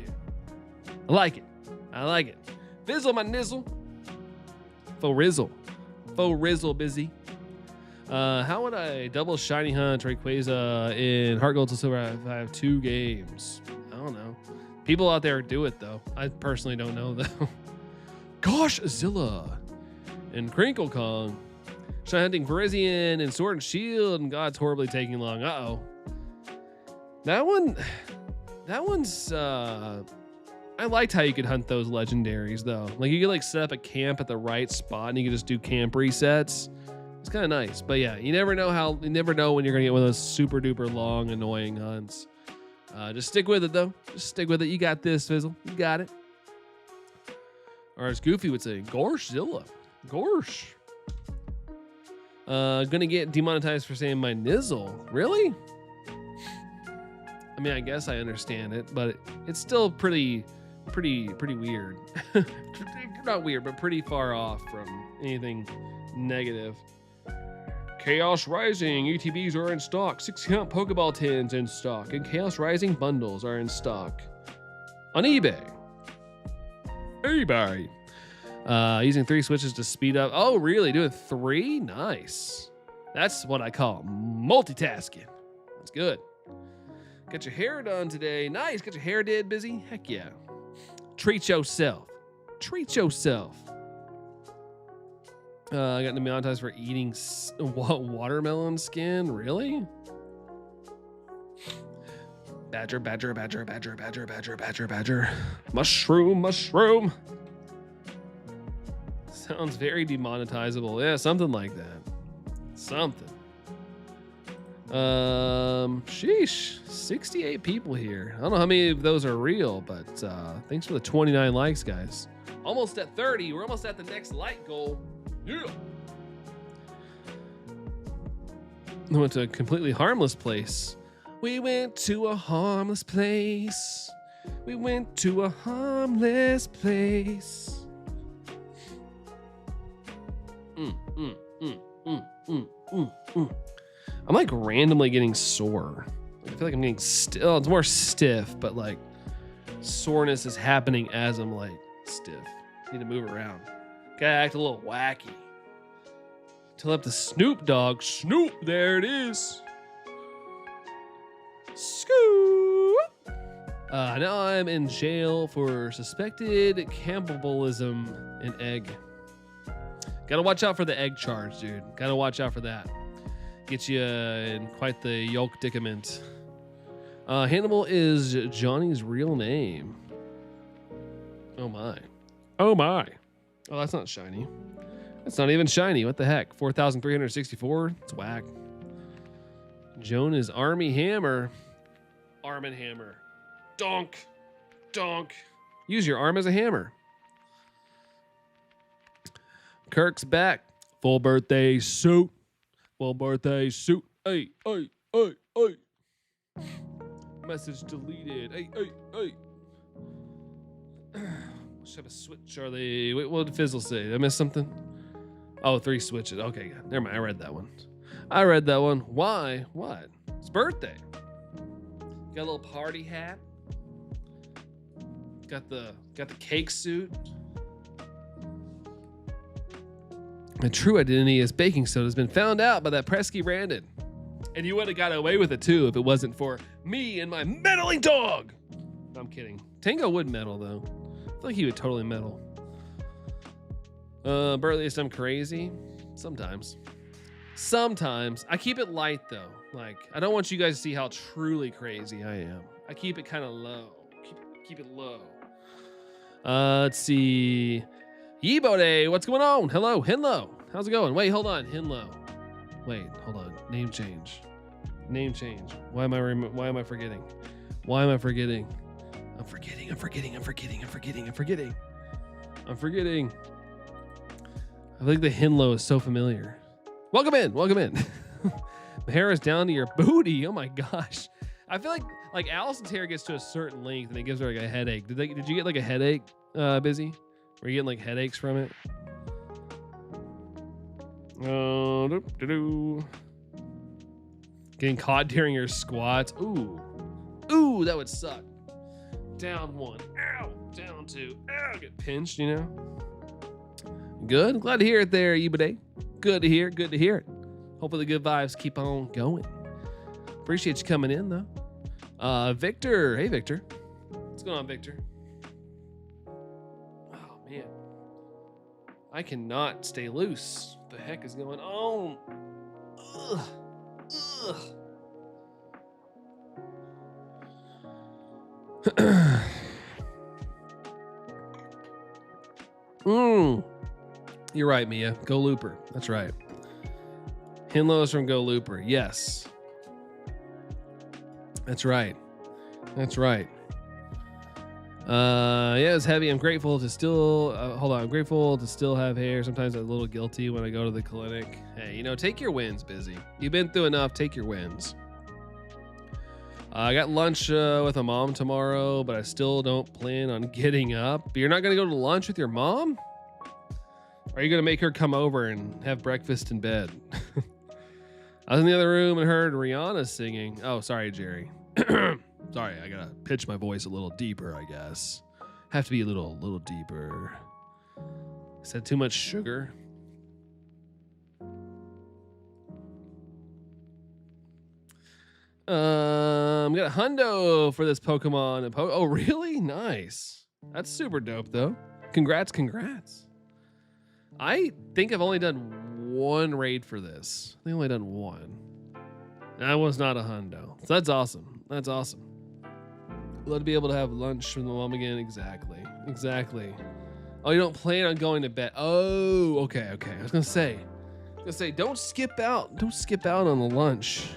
I like it. Fizzle my nizzle. Faux Rizzle busy. How would I double shiny hunt Rayquaza in Heart Gold to Silver if I have 2 games? I don't know. People out there do it though. I personally don't know though. Goshzilla and Crinkle Kong. Shiny hunting Virizion and Sword and Shield, and God's horribly taking long. Uh-oh. That one's I liked how you could hunt those legendaries though. Like you could like set up a camp at the right spot and you could just do camp resets. It's kind of nice. But yeah, you never know when you're gonna get one of those super duper long, annoying hunts. Just stick with it though. Just stick with it. You got this, Fizzle. You got it. Or as Goofy would say, Gorshzilla. Gorsh. Gonna get demonetized for saying my nizzle. Really? I mean, I guess I understand it, but it's still pretty weird. Not weird, but pretty far off from anything negative. Chaos Rising ETBs are in stock. 6-count Pokeball tins in stock, and Chaos Rising bundles are in stock on eBay. Using 3 switches to speed up. Oh, really? Doing 3? Nice. That's what I call multitasking. That's good. Got your hair done today. Nice. Got your hair did, busy? Heck yeah. Treat yourself. I got demonetized for eating watermelon skin. Really? Badger. Mushroom. Sounds very demonetizable. Yeah, something like that. Sheesh. 68 people here. I don't know how many of those are real, but thanks for the 29 likes, guys. Almost at 30. We're almost at the next like goal. Yeah. I went to a completely harmless place. We went to a harmless place. I'm like randomly getting sore. I feel like I'm getting still. It's more stiff, but like soreness is happening as I'm like stiff. Need to move around. Gotta act a little wacky. Till up to Snoop Dogg. Snoop, there it is. Scoop. Now I'm in jail for suspected cannibalism in egg. Gotta watch out for the egg charge, dude. Gotta watch out for that. Get you in quite the yolk dicament. Hannibal is Johnny's real name. Oh my. Oh my. Oh, that's not shiny. That's not even shiny. What the heck? 4,364? It's whack. Joan is Army Hammer. Arm and hammer. Donk. Donk. Use your arm as a hammer. Kirk's back. Full birthday suit. Full birthday suit. Hey, hey, hey, hey. Message deleted. Hey, hey, hey. Should have a switch. Are they? Wait, what did Fizzle say? Did I miss something? Oh, 3 switches. Okay, never mind. I read that one. I read that one. Why? What? It's birthday. Got a little party hat. Got the cake suit. My true identity as baking soda has been found out by that pesky Brandon. And you would have got away with it too if it wasn't for me and my meddling dog. No, I'm kidding. Tango would meddle though. I feel like he would totally meddle. Burliest, I'm crazy. Sometimes. Sometimes. I keep it light though. Like, I don't want you guys to see how truly crazy I am. I keep it kind of low. Keep it low. Let's see. Yebode, what's going on? Hello, Hinlo. How's it going? Wait, hold on, Hinlo. Wait, hold on. Name change. Name change. Why am I forgetting? Why am I forgetting? I'm forgetting. I think the Hinlo is so familiar. Welcome in. My hair is down to your booty. Oh my gosh. I feel like Allison's hair gets to a certain length and it gives her like a headache. Did you get like a headache, Busy? Were you getting like headaches from it? Getting caught during your squats. Ooh, that would suck. Down 1. Ow. Down 2. Ow. Get pinched, you know. Good. Glad to hear it there, Ebade. Good to hear it. Hopefully the good vibes keep on going. Appreciate you coming in though. Victor. Hey, Victor. What's going on, Victor? Oh man. I cannot stay loose. What the heck is going on? Ugh. You're right, Mia. Go Looper. That's right. Hinlo is from Go Looper. Yes. That's right. Yeah, it's heavy. I'm grateful to still I'm grateful to still have hair. Sometimes I'm a little guilty when I go to the clinic. Hey, take your wins, Busy. You've been through enough. Take your wins. I got lunch with a mom tomorrow, but I still don't plan on getting up. You're not going to go to lunch with your mom? Or are you going to make her come over and have breakfast in bed? I was in the other room and heard Rihanna singing. Oh, sorry, Jerry. Sorry, I got to pitch my voice a little deeper, I guess. Have to be a little deeper. Said too much sugar. Got a hundo for this Pokemon. Oh, really? Nice. That's super dope, though. Congrats. I think I've only done 1 raid for this. I think I've only done 1. That was not a hundo. So that's awesome. Love to be able to have lunch from the mom again. Exactly. Oh, you don't plan on going to bed. Oh, okay. I was gonna say, don't skip out on the lunch.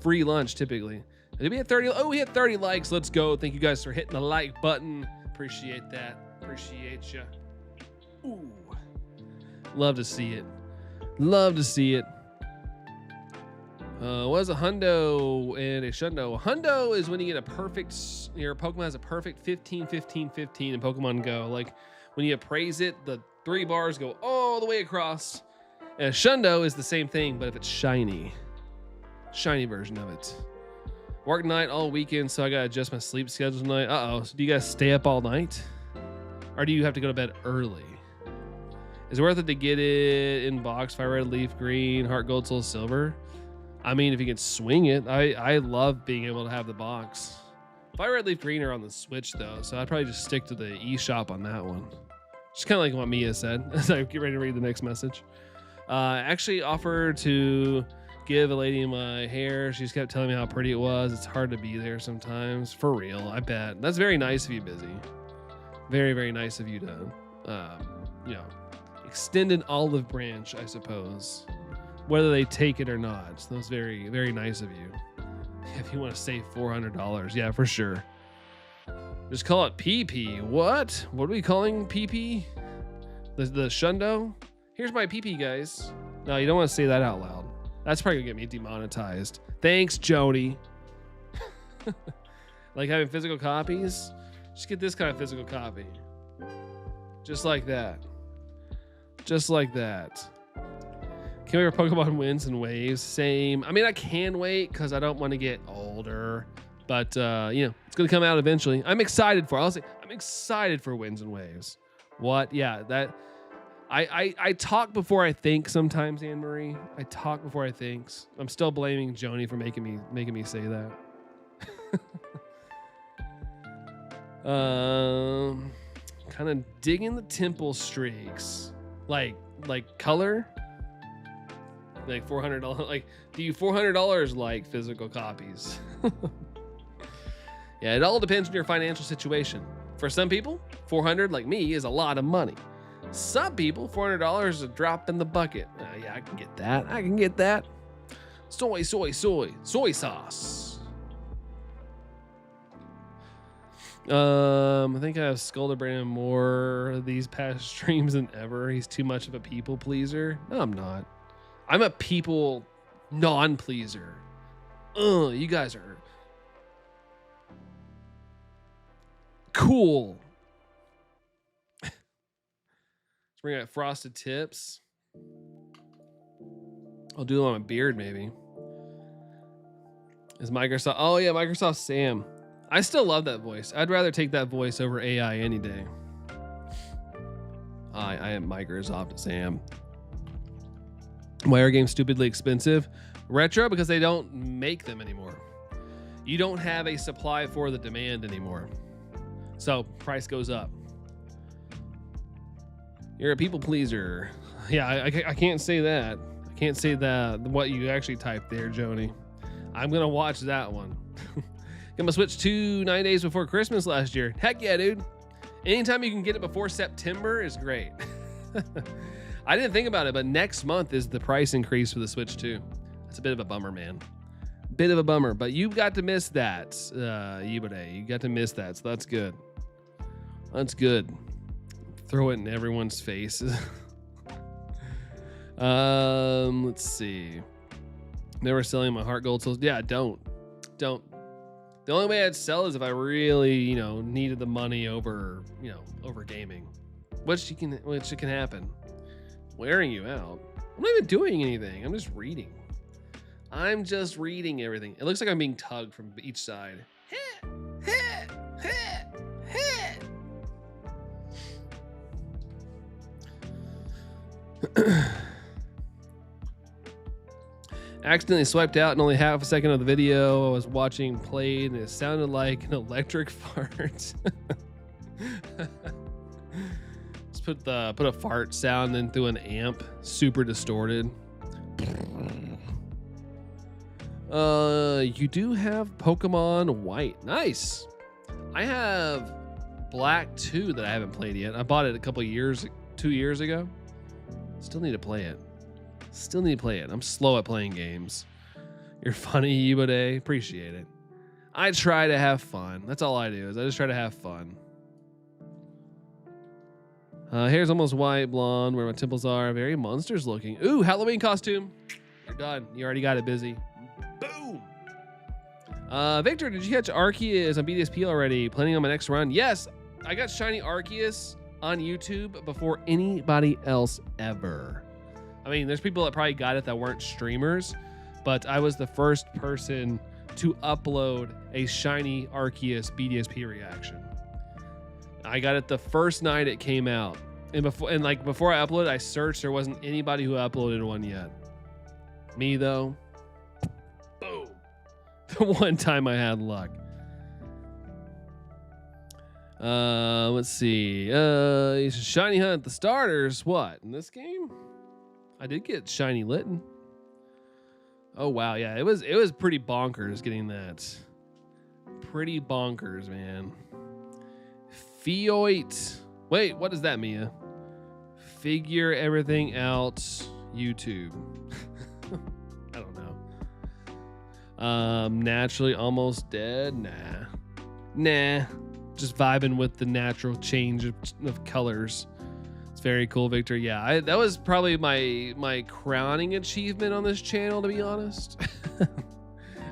Free lunch typically. Did we hit 30? Oh, we hit 30 likes. Let's go. Thank you guys for hitting the like button. Appreciate that. Appreciate ya. Ooh. Love to see it. What is a hundo and a shundo? A hundo is when you get your Pokemon has a perfect 15, 15, 15 in Pokemon Go. Like when you appraise it, the 3 bars go all the way across. And a shundo is the same thing, but if it's shiny version of it. Work night all weekend, so I gotta adjust my sleep schedule tonight. So do you guys stay up all night? Or do you have to go to bed early? Is it worth it to get it in box? Fire red, leaf green, heart gold, soul silver? I mean, if you can swing it. I love being able to have the box. Fire Red Leaf Green are on the Switch though, so I'd probably just stick to the eShop on that one. Just kind of like what Mia said as I get ready to read the next message. Actually offered to give a lady my hair. She just kept telling me how pretty it was. It's hard to be there sometimes. For real, I bet. That's very nice of you, Busy. Very, very nice of you to, extend an olive branch, I suppose. Whether they take it or not. So that's very, very nice of you. If you want to save $400, yeah, for sure. Just call it PP. What? What are we calling PP? The Shundo? Here's my PP, guys. No, you don't want to say that out loud. That's probably gonna get me demonetized. Thanks, Jody. Like having physical copies? Just get this kind of physical copy. Just like that. Just like that. Can we hear Pokemon wins and waves? Same. I mean, I can wait because I don't want to get older. But, it's going to come out eventually. I'm excited for it. I'll say I'm excited for wins and waves. What? Yeah, that... I talk before I think sometimes, Anne Marie. I talk before I think. I'm still blaming Joni for making me say that. Kind of digging the temple streaks. Like color? Like $400. Like, do you $400 like physical copies? Yeah, it all depends on your financial situation. For some people, $400 like me is a lot of money. Some people, $400 is a drop in the bucket. Yeah, I can get that. I can get that. Soy sauce. I think I have scolded Brandon more these past streams than ever. He's too much of a people pleaser. No, I'm not. I'm a people non-pleaser. You guys are cool. Let's bring out frosted tips. I'll do them on my beard, maybe. Is Microsoft? Oh yeah, Microsoft Sam. I still love that voice. I'd rather take that voice over AI any day. I am Microsoft Sam. Why are games stupidly expensive? Retro, because they don't make them anymore. You don't have a supply for the demand anymore. So price goes up. You're a people pleaser. Yeah, I can't say that. I can't say that, what you actually typed there, Joni. I'm going to watch that one. Got my Switch 2 9 days before Christmas last year. Heck yeah, dude. Anytime you can get it before September is great. I didn't think about it, but next month is the price increase for the Switch 2. That's a bit of a bummer, man. Bit of a bummer, but you got to miss that, Yibade. You got to miss that, so that's good. That's good. Throw it in everyone's faces. Let's see. Never selling my heart gold souls. Yeah, don't. The only way I'd sell is if I really, needed the money over, over gaming, which can happen. Wearing you out. I'm not even doing anything. I'm just reading. I'm just reading everything. It looks like I'm being tugged from each side. Accidentally swiped out and only half a second of the video I was watching played, and it sounded like an electric fart. Just put a fart sound in through an amp, super distorted. You do have Pokemon White. Nice. I have Black 2 that I haven't played yet. I bought it 2 years ago. Still need to play it. I'm slow at playing games. You're funny, Yibade. Appreciate it. I try to have fun. That's all I do, is I just try to have fun. Hair's almost white, blonde, where my temples are. Very monsters looking. Ooh, Halloween costume. You're done. You already got it, Busy. Boom. Victor, did you catch Arceus on BDSP already? Planning on my next run? Yes, I got Shiny Arceus on YouTube before anybody else ever. I mean, there's people that probably got it that weren't streamers, but I was the first person to upload a Shiny Arceus BDSP reaction. I got it the first night it came out, and before I uploaded, I searched. There wasn't anybody who uploaded one yet. Me though, boom. The one time I had luck. Let's see. Shiny hunt the starters. What in this game? I did get shiny Litten. Oh wow, yeah, it was pretty bonkers getting that. Pretty bonkers, man. Fioit. Wait, what does that mean? Figure everything out. YouTube. I don't know. Naturally almost dead. Nah. Just vibing with the natural change of colors. It's very cool, Victor. Yeah, that was probably my crowning achievement on this channel, to be honest.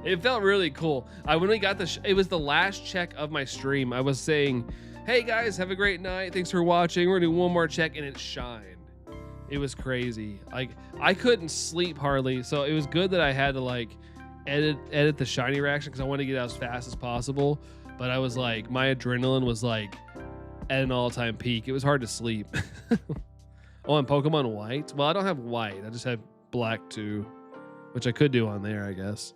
It felt really cool. When we got it was the last check of my stream. I was saying, hey guys, have a great night. Thanks for watching. We're gonna do one more check, and it shined. It was crazy. Like, I couldn't sleep hardly, so it was good that I had to like edit the shiny reaction because I wanted to get out as fast as possible. But I was like, my adrenaline was like at an all-time peak. It was hard to sleep. Oh, and Pokemon White? Well, I don't have White. I just have Black too, which I could do on there, I guess.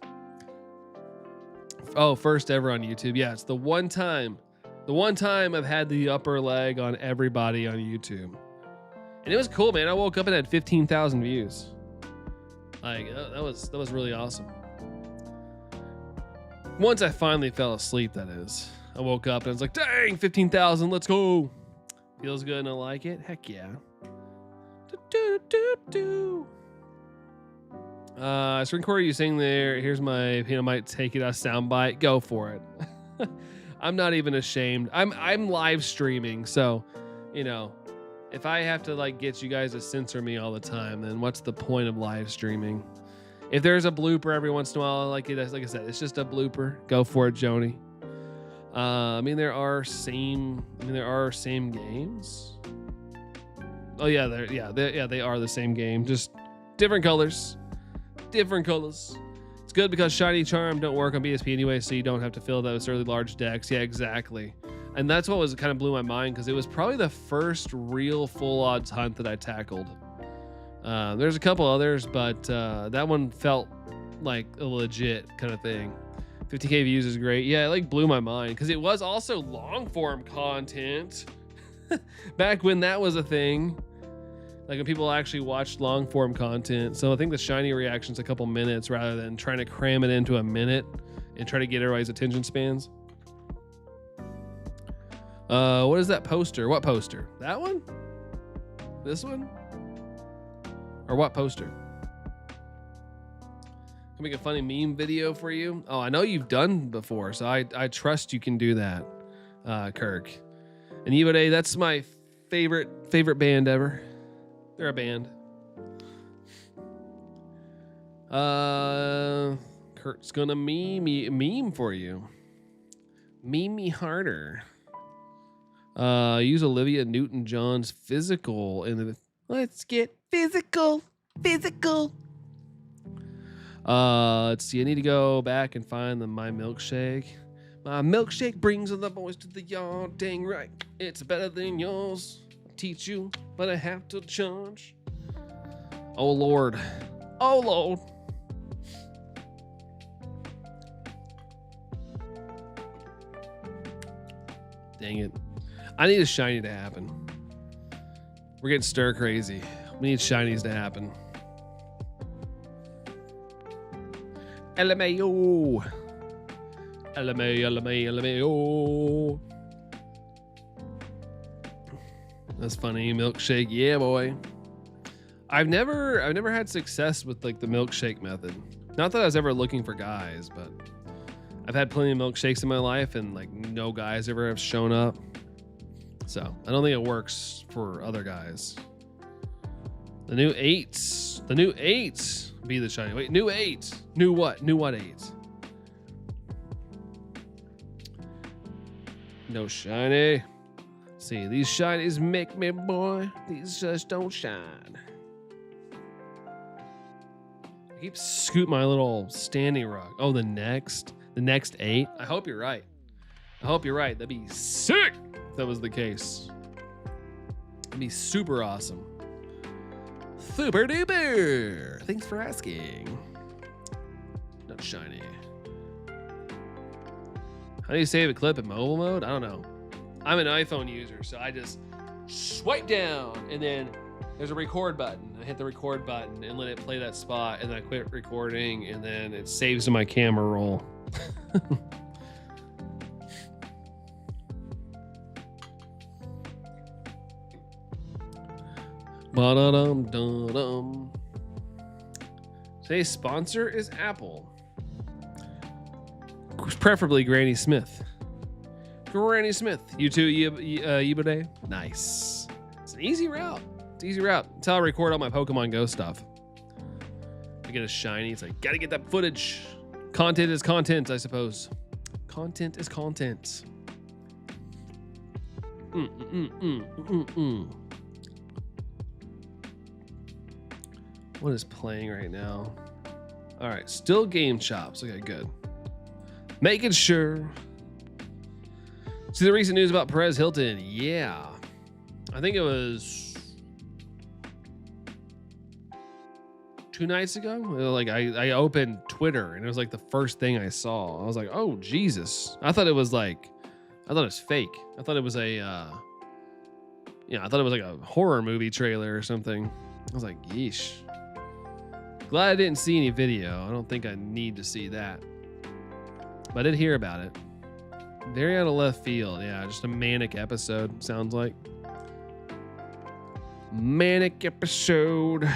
Oh, first ever on YouTube. Yeah, it's the one time I've had the upper leg on everybody on YouTube. And it was cool, man. I woke up and had 15,000 views. Like, that was really awesome. Once I finally fell asleep, that is. I woke up and I was like, dang, 15,000, let's go. Feels good and I like it. Heck yeah. Screen recorder you saying there, here's my, I might take it a soundbite. Go for it. I'm not even ashamed. I'm live streaming, so, you know, if I have to like get you guys to censor me all the time, then what's the point of live streaming? If there's a blooper every once in a while, like I said, it's just a blooper. Go for it, Joni. I mean, there are same games. Oh yeah, they are the same game, just different colors. Different colors. It's good because Shiny Charm don't work on BSP anyway, so you don't have to fill those early large decks. Yeah, exactly. And that's what was kind of blew my mind because it was probably the first real full odds hunt that I tackled. There's a couple others, but that one felt like a legit kind of thing. 50K views is great. Yeah, it like blew my mind because it was also long form content back when that was a thing. Like when people actually watched long form content. So I think the shiny reaction's a couple minutes rather than trying to cram it into a minute and try to get everybody's attention spans. What is that poster? What poster? That one? This one? Or what poster? Can make a funny meme video for you. Oh, I know you've done before, so I trust you can do that, Kirk. And Evode, that's my favorite band ever. They're a band. Kurt's gonna meme for you. Meme me harder. Use Olivia Newton-John's physical in the. Let's get physical. Let's see. I need to go back and find my milkshake. My milkshake brings all the boys to the yard. Dang right, it's better than yours. I'll teach you, but I have to charge. Oh Lord. Dang it. I need a shiny to happen. We're getting stir crazy. We need shinies to happen. LMAO. That's funny. Milkshake. Yeah, boy. I've never had success with like the milkshake method. Not that I was ever looking for guys, but I've had plenty of milkshakes in my life and like no guys ever have shown up. So I don't think it works for other guys. The new 8s. The new 8s be the shiny. Wait, new 8s. New what? New what 8s? No shiny. See, these shinies make me, boy. These just don't shine. I keep scooting my little standing rock. Oh, the next 8. I hope you're right. That'd be sick if that was the case. That'd be super awesome. Super duper. Thanks for asking. Not shiny. How do you save a clip in mobile mode? I don't know. I'm an iPhone user, so I just swipe down and then there's a record button. I hit the record button and let it play that spot, and then I quit recording, and then it saves in my camera roll. Ba-da-dum-dum-dum. Today's sponsor is Apple. Preferably Granny Smith. Granny Smith. You too, Yibade? Nice. It's an easy route. It's an easy route. That's how I record all my Pokemon Go stuff. I get a shiny. It's like, gotta get that footage. Content is content, I suppose. Content is content. What is playing right now? All right, still Game Chops. Okay, good. Making sure. See the recent news about Perez Hilton? Yeah. I think it was 2 nights ago. Like I opened Twitter and it was like the first thing I saw. I was like, oh Jesus. I thought it was fake. I thought it was I thought it was like a horror movie trailer or something. I was like, yeesh. Glad I didn't see any video. I don't think I need to see that. But I did hear about it. Very out of left field. Yeah, just a manic episode, sounds like. Manic episode.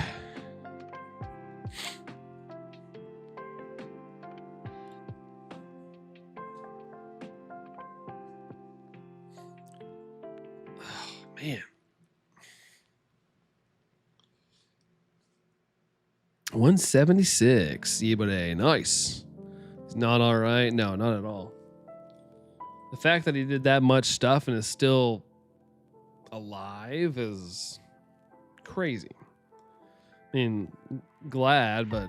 Oh, man. 176. Yibade. Nice. It's not all right. No, not at all. The fact that he did that much stuff and is still alive is crazy. I mean, glad, but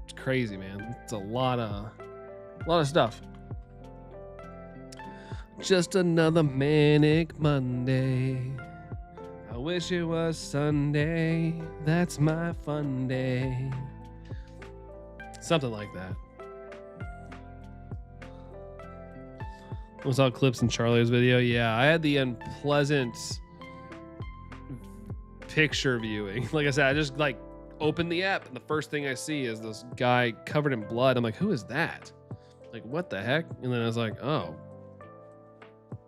it's crazy, man. It's a lot of stuff. Just another manic Monday. I wish it was Sunday. That's my fun day. Something like that. I saw clips in Charlie's video. Yeah, I had the unpleasant picture viewing. Like I said, I just like opened the app and the first thing I see is this guy covered in blood. I'm like, who is that? Like, what the heck? And then I was like, oh.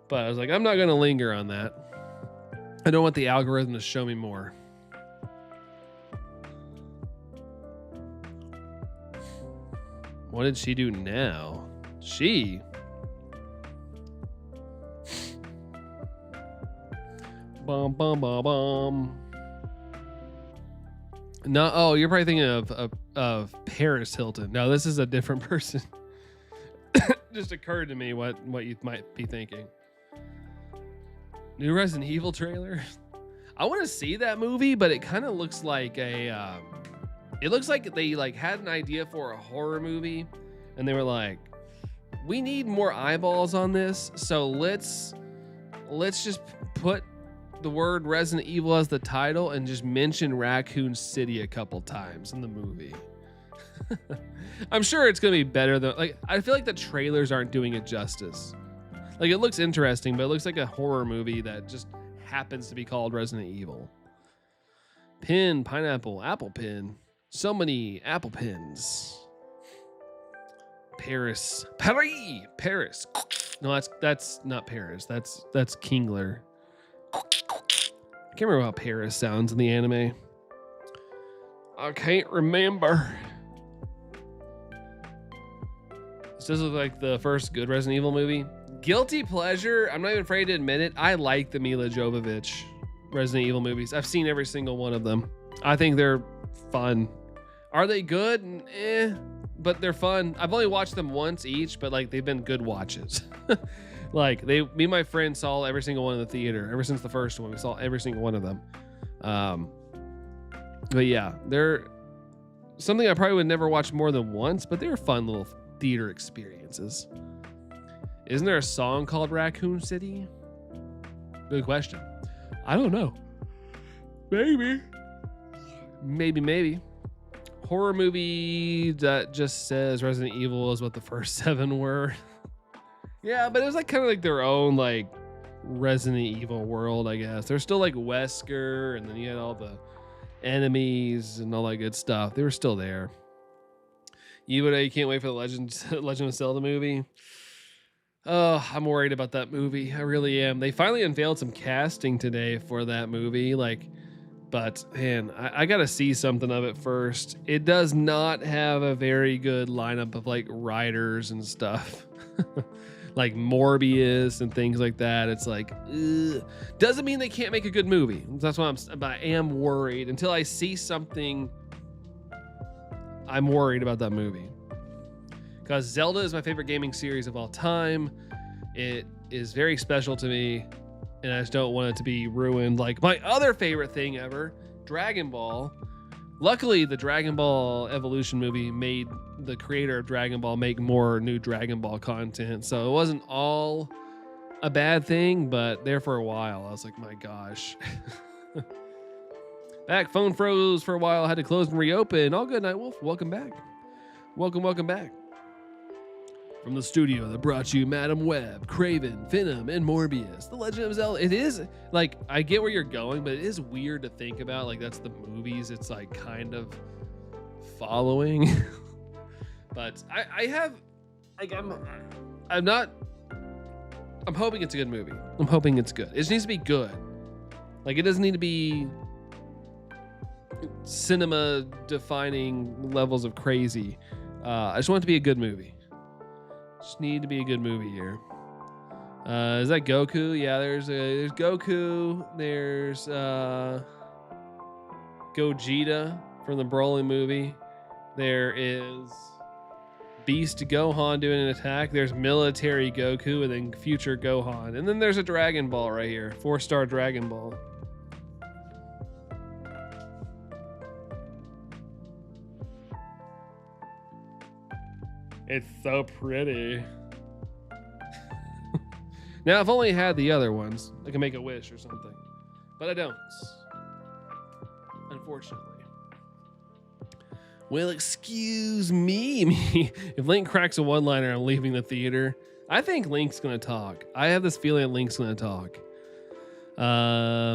But I was like, I'm not going to linger on that. I don't want the algorithm to show me more. What did she do now? She... Bum, bum, bum, bum. No, oh, you're probably thinking of Paris Hilton. No, this is a different person. Just occurred to me what you might be thinking. New Resident Evil trailer. I want to see that movie, but it kind of looks like a. It looks like they like had an idea for a horror movie, and they were like, "We need more eyeballs on this, so let's just put the word Resident Evil as the title and just mention Raccoon City a couple times in the movie." I'm sure it's gonna be better than like. I feel like the trailers aren't doing it justice. Like, it looks interesting, but it looks like a horror movie that just happens to be called Resident Evil. Pin, pineapple, apple pin. So many apple pins. Paris. Paris. No, that's not Paris. That's Kingler. I can't remember how Paris sounds in the anime. I can't remember. This does look like the first good Resident Evil movie. Guilty pleasure, I'm not even afraid to admit it. I like the Mila Jovovich Resident Evil movies. I've seen every single one of them. I think they're fun. Are they good? But they're fun. I've only watched them once each, but like they've been good watches. Like me and my friend saw every single one in the theater ever since the first one. We saw every single one of them. But yeah, they're something I probably would never watch more than once, but they're fun little theater experiences. Isn't there a song called Raccoon City? Good question. I don't know. Maybe. Horror movie that just says Resident Evil is what the first 7 were. Yeah, but it was like kind of like their own like Resident Evil world, I guess. There's still like Wesker, and then you had all the enemies and all that good stuff. They were still there. You can't wait for the Legend of Zelda movie. Oh, I'm worried about that movie. I really am. They finally unveiled some casting today for that movie. But man, I gotta see something of it first. It does not have a very good lineup of like writers and stuff. Like Morbius and things like that. It's like, ugh. Doesn't mean they can't make a good movie. That's why I am worried. Until I see something, I'm worried about that movie. Because Zelda is my favorite gaming series of all time. It is very special to me, and I just don't want it to be ruined like my other favorite thing ever, Dragon Ball. Luckily, the Dragon Ball Evolution movie made the creator of Dragon Ball make more new Dragon Ball content. So it wasn't all a bad thing, but there for a while, I was like, my gosh. Back, phone froze for a while, had to close and reopen. All good, Nightwolf. Welcome back. Welcome back. From the studio that brought you Madam Web, Craven, Venom, and Morbius, The Legend of Zelda. It is, like, I get where you're going, but it is weird to think about. Like, that's the movies it's, like, kind of following. But I have, like, I'm hoping it's a good movie. I'm hoping it's good. It just needs to be good. Like, it doesn't need to be cinema-defining levels of crazy. I just want it to be a good movie. Just need to be a good movie here. Is that Goku? Yeah, there's Goku. There's Gogeta from the Broly movie. There is Beast Gohan doing an attack. There's military Goku and then future Gohan. And then there's a Dragon Ball right here. 4-star Dragon Ball. It's so pretty. Now, I've only had the other ones. I can make a wish or something. But I don't. Unfortunately. Well, excuse me. If Link cracks a one-liner, I'm leaving the theater. I think Link's going to talk. I have this feeling that Link's going to talk.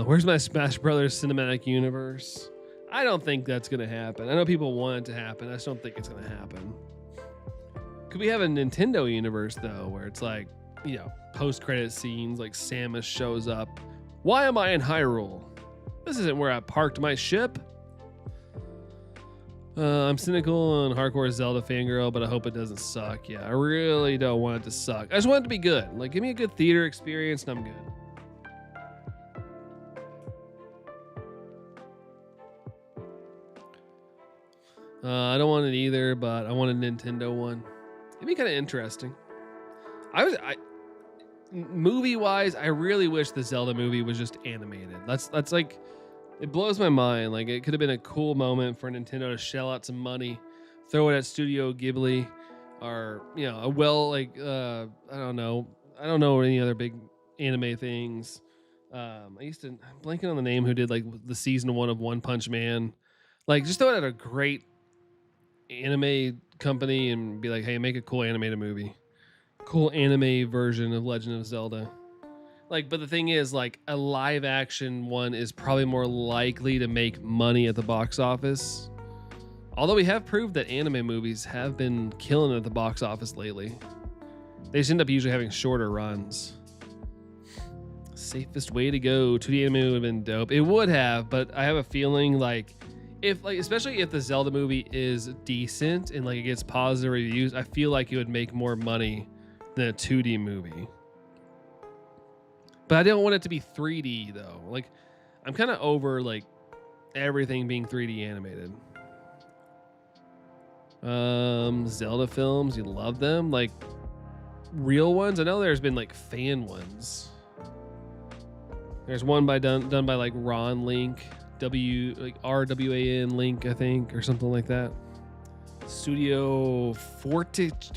Where's my Smash Brothers cinematic universe? I don't think that's going to happen. I know people want it to happen. I just don't think it's going to happen. Could we have a Nintendo universe, though, where it's like, you know, post-credit scenes, like Samus shows up. Why am I in Hyrule? This isn't where I parked my ship. I'm cynical and hardcore Zelda fangirl, but I hope it doesn't suck. Yeah, I really don't want it to suck. I just want it to be good. Like, give me a good theater experience and I'm good. I don't want it either, but I want a Nintendo one. It'd be kind of interesting. Movie-wise, I really wish the Zelda movie was just animated. That's like, it blows my mind. Like, it could have been a cool moment for Nintendo to shell out some money, throw it at Studio Ghibli, or, you know, I don't know any other big anime things. I'm blanking on the name who did like the season 1 of One Punch Man. Like, just throw it at a great anime company and be like, hey, make a cool animated movie, cool anime version of Legend of Zelda. Like, but the thing is, like, a live action one is probably more likely to make money at the box office, although we have proved that anime movies have been killing it at the box office lately. They just end up usually having shorter runs. Safest way to go. 2D anime would have been dope. It would have, but I have a feeling like, especially if the Zelda movie is decent and like it gets positive reviews, I feel like it would make more money than a 2D movie. But I don't want it to be 3D though. Like, I'm kind of over like everything being 3D animated. Zelda films, you love them? Like, real ones? I know there's been like fan ones. There's one done by like Ron Link. RWAN Link, I think, or something like that. Studio Fortiche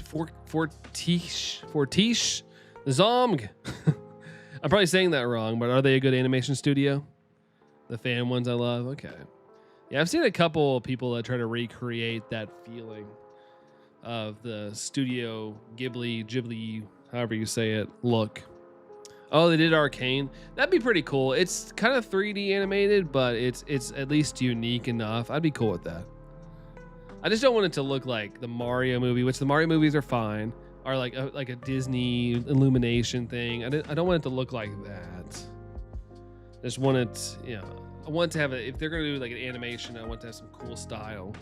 Zomg. I'm probably saying that wrong, but are they a good animation studio? The fan ones I love. Okay. Yeah, I've seen a couple of people that try to recreate that feeling of the Studio Ghibli, however you say it, look. Oh, they did Arcane. That'd be pretty cool. It's kind of 3D animated, but it's at least unique enough. I'd be cool with that. I just don't want it to look like the Mario movie, which the Mario movies are fine, are like a Disney Illumination thing. I don't want it to look like that. I just want it, you know, I want to have it, if they're gonna do like an animation, I want to have some cool style.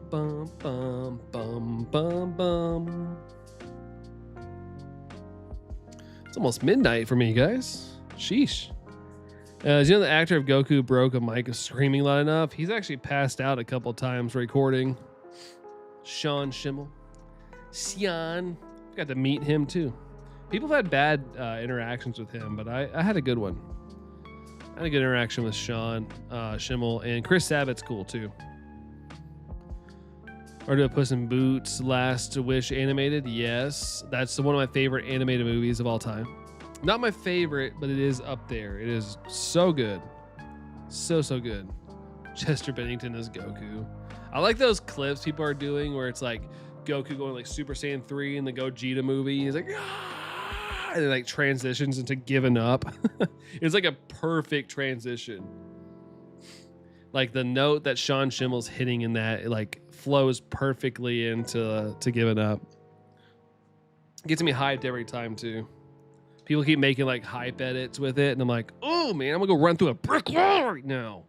Bum bum bum bum bum. It's almost midnight for me, guys. Sheesh. As you know, the actor of Goku broke a mic screaming loud enough. He's actually passed out a couple times recording. Sean Schimmel. Xian. Got to meet him too. People have had bad interactions with him, but I had a good one. I had a good interaction with Sean Schimmel, and Chris Sabat's cool too. Or do a Puss in Boots Last Wish animated? Yes, that's one of my favorite animated movies of all time. Not my favorite, but it is up there. It is so good. So good. Chester Bennington as Goku. I like those clips people are doing where it's like Goku going like Super Saiyan 3 in the Gogeta movie. He's like, ah! And it like transitions into giving up. It's like a perfect transition. Like the note that Sean Schimmel's hitting in that, it like flows perfectly into giving up. Gets me hyped every time too. People keep making like hype edits with it, and I'm like, oh man, I'm gonna go run through a brick wall right now.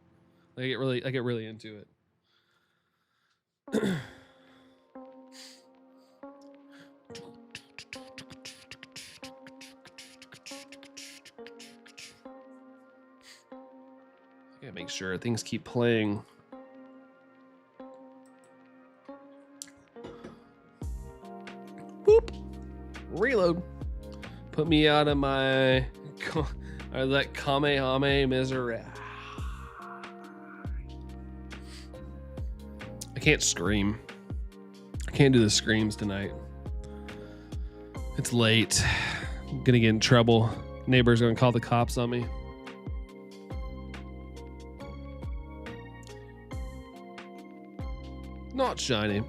I get really into it. Gotta make sure things keep playing. Boop. Reload. Put me out of my that Kamehame misery. I can't scream. I can't do the screams tonight. It's late. I'm gonna get in trouble. Neighbors are gonna call the cops on me. Not shiny.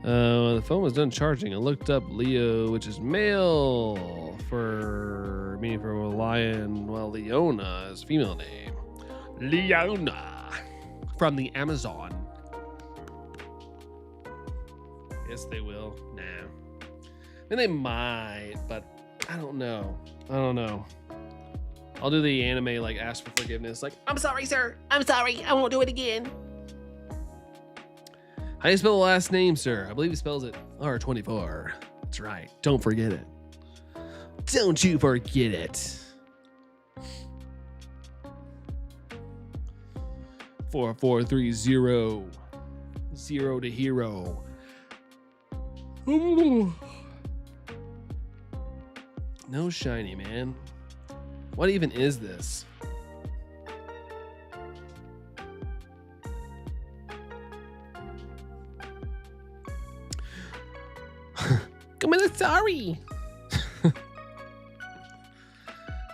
The phone was done charging. I looked up Leo, which is male for meaning for a lion, while Leona is female name. Leona from the Amazon. Yes, they will. Nah. And they might, but I don't know. I'll do the anime like ask for forgiveness. Like, I'm sorry, sir. I'm sorry. I won't do it again. How do you spell the last name, sir? I believe he spells it R24. That's right. Don't forget it. Don't you forget it. 4430. 0 to hero. Ooh. No shiny, man. What even is this? Come on, sorry.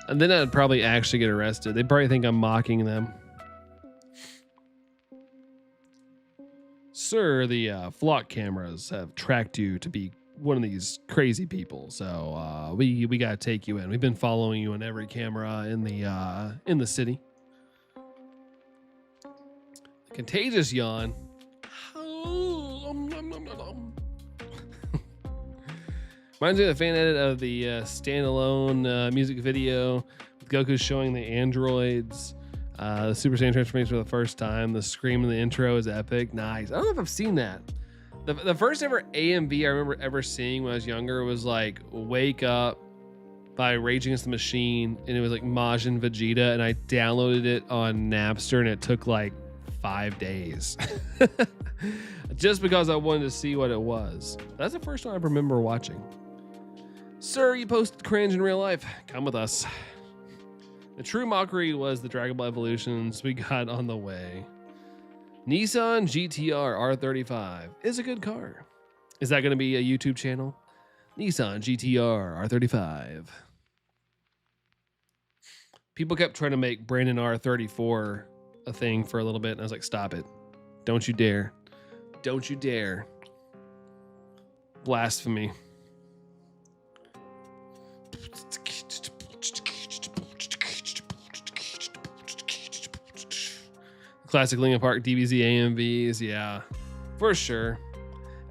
And then I'd probably actually get arrested. They'd probably think I'm mocking them. Sir, the flock cameras have tracked you to be one of these crazy people, so we gotta take you in. We've been following you on every camera in the city. The contagious yawn. Reminds me of the fan edit of the standalone music video with Goku showing the androids. The Super Saiyan transformation for the first time. The scream in the intro is epic. Nice. I don't know if I've seen that. The first ever AMV I remember ever seeing when I was younger was like Wake Up by Rage Against the Machine, and it was like Majin Vegeta, and I downloaded it on Napster, and it took like 5 days. Just because I wanted to see what it was. That's the first one I remember watching. Sir, you posted cringe in real life. Come with us. The true mockery was the Dragon Ball evolutions we got on the way. Nissan GTR R35 is a good car. Is that going to be a YouTube channel? Nissan GTR R35. People kept trying to make Brandon R34 a thing for a little bit, and I was like, stop it. Don't you dare. Don't you dare. Blasphemy. Classic Linkin Park DBZ AMVs, yeah, for sure.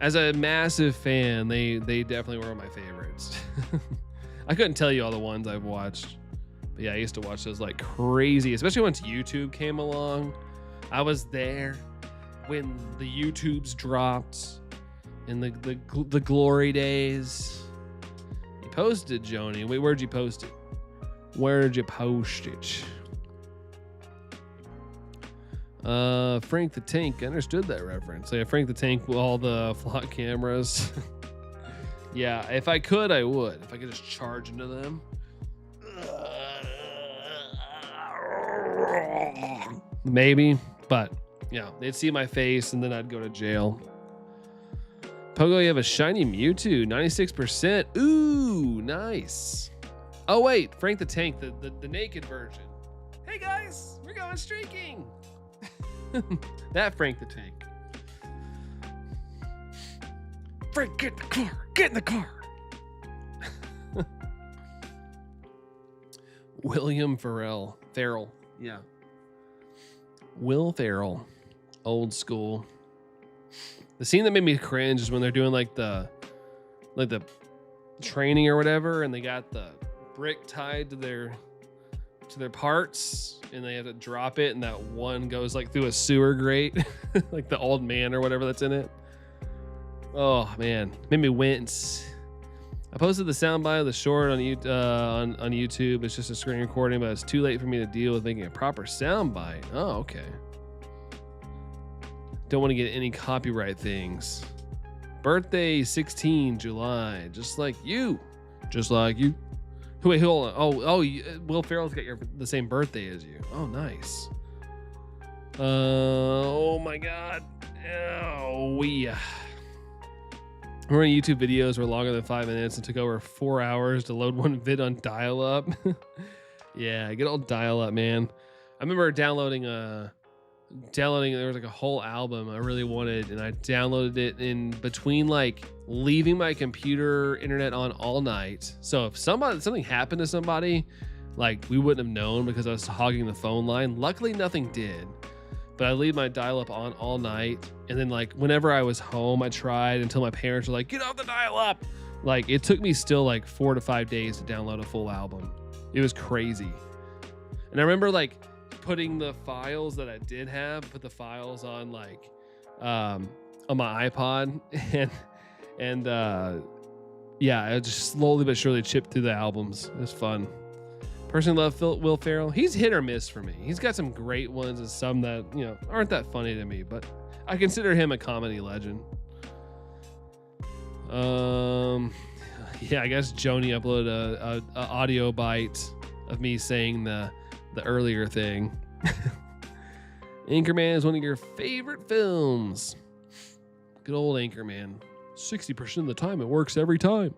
As a massive fan, they definitely were my favorites. I couldn't tell you all the ones I've watched, but yeah, I used to watch those like crazy, especially once YouTube came along. I was there when the YouTubes dropped in the glory days. You posted, Joni. Wait, where'd you post it? Where'd you post it? Frank the Tank. I understood that reference. Yeah, Frank the Tank with all the flock cameras. Yeah, if I could, I would. If I could just charge into them. Maybe, but yeah, they'd see my face and then I'd go to jail. Pogo, you have a shiny Mewtwo, 96%. Ooh, nice. Oh wait, Frank the Tank, the naked version. Hey guys, we're going streaking. That Frank the Tank. Frank, get in the car. Get in the car. William Farrell. Yeah. Will Ferrell. Old school. The scene that made me cringe is when they're doing like the training or whatever, and they got the brick tied to their parts, and they have to drop it, and that one goes like through a sewer grate, like the old man or whatever that's in it. Oh man, made me wince. I posted the soundbite of the short on YouTube. It's just a screen recording, but it's too late for me to deal with making a proper soundbite. Oh, okay. Don't want to get any copyright things. Birthday 16 July, just like you. Wait, hold on. Oh, Will Ferrell's got the same birthday as you. Oh, nice. Oh my God. Oh, We're on YouTube videos were longer than 5 minutes and took over 4 hours to load one vid on dial-up. Yeah, good old dial-up, man. I remember downloading, there was like a whole album I really wanted, and I downloaded it in between like leaving my computer internet on all night. So if something happened to somebody, like we wouldn't have known because I was hogging the phone line. Luckily nothing did. But I leave my dial-up on all night, and then like whenever I was home, I tried until my parents were like, "Get off the dial-up!" Like it took me still like 4 to 5 days to download a full album. It was crazy. And I remember like putting the files that I did have, put the files on like on my iPod, and yeah, I just slowly but surely chipped through the albums. It was fun. Personally love Will Ferrell. He's hit or miss for me. He's got some great ones and some that, aren't that funny to me, but I consider him a comedy legend. Yeah, I guess Joni uploaded a audio bite of me saying the earlier thing. Anchorman is one of your favorite films. Good old Anchorman. 60% of the time, it works every time.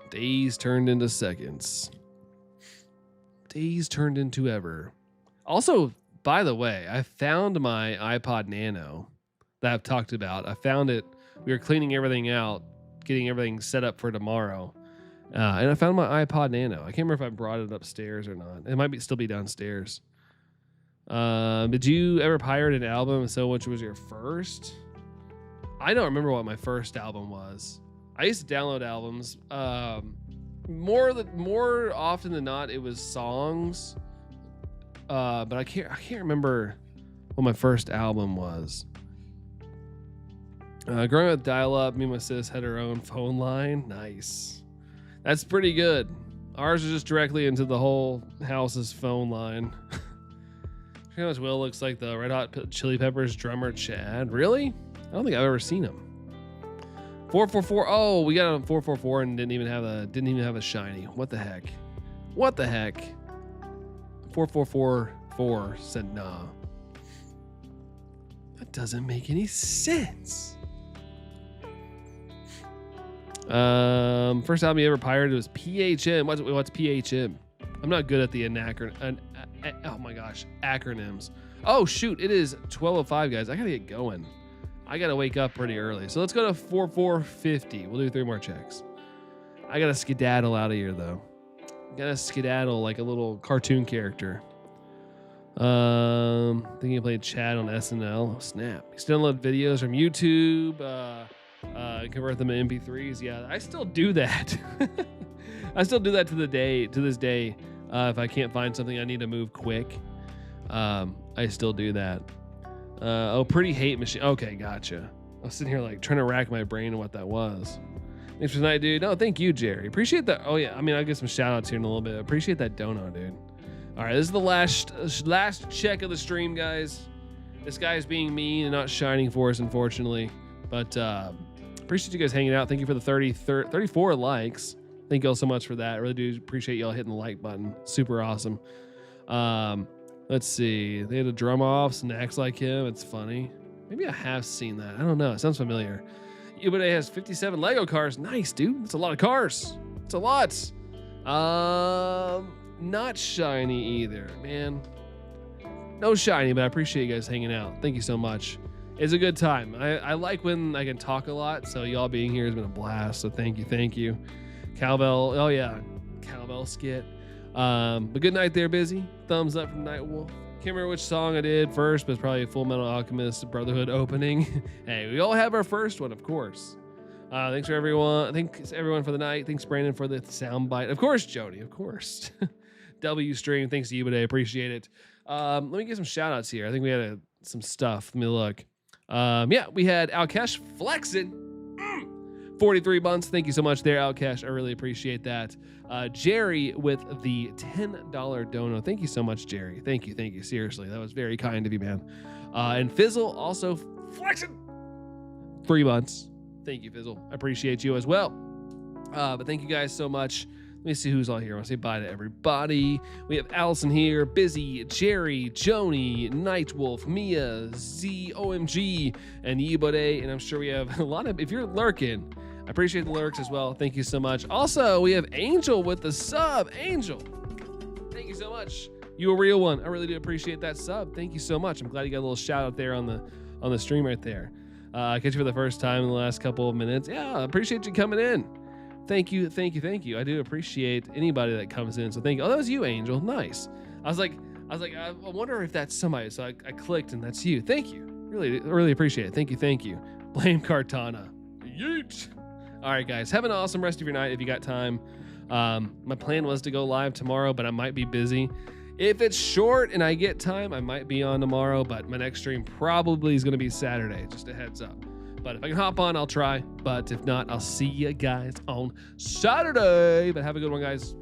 Days turned into seconds. Days turned into ever. Also, by the way, I found my iPod Nano that I've talked about. I found it. We were cleaning everything out, getting everything set up for tomorrow. And I found my iPod Nano. I can't remember if I brought it upstairs or not. It might still be downstairs. Did you ever pirate an album? So which was your first? I don't remember what my first album was. I used to download albums. More often than not, it was songs. But I can't remember what my first album was. Growing up with dial-up, me and my sis had our own phone line. Nice. That's pretty good. Ours is just directly into the whole house's phone line. How much Will looks like the Red Hot Chili Peppers drummer Chad. Really? I don't think I've ever seen him. 444. Oh, we got it on 444 and didn't even have a shiny. What the heck? 4444 said nah. That doesn't make any sense. First album you ever pirated was PHM. What's PHM? I'm not good at the acronyms. Oh shoot, it is 12:05, guys. I gotta get going. I gotta wake up pretty early. So let's go to 4450. We'll do 3 more checks. I gotta skedaddle out of here though. Gotta skedaddle like a little cartoon character. I think he played Chad on SNL. Oh, snap. He still download videos from YouTube, convert them to MP3s. Yeah, I still do that. I still do that to this day. If I can't find something I need to move quick, I still do that. Pretty hate machine. Okay, gotcha. I was sitting here like trying to rack my brain on what that was. Thanks for tonight, dude. No, thank you, Jerry. Appreciate that. Oh yeah, I mean, I'll get some shout outs here in a little bit. Appreciate that dono, dude. All right, this is the last check of the stream, guys. This guy's being mean and not shining for us, unfortunately. But appreciate you guys hanging out. Thank you for the 34 likes. Thank you all so much for that. I really do appreciate y'all hitting the like button. Super awesome. Let's see. They had a drum off, snacks like him. It's funny. Maybe I have seen that. I don't know. It sounds familiar. Ubade has 57 Lego cars. Nice, dude. That's a lot of cars. It's a lot. Not shiny either, man. No shiny, but I appreciate you guys hanging out. Thank you so much. It's a good time. I like when I can talk a lot, so y'all being here has been a blast. So thank you. Cowbell, oh yeah, cowbell skit. But good night there, Busy. Thumbs up from Nightwolf. Can't remember which song I did first, but it's probably Full Metal Alchemist Brotherhood opening. Hey, we all have our first one, of course. Thanks everyone for the night. Thanks Brandon for the soundbite. Of course, Jody, of course. W stream, thanks to you today, appreciate it. Let me get some shout outs here. I think we had some stuff. Let me look. Yeah, we had Alkesh flexing. 43 months. Thank you so much there, Alkesh. I really appreciate that. Jerry with the $10 dono. Thank you so much, Jerry. Thank you. Seriously, that was very kind of you, man. And Fizzle also flexing 3 months. Thank you, Fizzle. I appreciate you as well. But thank you guys so much. Let me see who's all here. I want to say bye to everybody. We have Allison here, Busy, Jerry, Joni, Nightwolf, Mia, ZOMG, and Yibode. And I'm sure we have a lot of, if you're lurking, I appreciate the lurks as well. Thank you so much. Also, we have Angel with the sub. Angel, thank you so much. You a real one. I really do appreciate that sub. Thank you so much. I'm glad you got a little shout out there on the stream right there. Catch you for the first time in the last couple of minutes. Yeah, I appreciate you coming in. Thank you. I do appreciate anybody that comes in. So thank you. Oh, that was you, Angel. Nice. I was like, I wonder if that's somebody. So I clicked and that's you. Thank you. Really appreciate it. Thank you. Blame Kartana. Yeet. All right, guys. Have an awesome rest of your night if you got time. My plan was to go live tomorrow, but I might be busy. If it's short and I get time, I might be on tomorrow, but my next stream probably is going to be Saturday. Just a heads up. But if I can hop on, I'll try. But if not, I'll see you guys on Saturday. But have a good one, guys.